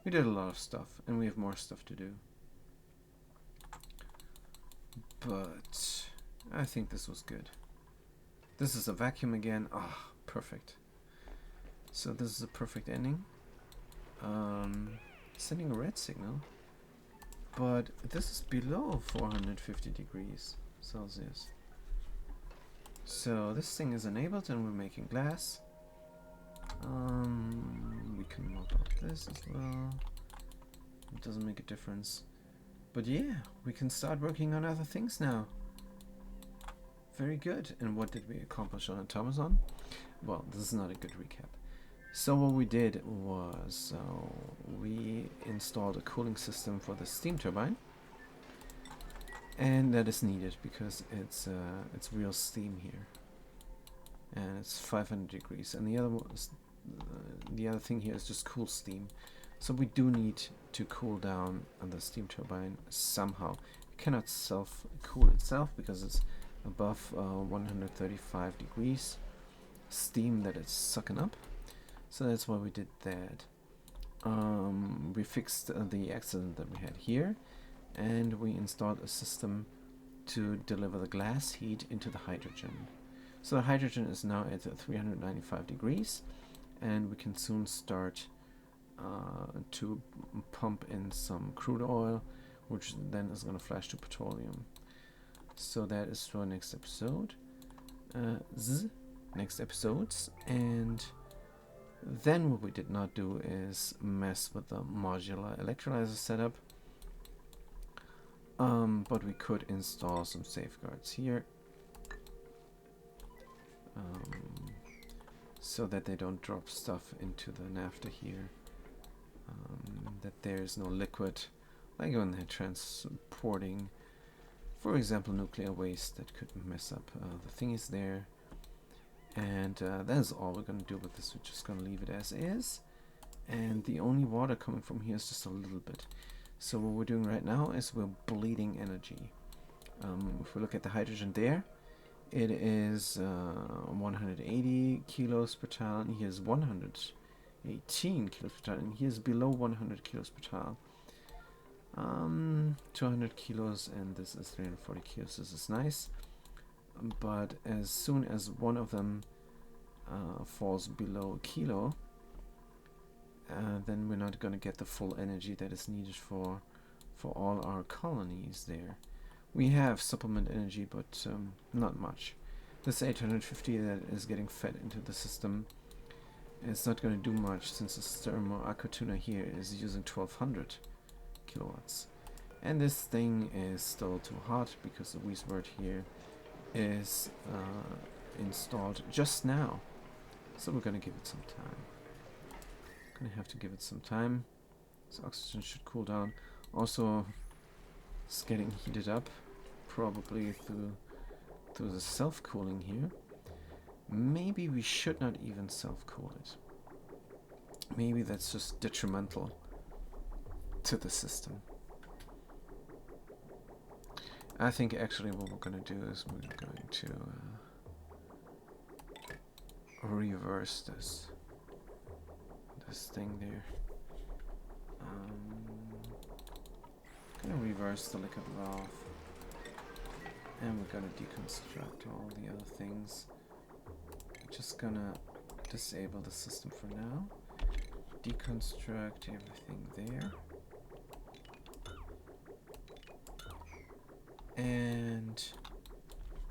[SPEAKER 1] We did a lot of stuff, and we have more stuff to do. But I think this was good. This is a vacuum again. Ah, perfect. So this is a perfect ending. Sending a red signal, but this is below 450 degrees Celsius. So this thing is enabled, and we're making glass. We can mop up this as well. It doesn't make a difference. But yeah, we can start working on other things now. Very good. And what did we accomplish on Automazon? Well, this is not a good recap. So what we did was we installed a cooling system for the steam turbine, and that is needed because it's real steam here, and it's 500 degrees. And the other thing here is just cool steam. So we do need to cool down the steam turbine somehow. It cannot self-cool itself because it's above 135 degrees steam that it's sucking up. So that's why we did that. We fixed the accident that we had here, and we installed a system to deliver the glass heat into the hydrogen. So the hydrogen is now at 395 degrees, and we can soon start to pump in some crude oil, which then is going to flash to petroleum. So that is for next episode. Next episodes. And then what we did not do is mess with the modular electrolyzer setup. But we could install some safeguards here. So that they don't drop stuff into the naphtha here. That there's no liquid, like when they're transporting, for example, nuclear waste that could mess up the thingies there. And that is all we're going to do with this. We're just going to leave it as is. And the only water coming from here is just a little bit. So what we're doing right now is we're bleeding energy. If we look at the hydrogen there, it is 180 kilos per ton. Here's 118 kilos per ton, and here's below 100 kilos per ton. 200 kilos, and this is 340 kilos. This is nice. But as soon as one of them falls below a kilo, then we're not going to get the full energy that is needed for all our colonies there. We have supplement energy, but not much. This 850 that is getting fed into the system is not going to do much, since the thermal aquatuna here is using 1200 kilowatts. And this thing is still too hot because the Wiesword here is installed just now. So we're going to give it some time. Going to have to give it some time. This oxygen should cool down. Also, it's getting heated up, probably through the self-cooling here. Maybe we should not even self-cool it. Maybe that's just detrimental to the system. I think actually what we're going to do is we're going to reverse this thing there. Gonna reverse the liquid valve, and we're gonna deconstruct all the other things. Just gonna disable the system for now. Deconstruct everything there.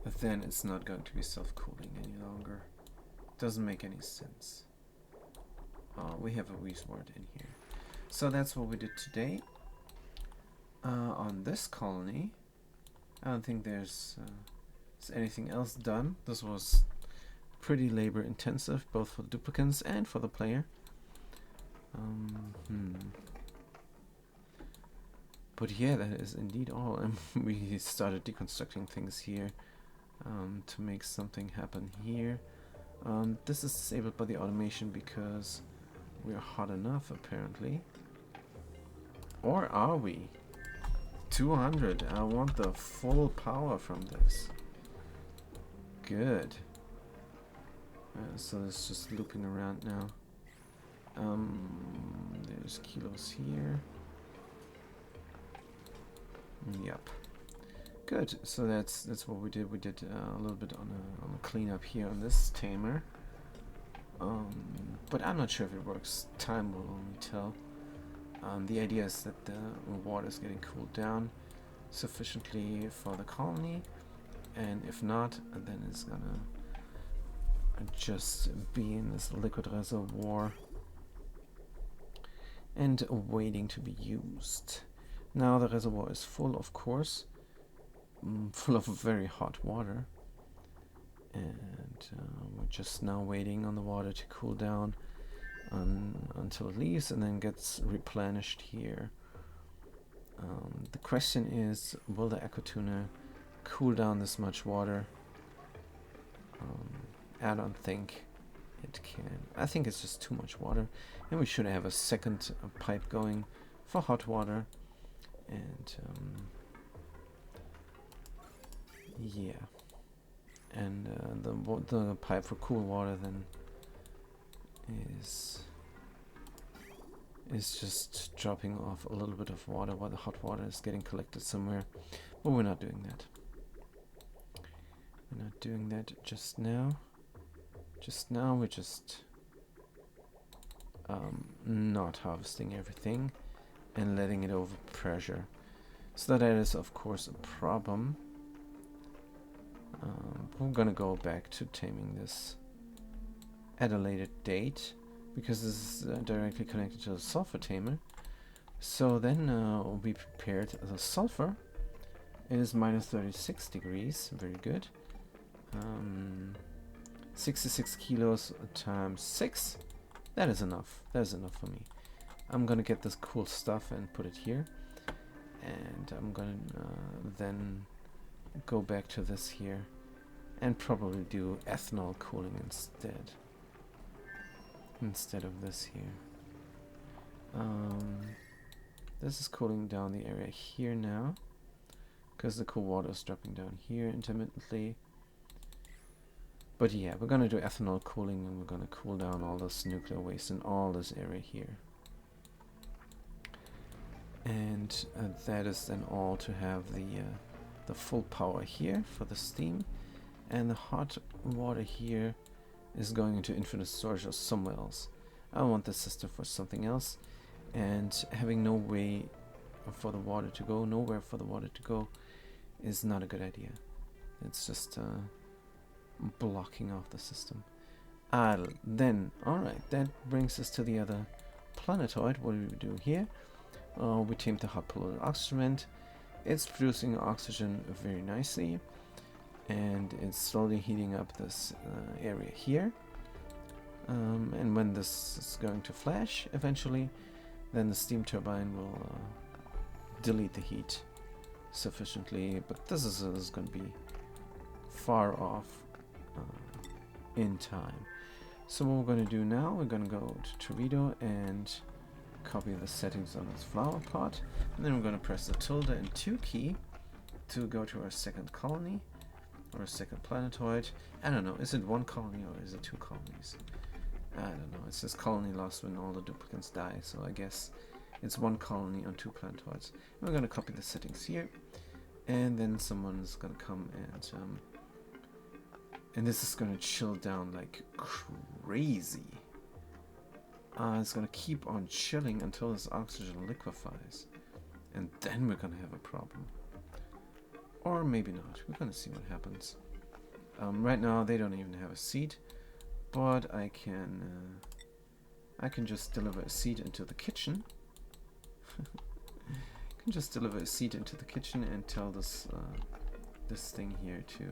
[SPEAKER 1] But then it's not going to be self-cooling any longer. Doesn't make any sense. We have a Wiesword in here. So that's what we did today. On this colony, I don't think there's anything else done. This was pretty labor intensive, both for the duplicants and for the player. But yeah, that is indeed all. And we started deconstructing things here to make something happen here. This is disabled by the automation because we're hot enough, apparently. Or are we? 200. I want the full power from this. Good. So it's just looping around now. There's kilos here. Yep. Good. So that's what we did. We did a little bit on a cleanup here on this tamer. But I'm not sure if it works. Time will only tell. The idea is that the water is getting cooled down sufficiently for the colony, and if not, then it's gonna just be in this liquid reservoir and waiting to be used. Now the reservoir is full, of course, full of very hot water, and we're just now waiting on the water to cool down until it leaves and then gets replenished here. The question is, will the aquatuna cool down this much water? I don't think it can. I think it's just too much water, and we should have a second pipe going for hot water, and yeah, and the pipe for cool water then is just dropping off a little bit of water while the hot water is getting collected somewhere. But we're not doing that. We're not doing that just now. Just now we're just not harvesting everything and letting it over pressure. So that is of course a problem. We're gonna go back to taming this at a later date, because this is directly connected to the sulfur tamer. So then we'll be prepared. The sulfur is minus 36 degrees, very good. 66 kilos times 6, that is enough. That is enough for me. I'm gonna get this cool stuff and put it here, and I'm gonna then go back to this here and probably do ethanol cooling instead of this here. This is cooling down the area here now, because the cool water is dropping down here intermittently. But yeah, we're gonna do ethanol cooling, and we're gonna cool down all this nuclear waste in all this area here. And that is then all to have the full power here for the steam, and the hot water here is going into infinite storage or somewhere else. I want the system for something else, and having no way for the water to go, nowhere for the water to go, is not a good idea. It's just blocking off the system. Then, alright, that brings us to the other planetoid. What do we do here? We tamed the hot polar oxygen vent. It's producing oxygen very nicely, and it's slowly heating up this area here. And when this is going to flash eventually, then the steam turbine will delete the heat sufficiently, but this is going to be far off in time. So what we're going to do now, we're going to go to Torpedo and copy the settings on this flower pot, and then we're going to press the tilde and 2 key to go to our second colony, or a second planetoid. I don't know, is it 1 colony or is it 2 colonies? I don't know, it says colony lost when all the duplicates die, so I guess it's 1 colony on 2 planetoids. And we're going to copy the settings here, and then someone's going to come and this is going to chill down like crazy. It's going to keep on chilling until this oxygen liquefies, and then we're going to have a problem. Or maybe not, we're going to see what happens. Right now they don't even have a seed, but I can just deliver a seed into the kitchen. I can just deliver a seed into the kitchen and tell this this thing here to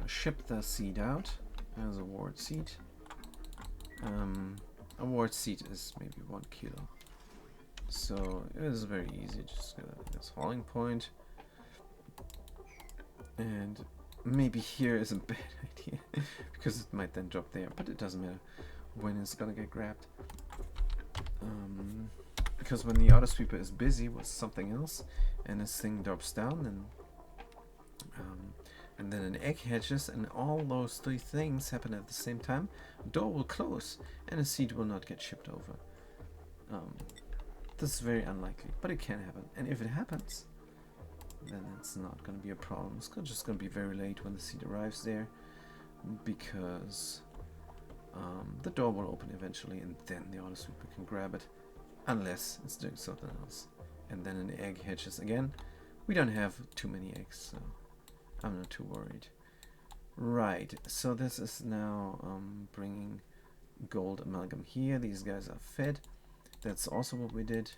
[SPEAKER 1] ship the seed out as a ward seed. A ward seed is maybe 1 kilo, so it is very easy. Just get this hauling point, and maybe here is a bad idea because it might then drop there, but it doesn't matter when it's gonna get grabbed. Because when the auto sweeper is busy with something else and this thing drops down, and then an egg hatches, and all those 3 things happen at the same time, the door will close and a seed will not get shipped over. This is very unlikely, but it can happen, and if it happens, then it's not going to be a problem. It's just going to be very late when the seed arrives there, because the door will open eventually, and then the auto sweeper can grab it, unless it's doing something else. And then an egg hatches again. We don't have too many eggs, so I'm not too worried. Right, so this is now bringing gold amalgam here. These guys are fed. That's also what we did.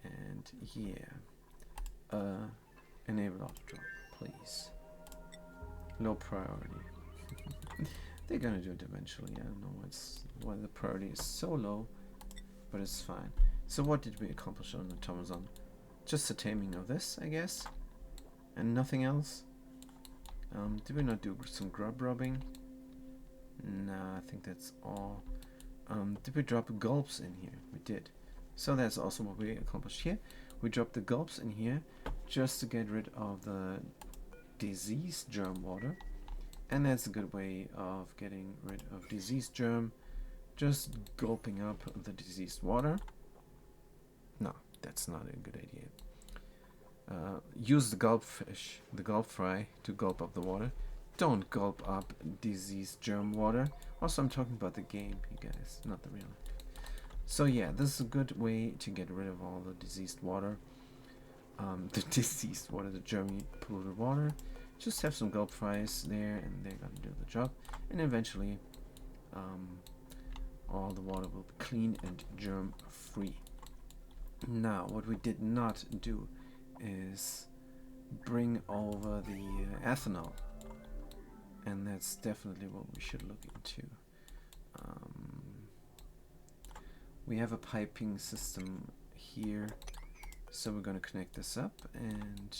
[SPEAKER 1] And yeah, enable auto drop, please. Low priority. They're gonna do it eventually. I don't know why the priority is so low, but it's fine. So what did we accomplish on the Tomazon? Just the taming of this, I guess, and nothing else. Did we not do some grub rubbing? Nah, I think that's all. Did we drop gulps in here? We did. So that's also what we accomplished here. We dropped the gulps in here just to get rid of the disease germ water. And that's a good way of getting rid of disease germ. Just gulping up the diseased water. No, that's not a good idea. Use the gulp fish, the gulp fry, to gulp up the water. Don't gulp up diseased germ water. Also, I'm talking about the game, you guys, not the real life. So yeah, this is a good way to get rid of all the diseased water. The diseased water, the germy polluted water. Just have some gulp fries there, and they're gonna do the job. And eventually, all the water will be clean and germ free. Now, what we did not do is bring over the ethanol, and that's definitely what we should look into. We have a piping system here, so we're going to connect this up, and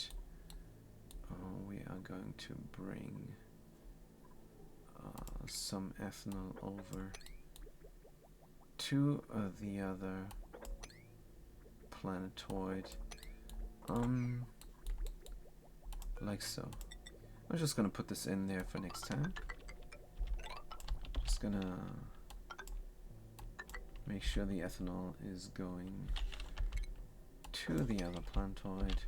[SPEAKER 1] we are going to bring some ethanol over to the other planetoid, like so. I'm just gonna put this in there for next time. Just gonna make sure the ethanol is going to the other planetoid,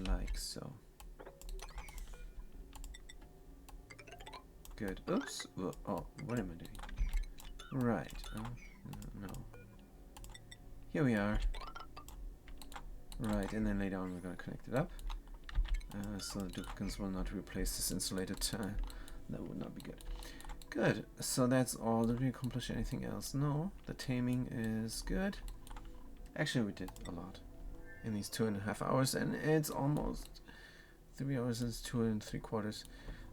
[SPEAKER 1] like so. good. Oops. Oh, what am I doing? Right. No. Here we are. Right, and then later on we're going to connect it up. So the duplicates will not replace this insulated. That would not be good. Good. So that's all. Did we accomplish anything else? No. The taming is good. Actually, we did a lot in these 2.5 hours, and it's almost 3 hours and 2 3/4.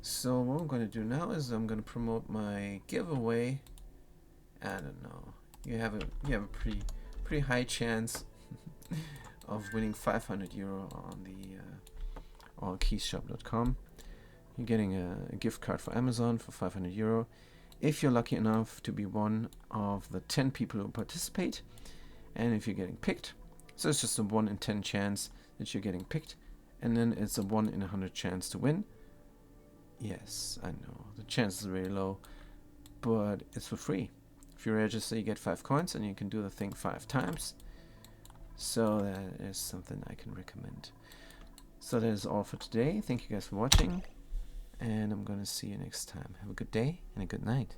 [SPEAKER 1] So what I'm going to do now is I'm going to promote my giveaway. I don't know. You have a pretty high chance of winning 500 euro on the allkeyshop.com. You're getting a gift card for Amazon for 500 euro. If you're lucky enough to be one of the 10 people who participate, and if you're getting picked, so it's just a 1 in 10 chance that you're getting picked, and then it's a 1 in 100 chance to win. Yes, I know the chance is very low, but it's for free. If you register, you get 5 coins, and you can do the thing 5 times. So that is something I can recommend. So that is all for today. Thank you guys for watching, and I'm gonna see you next time. Have a good day and a good night.